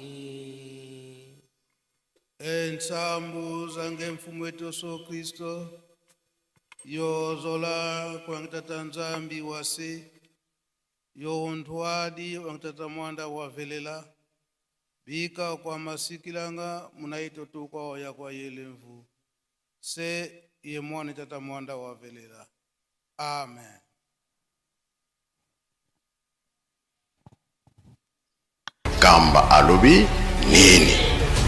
Ensambu zange mfumu wetu so Kristo yozola kwa ngitata nzambi wase yo ntwadi wangitata mwanda wavelela bika kwa masikilanga munaito tu kwa oya kwa yelemvu se ye mwana tata mwanda wavelela. Amen. Kamba alobi nini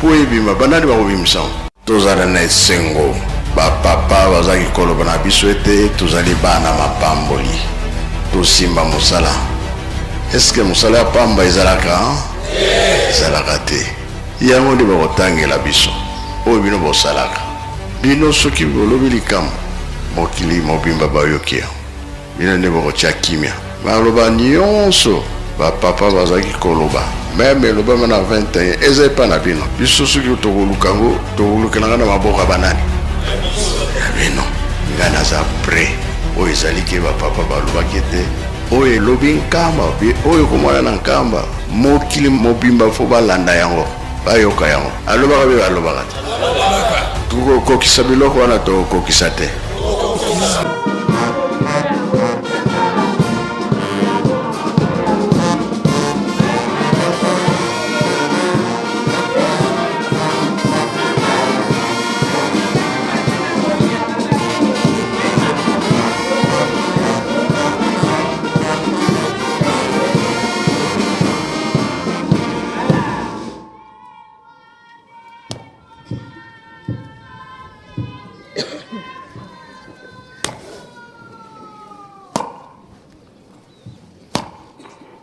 poebima banani bakobimisa tozala na esengo bapapa bazaki koloba na biso ete tozali bana mapamboli tosimba mosala. Eske mosala ya pamba ezalaka ezalaka te yango nde bakotangela biso oyo bino bosalaka bino soki bolobi likambo mokili mobimba bayokia bino nde bakotya kimia baloba nyonso bapapa bazalaki koloba meme elobama na 21 eza epa na bino biso soki tokoluka ngo tokolukelanga na maboko ya banani ya bino nga naza pre oyo ezaliki bapapa balobaki ete oyo elobi nkamba oyo komona na nkamba mokili mobimba fo balanda yango bayoka yango alobaka be balobaka te tokokokisa biloko wana tokokisa te.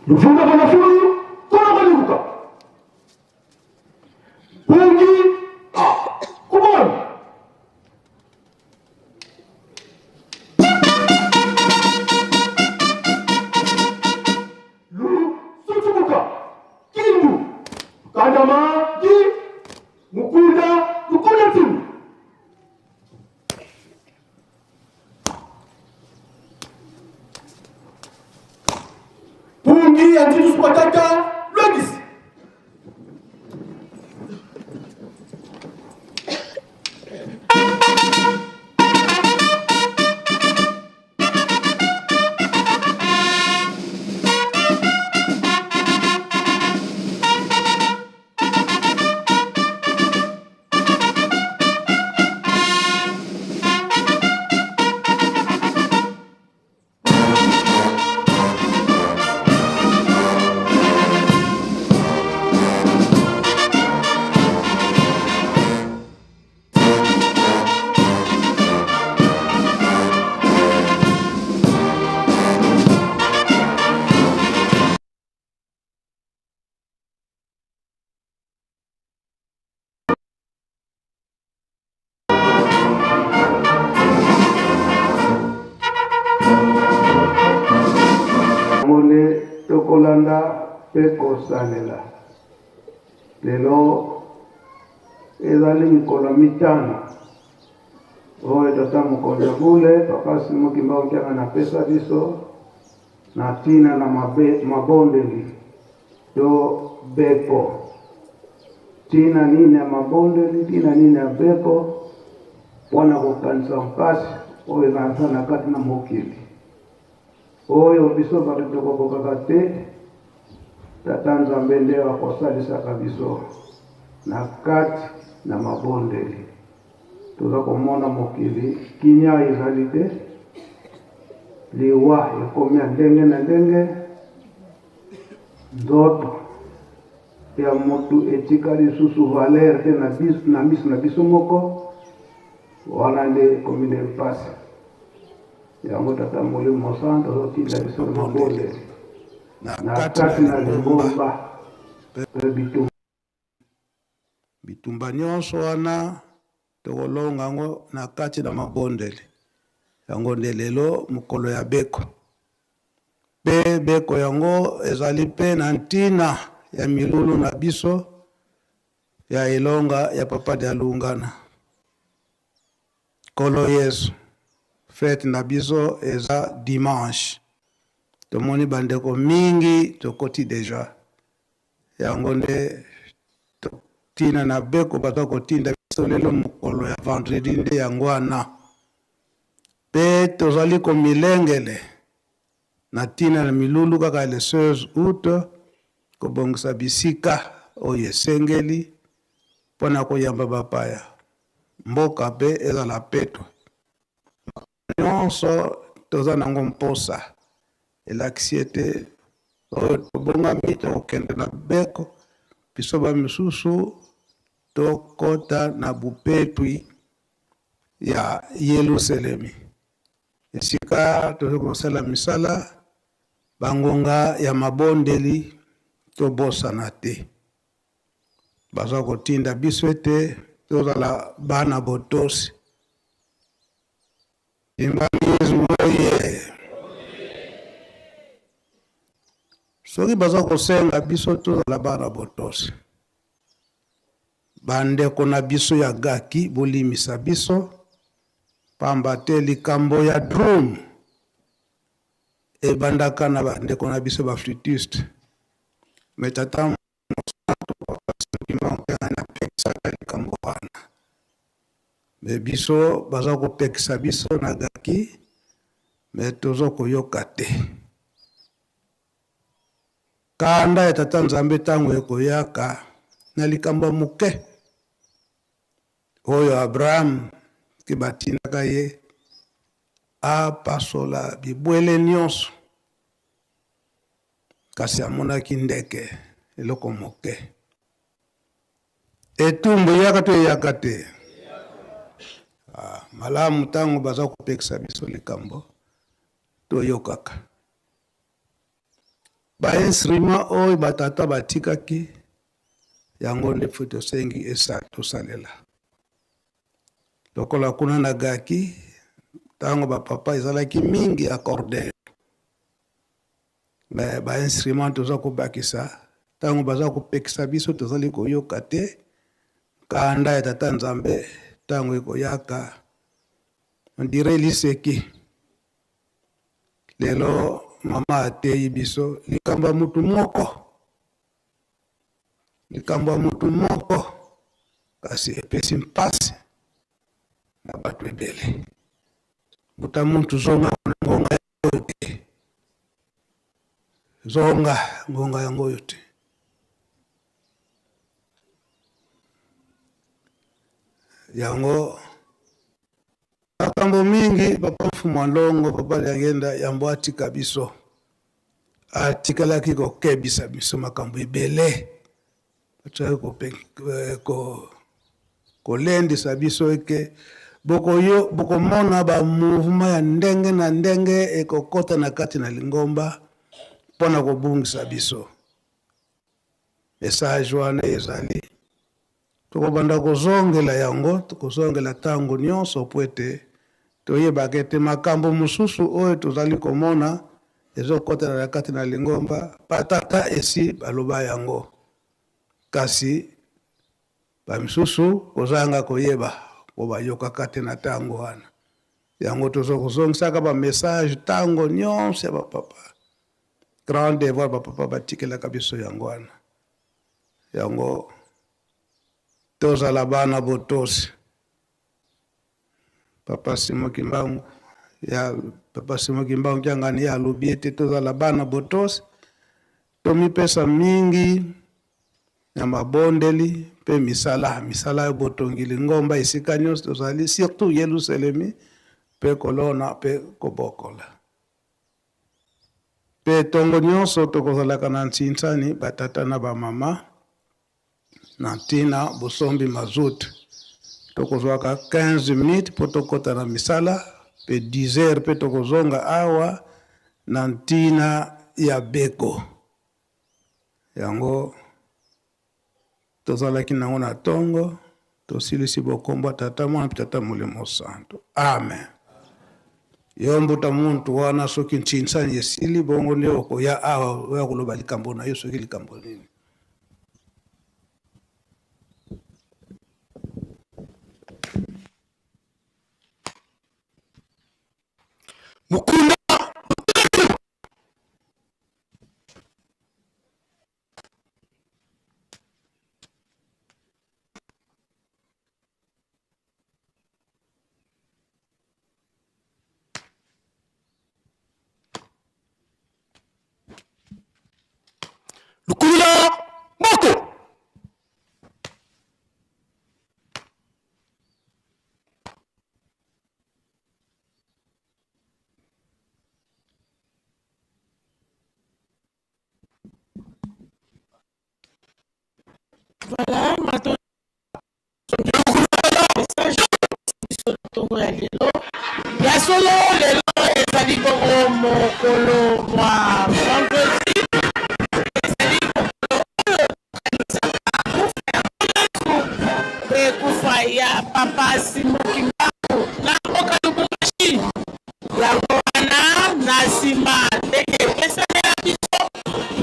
Mfunga wanafunzi tunabadilika. Wengi kubona. Lu sutubuka. Kindu. Kandama ji mukunda timu. Pungi antitus pataka logis. tokolanda pe kosalela lelo ezali mikolo mitano oyo tata mokonzi bule papa Simon Kimbangu Kyanga na pesa biso na tina na mabondeli to bepo tina nini ya mabondeli tina nini ya bepo wana kokanisa mpasi oyo ezalaka na kati na mokili oyo biso bato tokokokaka te tata Nzambe nde akosalisaka biso na kati na mabondeli toza komona mokili kinya ezali te liwa ekomi ya ndenge na ndenge nzoto ya motu etikali lisusu valere te na miso na biso moko wana nde ekomi nde mpasi yango tata Molimo Santo azotinda biso na mabondeli na kati na lingomba pe bitumba nyonso wana tokolonga yango na kati na mabondeli yango nde lelo mokolo ya beko pe beko yango ezali pe na ntina ya milulu na biso ya elonga ya papa de alungana kolo Yesu fete na biso eza dimanche tomoni bandeko mingi tokoti deja yango nde tina na beko bato kotinda biso lelo mokolo ya vendredi nde yango wana pe tozali komilengele na tina na milulu kaka le 16 août kobongisa bisika oyo esengeli mpona koyamba bapaya mboka pe ezala peto nyonso toza nango mposa elakisi ete oyo tobongami tokokende na beko biso bamisusu tokota na bupetwi ya Yelusalemi esika toza kosala misala bangonga ya mabondeli tobosana te baza kotinda biso ete tozala bana botosi imbamizu oye soki baza kosenga biso tozala bana botosi bandeko na biso ya gaki bolimisa biso pamba te likambo ya drum ebandaka na bandeko na biso baflutiste me tata napekisaka likambo wana me biso baza kopekisa biso na gaki me toza koyoka te kanda ya tata Nzambe ntango ekoyaka na likambo moke oyo Abraham ke batindaka ye apasola bibwele nyonso kasi amonaki ndeke eloko moke etumbu eyaka to eyaka te malamu ntango baza kopekisa biso likambo toyokaka bainstrima oyo batata batikaki yango nde fo tosengi tosalela lokola kuna na gaki ntango bapapa ezalaki mingi accordé me bainstrument toza kobakisa ntango baza kopekisa biso tozali koyoka te kanda ya tata Nzambe ntango ekoyaka ondire liseki lelo mama ateyi biso likambo ya mutu moko kasi epesi mpasi na bato ebele buta muntu zonga ngonga yango te zonga ngonga yango te yango makambo mingi papa Mfuma Longo papa Liangenda yambo atika biso atikalaki kokebisa biso makambo ebele atali kolendisa biso eke bokomona bamouvement ya ndenge na ndenge ekokota na kati na lingomba mpona kobungisa biso message wana ezali tokobanda kozongela yango tokozongela ntango nyonso po ete toyebaka ete makambo mosusu oyo tozali komona ezokotana na kati na lingomba patata esi baloba yango kasi bamisusu kozanga koyeba po bayokaka te na ntango wana yango tozokozongisaka bamessage ntango nyonso ya bapapa grand devoir bapapa batikelaka biso yango wana yango tozala bana botosi papa Simon Kimbangu papa Simon Kimbangu kiangani ya alobi ete tozala bana botosi tomipesa mingi ya mabondeli mpe misala ya botongili ngomba esika nyonso tozali surtout Yelusalemi mpe kolona mpe kobokola mpe ntongo nyonso tokozalaka na ntsintsani batata na bamama na ntina bosombi mazutu tokozwaka 15 minutes mpo tokota na misala mpe 10 heures mpe tokozonga awa na ntina ya beko yango tozalaki nango na ntongo tosilisi bokombo tata mwana mpe tata molimo santo amen yo mbuta muntu wana soki ntsintsani esili bongo nde okoya awa oya koloba likambo na yo soki likambo nini Mukunda Lukula Moko Voilà, maintenant, ya solo lelo ezali bongo mokolo mwa vendredi ezali ekufa ya papa Simon Kimbangu na mboka Lubumbashi yango wana na nsima ndenge epesalela biso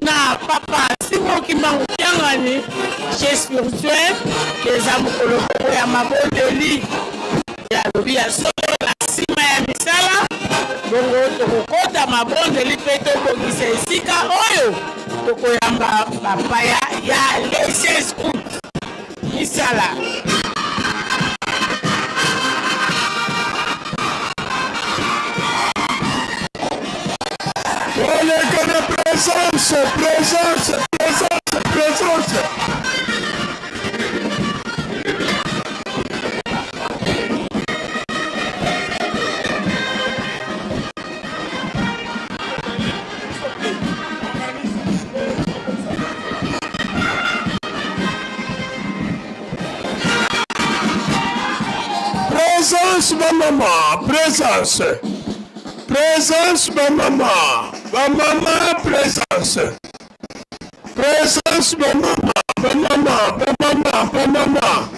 na papa Simon Kimbangu kiangani chez spirituel eza mokolo bongo ya mabondeli ya lobi ya solo na nsima ya misala bongo tokokota mabondeli mpe tobongisa esika oyo tokoyamba bapaya ya le 16 août misala présence. Présence, ma maman, présence. Présence, ma maman. Ma maman, présence. Présence, ma maman. Ma maman, ma maman, ma maman.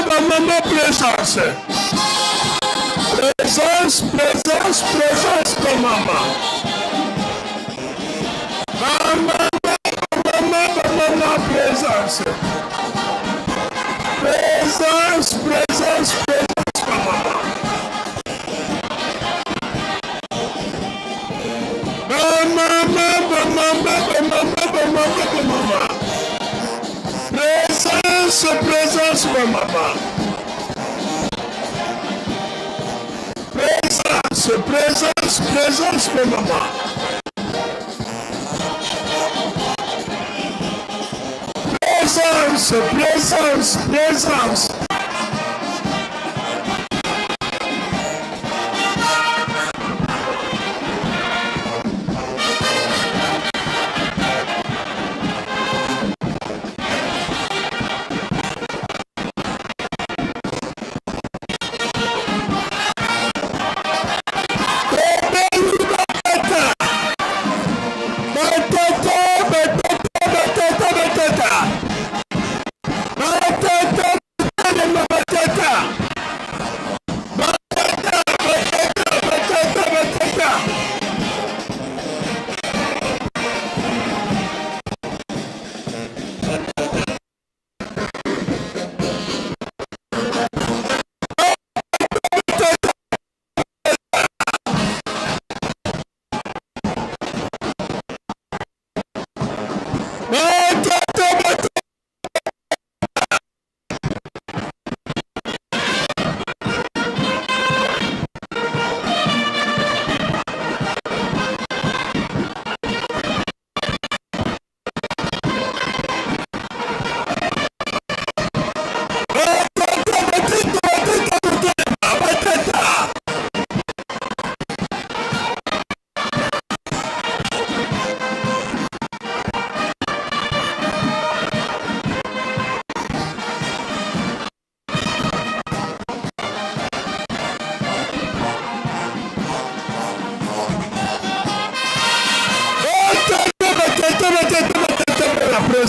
Ma maman, présence. Présence, présence, présence, ma maman. Ma maman, présence. Présence, présence, présence, ma maman. Présence, ma maman. Présence, ma maman. Présence.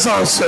présence.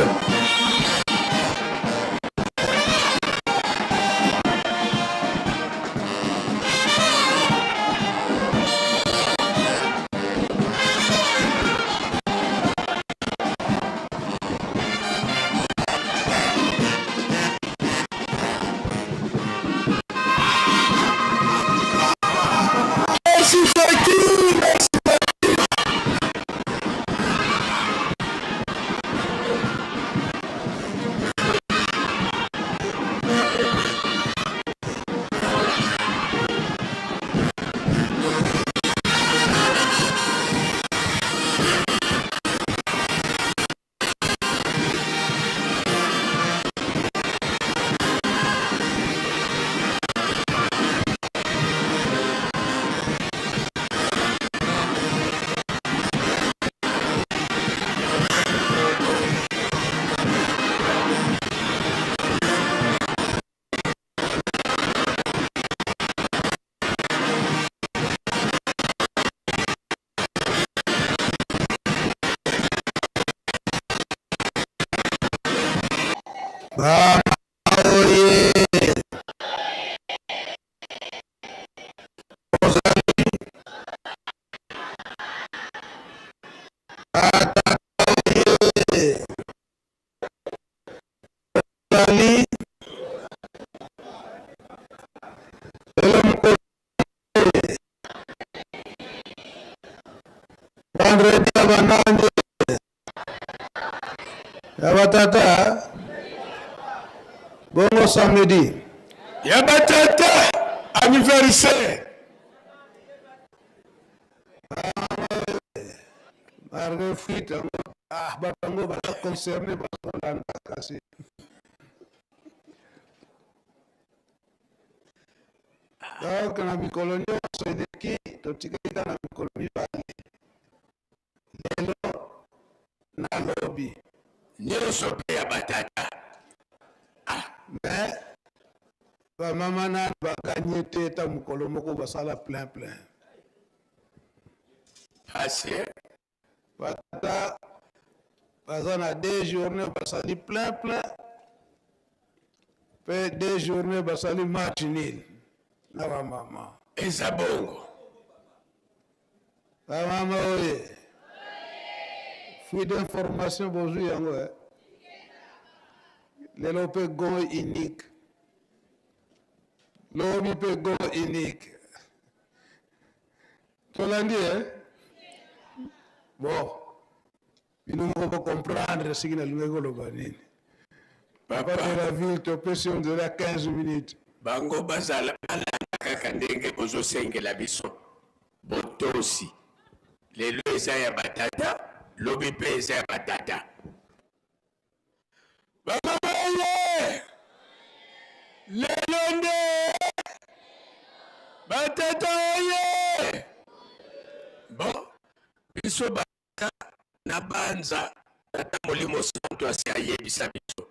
Vendredi abananje yabatata bongo samedi yabatata anniversaire marge fita batango bata concerné basondanda kasi kana mikolo nyonso edeki totikita na mikolo mibale lelo na lobi nyonso mpe ya batata mais bamama nani baganye te ta mokolo moko basala plein asi batata baza na 2 journées basali plein mpe 2 journées basali match nil na bamama eza bongo bamama oye fuite d'information bozwi yango lelo mpe gongo unique lobi mpe gongo unique tolandi bon bino moko bocomprendre siki nalingi koloba nini papa de la ville topesi ondele ya 15 minutes bango bazala balanda kaka ndenge bozosengela biso botosi lelo eza ya batata lobi mpe eza ya batata bamama ye lelo nde batata oye bon biso bata na banza tata molimo santo asi ayebisa biso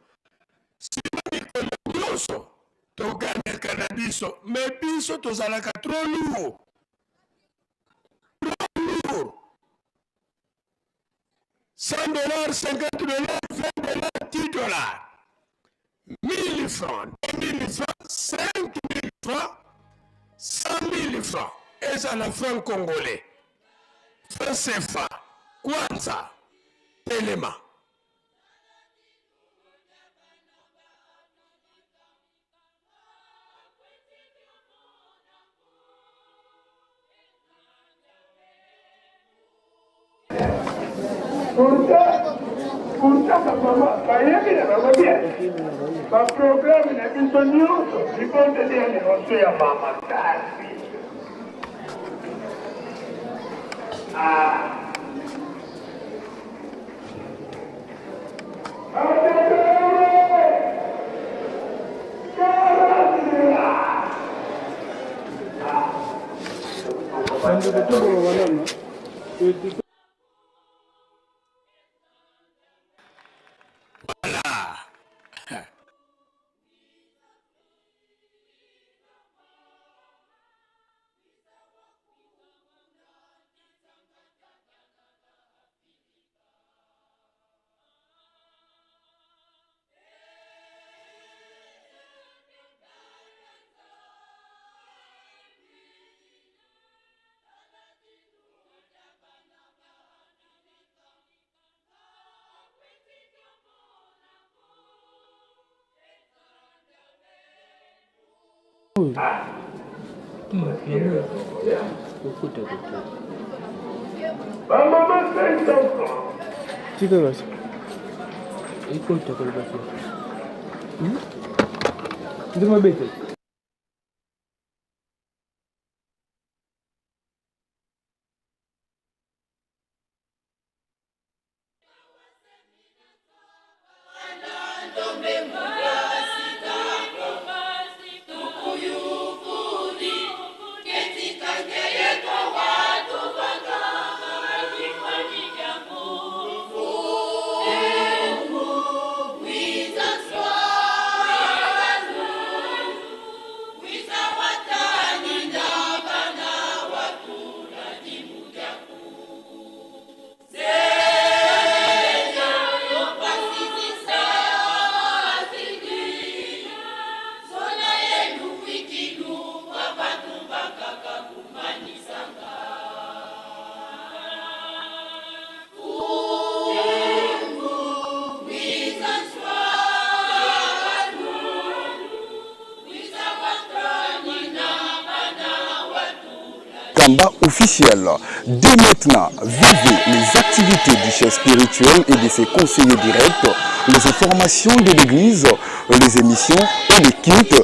sima mikolo nyonso toganaka na biso me biso tozalaka trop lourd 100 dollars, 50 dollars, 20 dollars, 10 dollars, 1000 francs, 2000 francs, 5000 francs, 100 000 francs. Et ça, le franc congolais. Franc CFA, Kwanza, Telema. Pourtant, bayebi na bango bien baprogramme na biso nyonso likondelia liboso ya bamakasi Yangu. Yangu. Ukuta. Tika basi. Iko utakalo basi. Ndio mabete. Kamba officiel. Dès maintenant, vivez les activités du chef spirituel et de ses conseillers directs, les informations de l'église, les émissions et les cultes.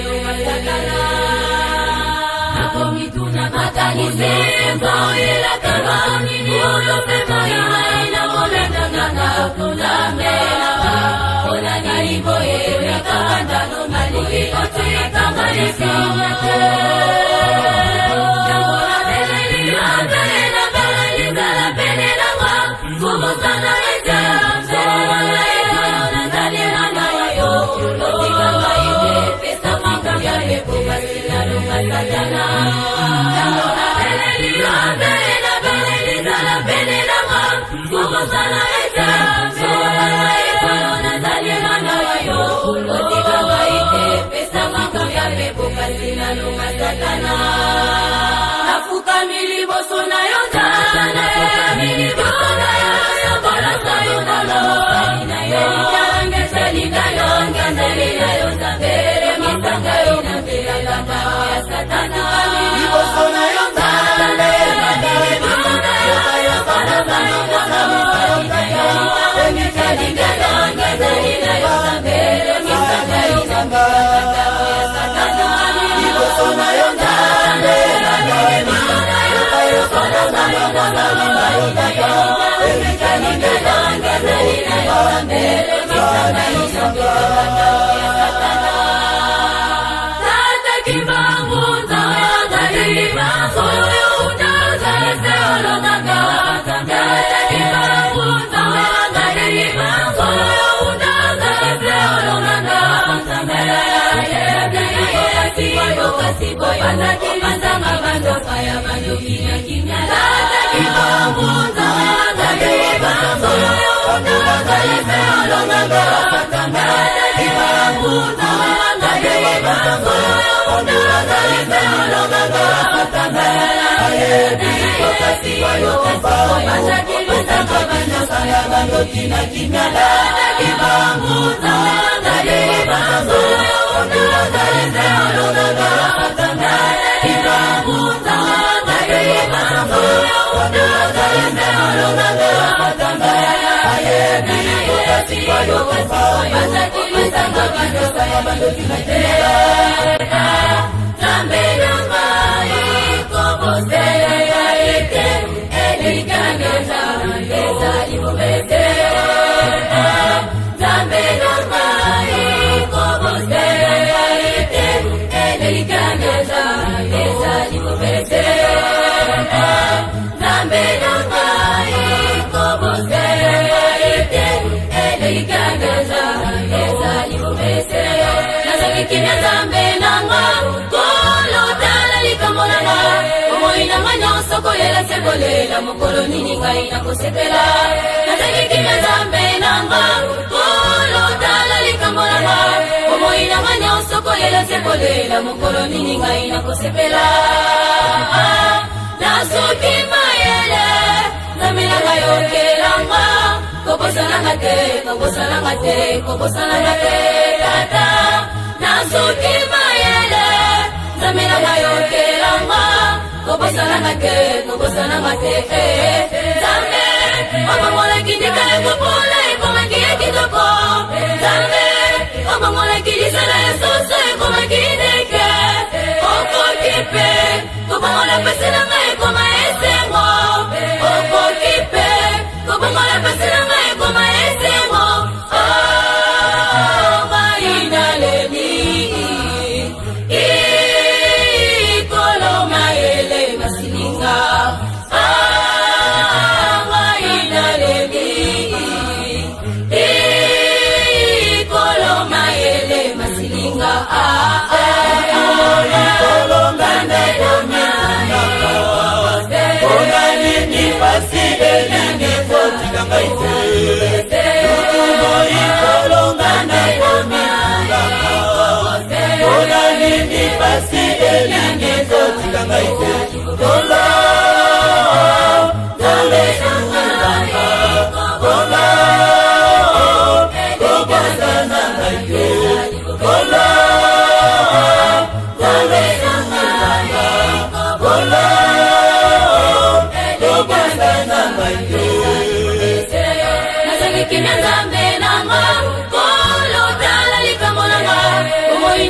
Yo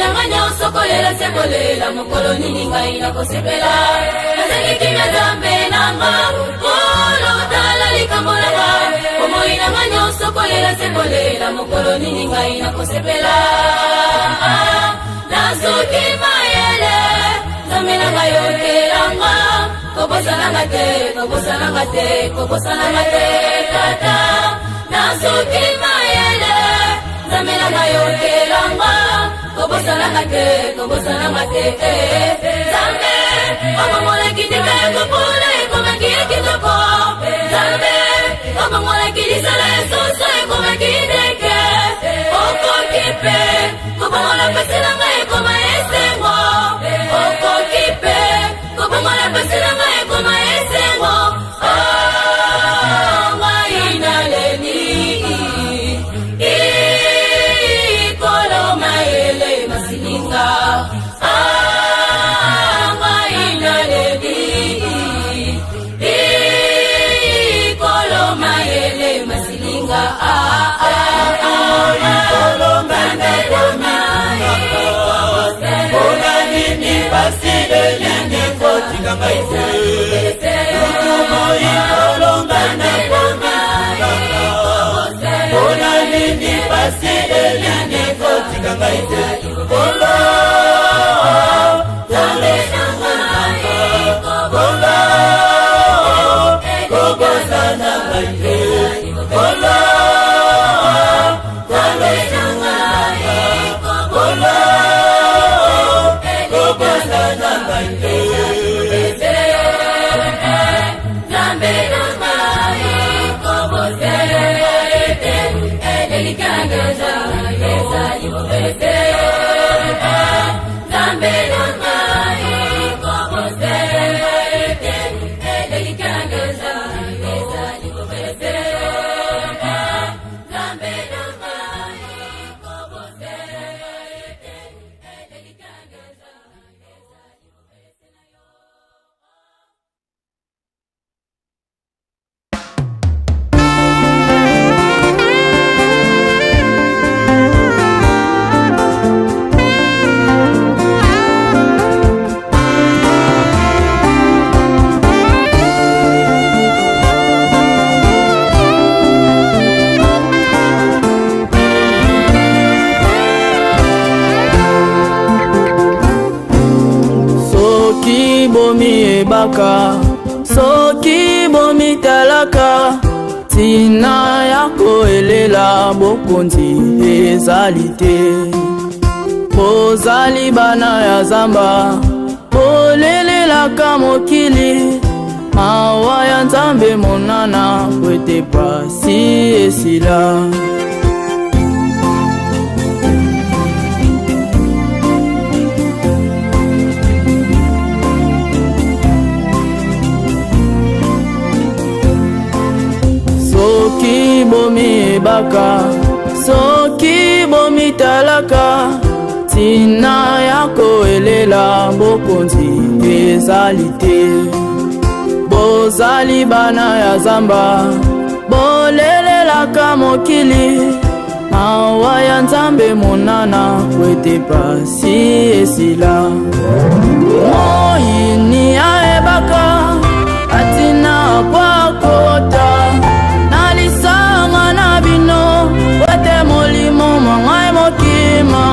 nanga nyonso kolela se kolela mokolo nini ngai nakosepela nazali kimia Nzambe nanga kolo tala likambo nanga bomoi nanga nyonso kolela se kolela mokolo nini ngai nakosepela nazoki mayele Nzambe nanga yokelanga kobosananga te kobosananga te kobosananga te tata nazoki mayele Nzambe nanga yokelanga kobosananga te kobosananga te Nzambe omamona kitika ekopula ekomaki ekitoko Nzambe omamona kilisala esoso ekomaki ndeke okoki pe kobongola pasi nanga ekoma esengo okoki pe kobongola pasi nanga ekoma esengo ngai naleli ikolo mayele masilinga ngai naleli ikolo mayele masilinga soki bomi talaka tina yako elela bokonzi ezali te bozali bana ya Zamba bolelelaka mokili mawa ya Nzambe monana po ete pasi esila soki bomi ebaka soki bomi talaka tina yako elela bokonzi ezali te bozali bana ya Zamba bolelelaka mokili mawa ya Nzambe monana po ete pasi esila moyini aebaka atina kwakota nalisanga na bino wete molimo mwangai mokima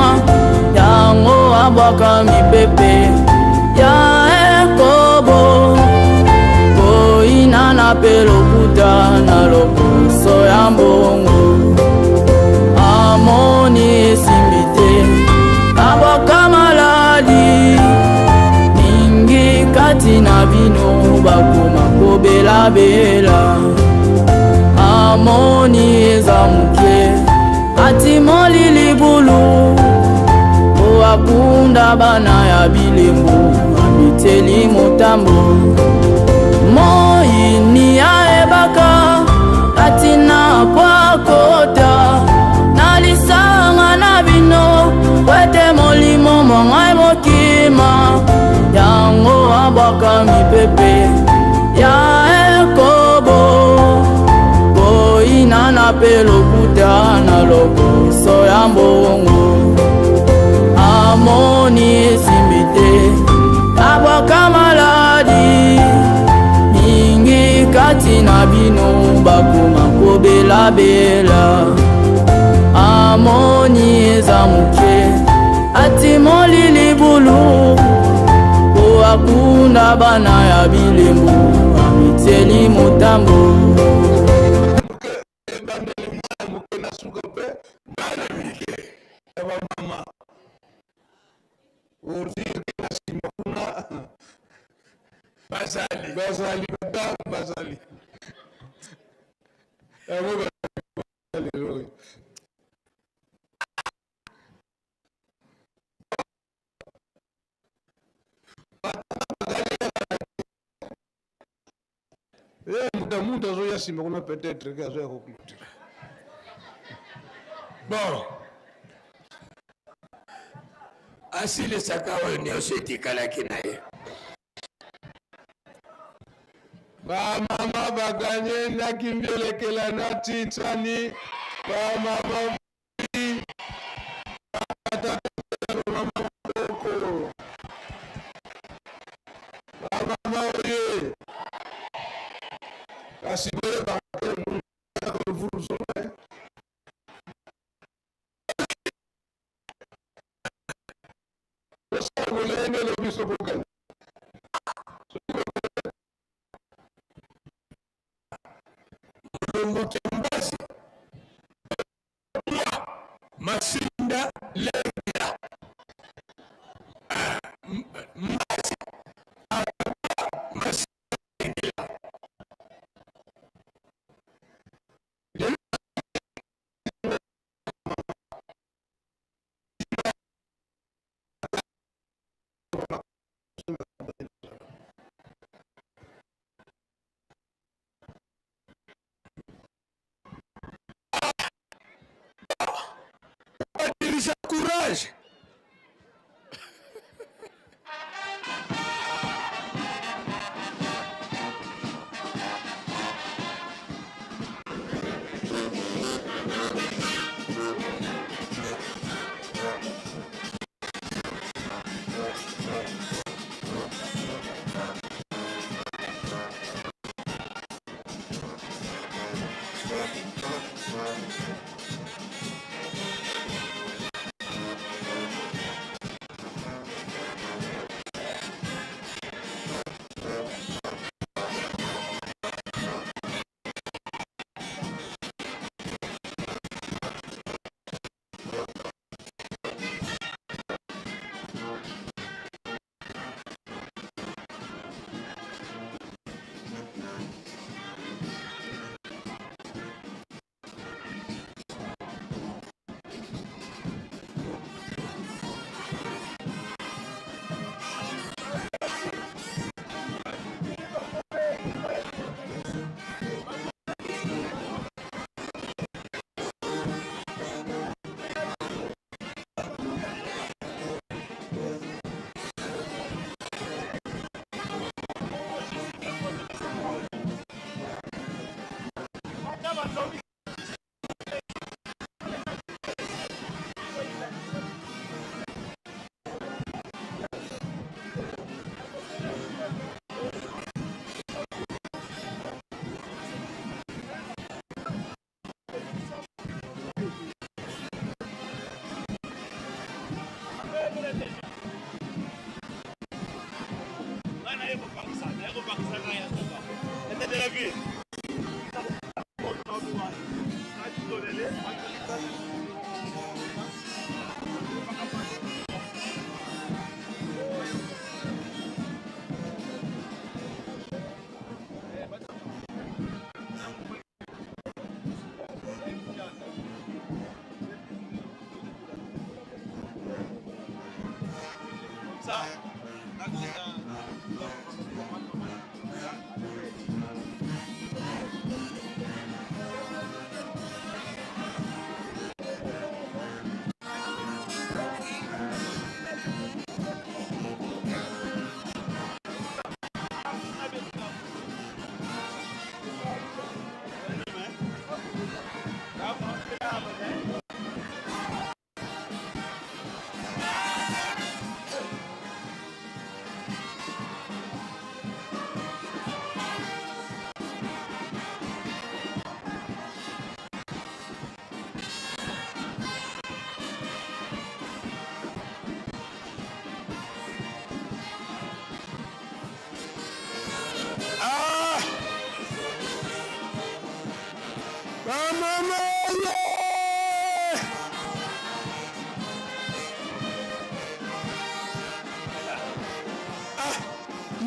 yango abwaka mipepe ya ekobo boina na pe lokuta na lokoso ya mbongo amoni esimbi te abwaka maladi mingi kati na bino bakoma kobelabela amoni eza muke atimoli libulu oakunda bana ya bilembo abiteli motambo moyini aebaka atina kwakota nalisanga na bino wete molimo mwangai mokima yango abwaka mipepe ya ekobo boina na pe lokuta na lokoso ya mbongo na bino bakoma kobelabela. Amoni eza moke atimoli libulu po akunda bana ya bilembo amitieli motambo. Basali, Basali. Muda zoya simba kuna peut-être que zoya conclure. Bon. Asile sakawa ni osetikala kinaye. Ba mama baganye na kimbelekela na titani. Ba mama mama oye. Asigure ba vuruzo eh. Olende lo biso bokan. Mungu kiambazi. Masinda lenda. Courage.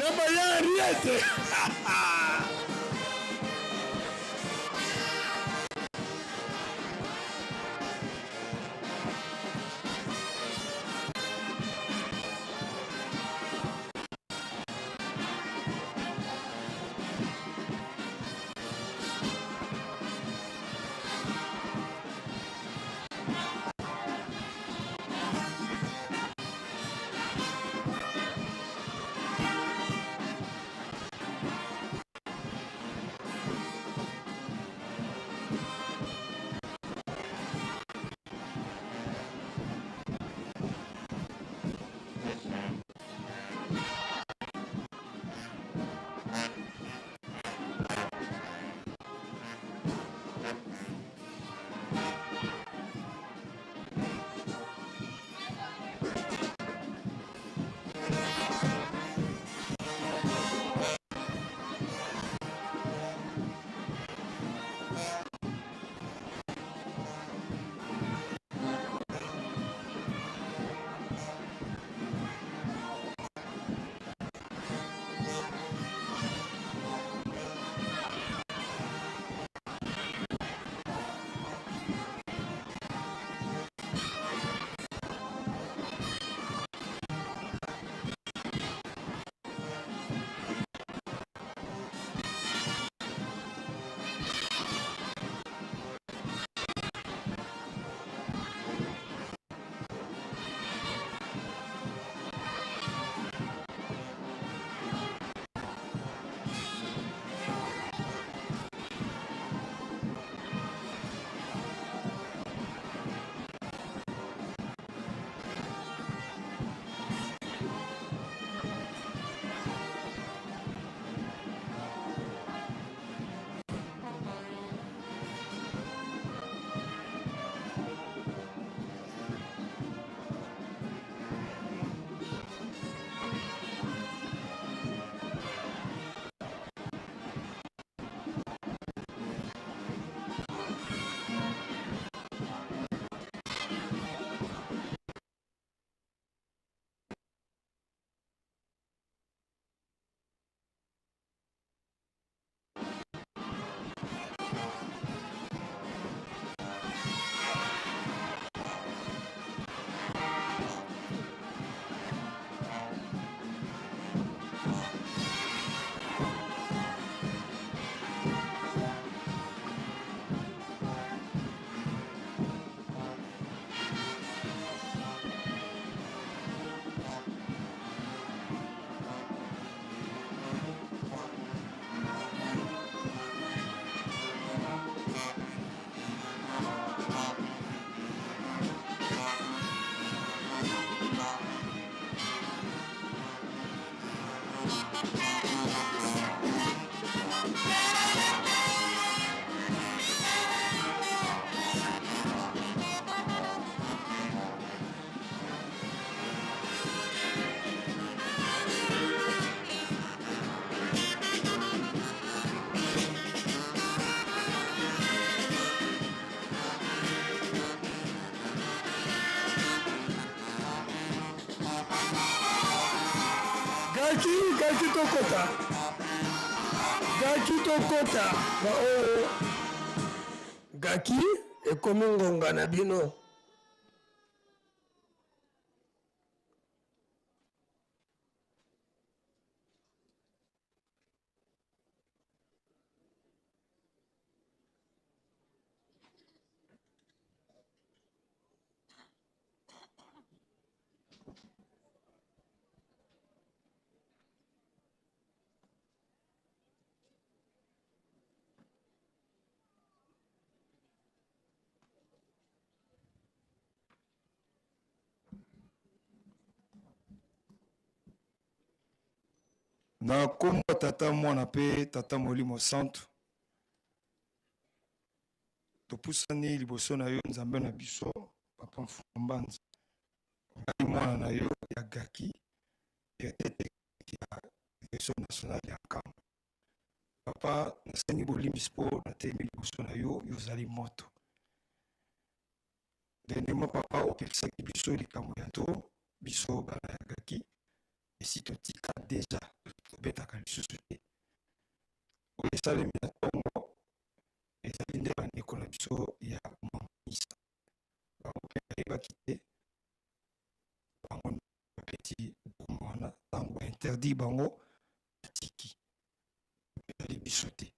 Yamba ya riete. Gaki tokota ba oyo gaki ekomi ngonga na bino. Na kombo tata mwana pe tata molimo santo topusani liboso na yo nzambe na biso papa mfumbanza ngai mwana na yo ya gaki ya tete ya réseau national ya nkama papa nasengi bolimisi mpo natelemi liboso na yo yozali moto denema papa opekisaki biso likambo ya to biso bana ya gaki esi totika deja interdit bango tiki ezali biso te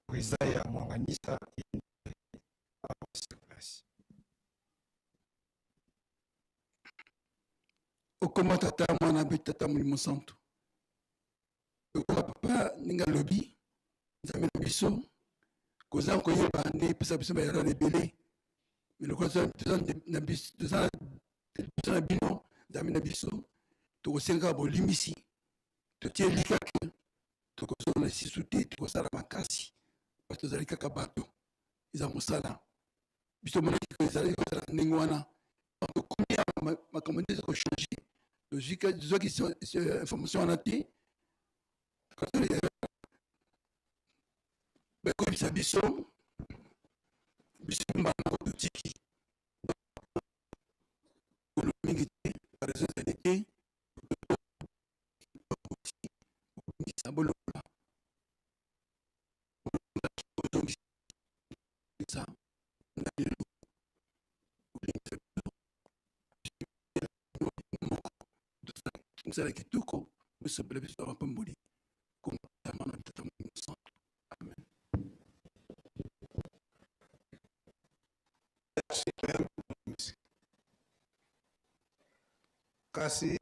po eza ya mwanganisa place okoma tata mwana be tata molimo santo okola papa ndenge alobi nzambe na biso koza koyeba nde epesa biso bayala na ebele me lokola toza na bino nzambe na biso tokosenga bolimbisi totie likake tokozala na lisusu te tokozala makasi parce tozali kaka bato eza mosala biso monaki ezali kozala ndenge wana tokomi makambo nde eza kochange tozwaki information wana te bakoyebisa biso mbana kototiki kolo mingi te baraison ezali te obongisa bolola otongisa na lelo mosala kitoko mosepela biso ya mapamboli komama na tata mosantu amen. kasi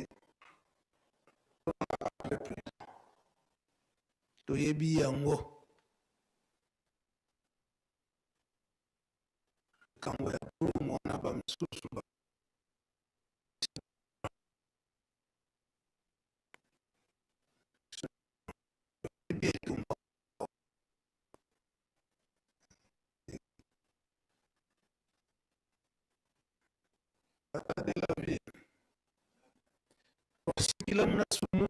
toyebi yango kambo ya pulumo na bamisusu de la vie. Wasikila mnasumu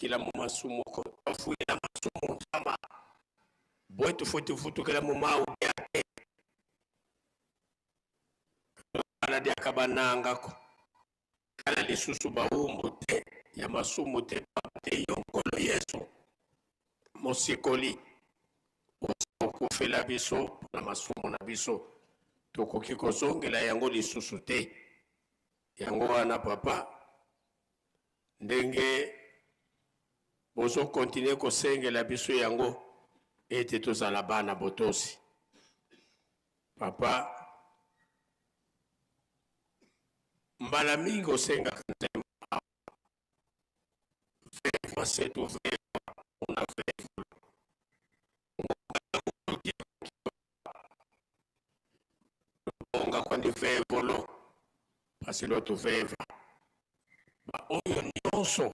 kila mumasumu ko afuya masumu sama boitu futu kila mumau yake ala dia kabananga ko kala lisusu baumbu te ya masumu te pate yonkolo yesu mosikoli okufela biso na masumu na biso tokoki kozongela yango lisusu te yango wana papa ndenge bozo continue kosengela biso yango ete tozala bana botosi papa mbala mingi osengaka nzembo veva setu veva una veva onga kwandi vevolo pasi lotu veva ba oyo nyonso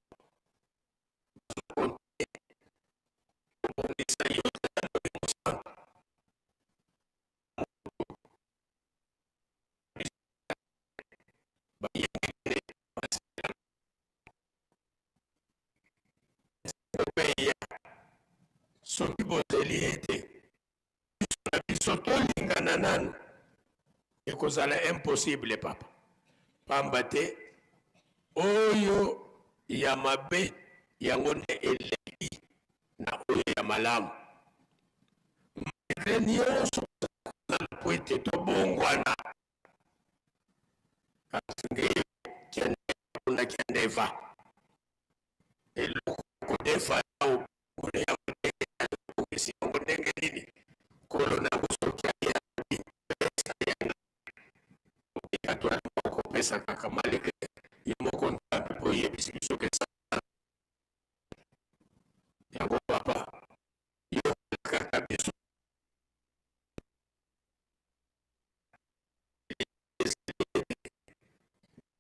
soki bozeli ete biso tolingana nanu ekozala impossible papa pamba te oyo ya mabe yango nde eleki na oyo ya malamu malgré nyonso po ete tobongwana kasi ngeyo kende kendeva eloko kodefa yao kone ya esi yango ndenge nini kolo na busoki ya pesa yana okikatwa moko pesa kaka malgré ye moko ntambi po yebisi biso kesa yango papa yo kaka biso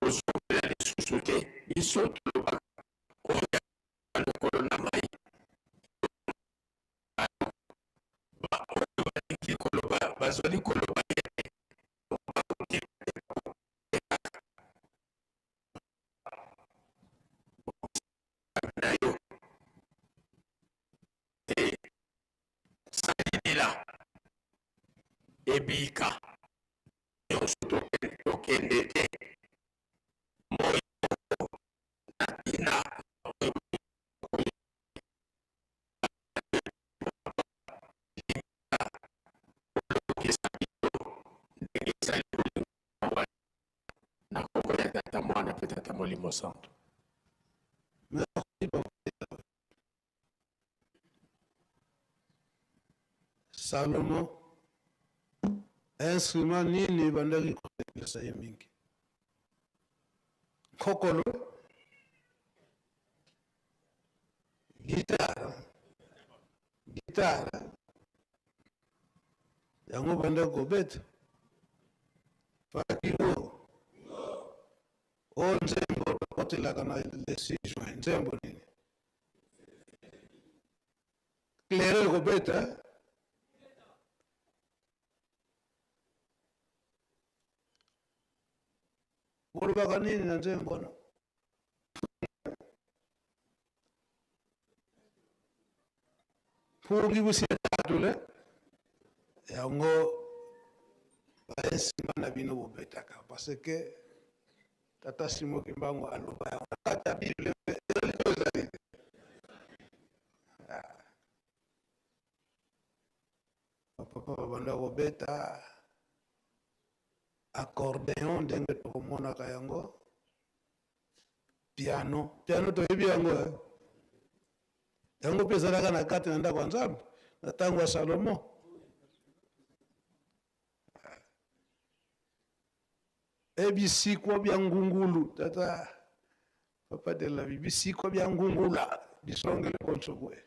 ozokela lisusu te biso tolobaka oya lokolo na mai oyo bazali koloba nayo salinila ebika nyonso tokende te moyo na tina na koko ya tata mwana pe tata molimo santo. Salomo instrument nini bandaki kutekeleza ye mingi kokolo gitara yango banda kobeta fakilo o nzembo otelaka na le 6 juin nzembo nini claire kobeta olobaka nini na nzembo no pour kibusiatule yango baesinga na bino bobetaka parce que tata Simo Kimbangu aloba yango kata bible ezali papa babanda kobeta accordéon ndenge tokomonaka yango piano toyebi yango yango mpe ezalaka na kati na ndako ya Nzambe na ntango ya Salomo. Ebisikwa bya ngungulu tata papa de la bisikwa bya ngungula bisongele konsogwe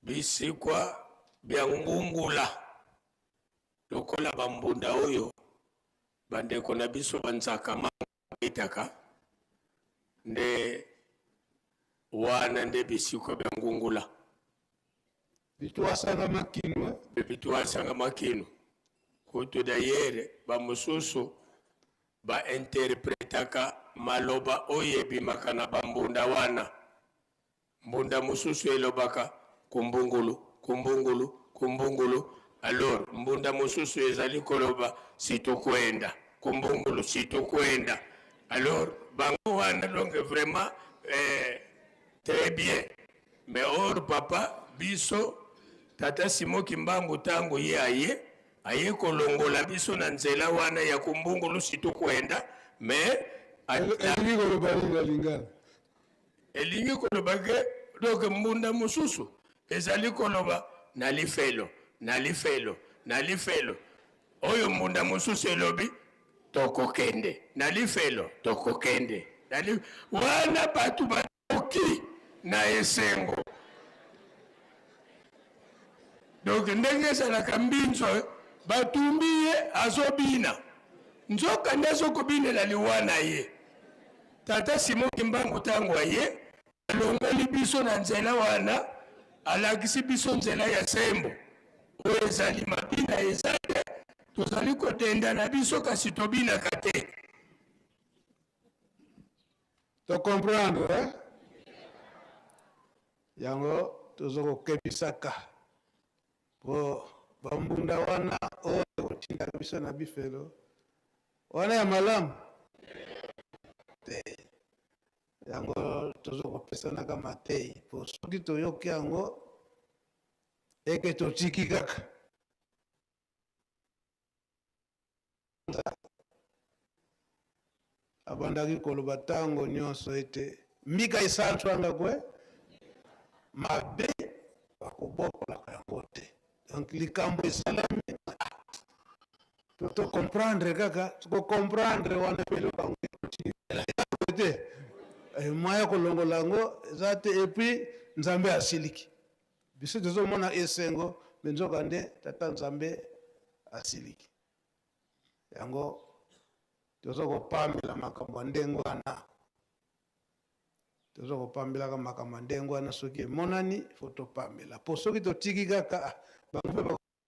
bisikwa bya ngungula lokola bambunda oyo bandeko na biso banzaka itaka nde wana nde bisikwa bya ngungula bituasanga makino kutu dayere bamususu bainterpretaka maloba oyo ebimaka na bambunda wana mbunda mususu elobaka kumbungulu alors mbunda mususu ezali koloba sitokwenda kumbungulu sitokwenda alors bango wana donc vraiment très bien mais or papa biso tata Simo Kimbangu tango ye aye kolongola biso na nzela wana ya kumbungulu sitokwenda mais elingi koloba ke donc mbunda mususu ezali koloba nalifelo oyo mbunda mususu elobi tokokende nalifelo tokokende wana batu batoki na esengo donc ndenge ezalaka mbinzo batumbi ye azobina nzoka nde azokobinela liwana ye tata Simo Kimbangu tango aye alongoli biso na nzela wana alakisi biso nzela ya sembo oyo ezali mabina eza te tozali kodenda na biso kasi tobinaka te tocomprendre yango tozokokebisaka po bambunda wana oyo kotindaka biso na bifelo wana ya malamu te yango tozokopesanaka matei po soki toyoki yango eke totiki kaka abandaki koloba ntango nyonso ete mbika esaltwanga kwe mabe bakobokolaka yango te donc likambo esalami tocomprendre kaka tokocomprendre wana pele bango te moya kolongola yango eza te epuis Nzambe asiliki biso tozomona esengo me nzoka nde tata Nzambe asiliki yango tozokopamela makambo ya ndenge wana tozo kopambela kama kamandengo ana soki monani foto pambela po soki to tiki kaka bango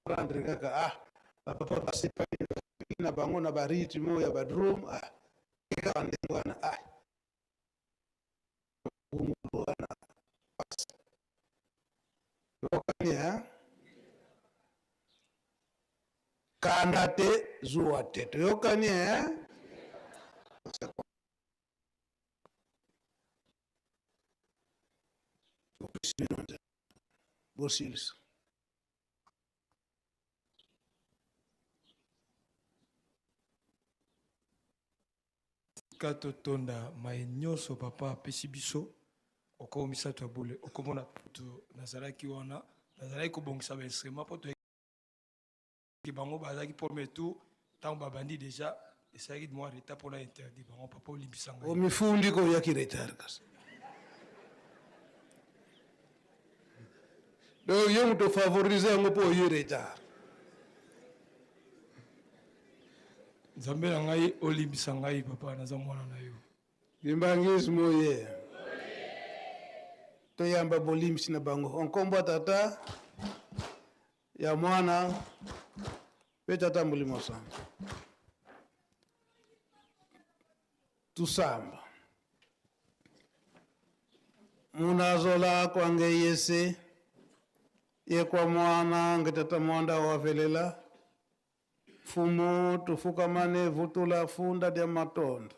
ba rendre kaka papa basipa na bango na baritmo ya badrum kaka mandengo ana umuana lokania kandate zuate yokania Bosilis. Kato tonda mai nyonso papa apesi biso oko misato ya bole okomona to nazalaki wana nazalaki kobongisa ba instrument po to bango bazaki premier tour tango babandi déjà esalaki mwa retard mpona interdit bango papa olimbisa ngai omifundi ko yaki retard kasi donc yo muto favoriser yango mpo oye retard nzambe na ngai olimbisa ngai papa naza mwana na yo limbangisi moye toyamba bolimbisi na bango onkombo tata ya mwana pe tata mulimo sana tusamba munazola kwange yese ye kwa mwana ngetata mwanda wavelela fumu tufukamane vutula funda dia matondo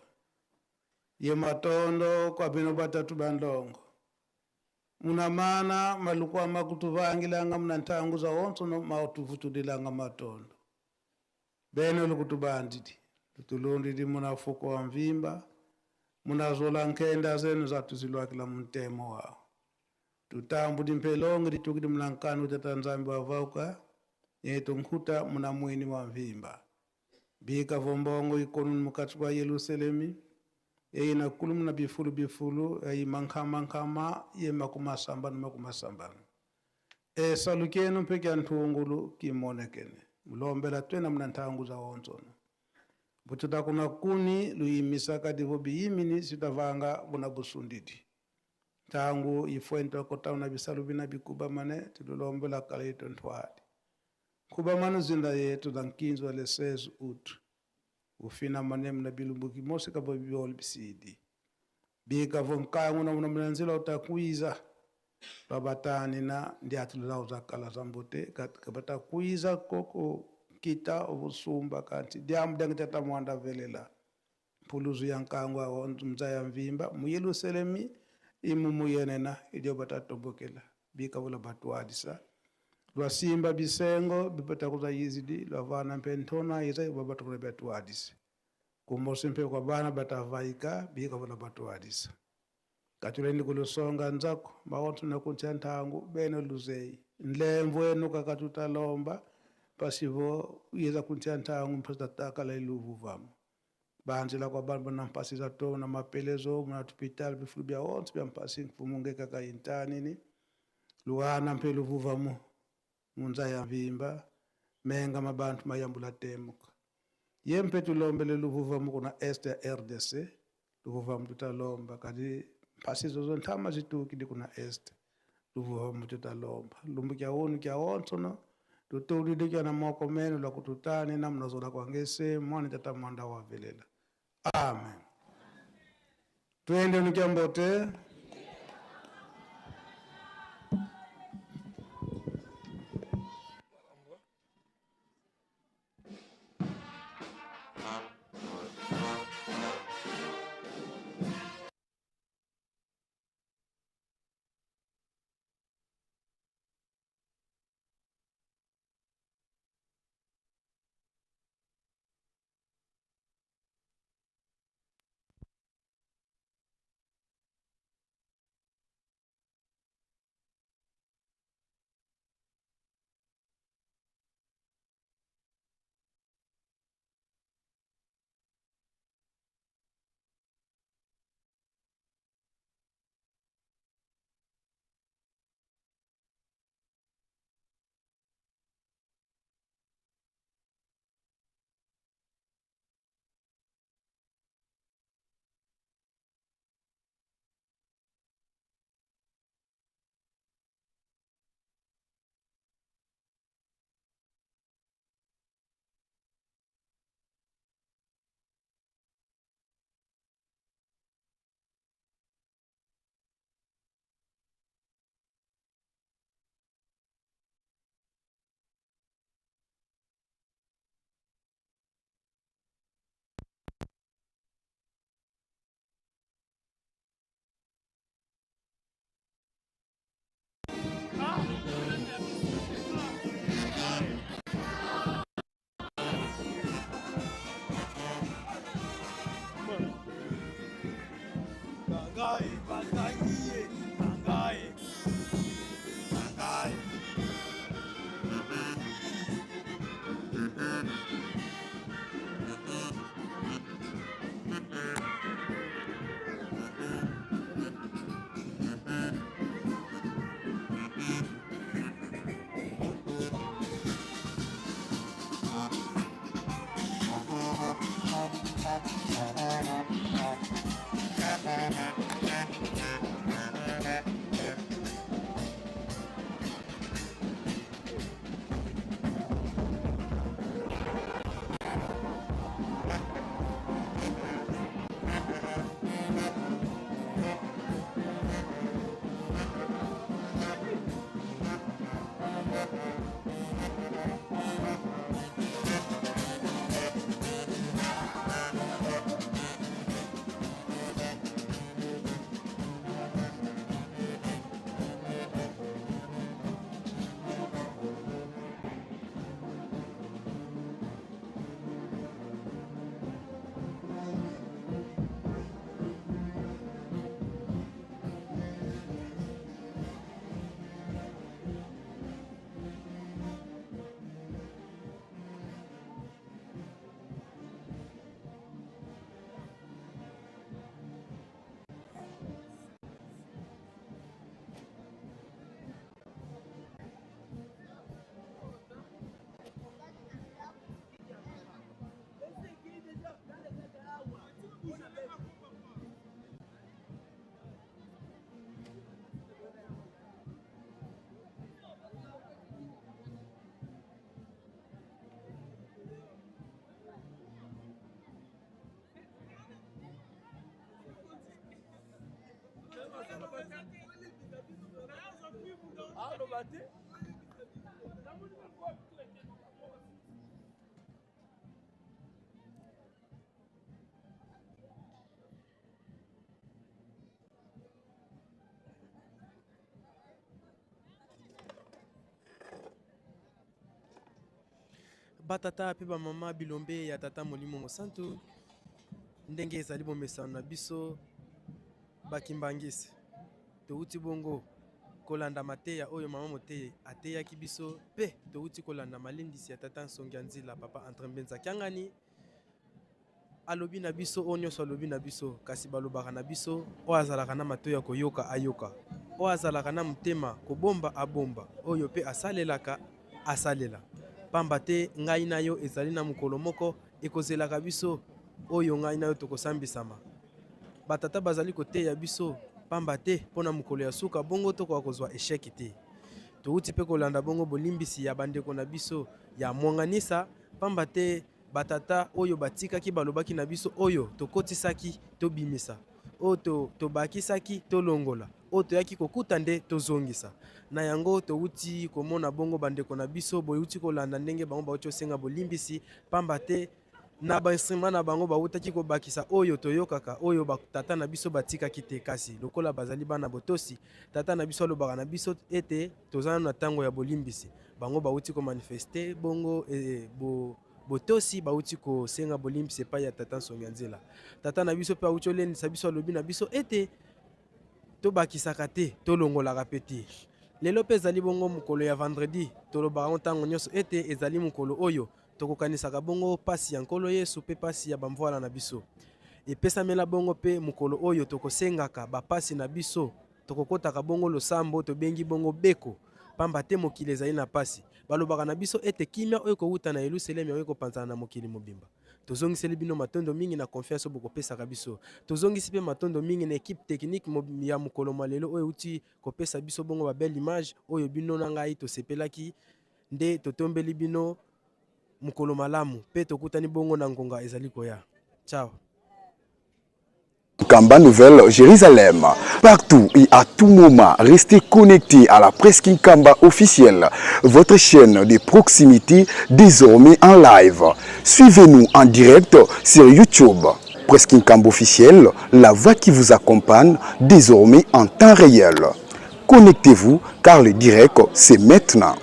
ye matondo kwa bino batatu bandongo muna mana malukwa makutuvangilanga muna ntangu za onso no mautuvutulilanga matondo bene lukutubandidi lutulundidi muna fuko wa mvimba muna zola nkenda zenu za tuzilwakila mtemo wao tutambu dimpelongi ditukidi mlankanu tata nzambi wavauka yetu nkuta muna mwini wa mvimba bika vombongo ikonu mukati kwa Yerusalemi ina kulum na bifulu ay mankama ye makumasamba na makumasamba salukenu peke antungulu kimonekene mulombela twena muna ntangu za onzono bututa kuna kuni luyimisaka divo biyimini sitavanga buna busundidi tangu ifuento kota una bisalu bina bikuba mane tulombela kaleto ntwadi kuba manu zinda yetu dankinzo le 16 août ufina manem na bilumbuki mosi kabo biol bisidi bika vomkangu na mnanzila utakuiza babatani na ndiatula uzakala zambote katika batakuiza koko kita obusumba kanti diam dangita mwanda velela puluzu yankangwa onzu mzaya mvimba mu Yerusalemi imumu yenena idio batatobokela bika wala batwadisa lwasimba bisengo bipata kuza yizidi lwavana mpentona iza babata kule batwadisa kumosimpe kwa bana batavaika bika wala batwadisa katuleni kulusonga nzako maontu na kunchantangu beno luzei nlemvo enu kakatutalomba pasivo yeza kunchantangu mpasa takala iluvu vamu banzila kwa bana na mpasi za to na mapelezo mna hospital bifulu bya ontu bya mpasi kumunge kaka intani ni luana mpelu vuvamu munza ya mvimba menga mabantu mayambula temuka yempe tulombele luvuvamu kuna este ya RDC luvuvamu tutalomba kadi mpasi zozo ntama zituki di kuna este luvuvamu tutalomba lumbu kia onu kia ontono tutuli dikia na moko menu la kututani na mnazola kwa ngese mwani tata mwanda wa velela amen tuende nukiambote batata pe bamama bilombe ya tata molimo mosantu ndenge ezali bomesano na biso bakimbangisi touti bongo kolanda mateya oyo mama moteyi ateyaki biso pe touti kolanda malendisi ya tata nsongi ya nzila papa Andre Mbenza Kiangani alobi na biso oyo nyonso alobi na biso kasi balobaka na biso oyo azalaka na matoyi ya koyoka ayoka oyo azalaka na motema kobomba abomba oyo pe asalelaka asalela pamba te ngai na yo ezali na mokolo moko ekozelaka biso oyo ngai na yo tokosambisama batata bazali koteya biso pamba te mpona mokolo ya suka bongo tokoka kozwa esheki te touti mpe kolanda bongo bolimbisi ya bandeko na biso ya mwanganisa pamba te batata oyo batikaki balobaki na biso oyo tokotisaki tobimisa oyo tobakisaki tolongola oyo toyaki kokuta nde tozongisa na yango touti komona bongo bandeko na biso boyuti kolanda ndenge bango bauti osenga bolimbisi pamba te na bainstrument na bango bautaki kobakisa oyo toyokaka oyo batata na biso batikaki te kasi lokola bazali bana botosi tata na biso alobaka na biso ete tozana na ntango ya bolimbisi bango bauti komanifeste bongo botosi bauti kosenga bolimbisi epai ya tata nsongi ya nzela tata na biso mpe auti olendisa biso alobi na biso ete tobakisaka te tolongolaka pe te lelo mpe ezali bongo mokolo ya vendredi tolobaka ntango nyonso ete ezali mokolo oyo tokokanisaka bongo pasi ya nkolo Yesu mpe pasi ya bamvwala na biso epesamela bongo mpe mokolo oyo tokosengaka bapasi na biso tokokotaka bongo losambo tobengi bongo beko pamba te mokili ezali na pasi balobaka na biso ete kimia oyo kowuta na Yerusalemi oyo kopanzana na mokili mobimba tozongiseli bino matondo mingi na confiance oyo bokopesaka biso tozongisi mpe matondo mingi na équipe technique ya mokolo malelo oyo uti kopesa biso bongo babelle image oyo bino na ngai tosepelaki nde totombeli bino mukolo malamu pe tokutani bongo na ngonga ezali koya. Ciao. Kamba Nouvelle Jérusalem. Partout et à tout moment, restez connectés à la Presqu'île Kamba officielle, votre chaîne de proximité désormais en live. Suivez-nous en direct sur YouTube. Presqu'île Kamba officielle, la voix qui vous accompagne désormais en temps réel. Connectez-vous car le direct c'est maintenant.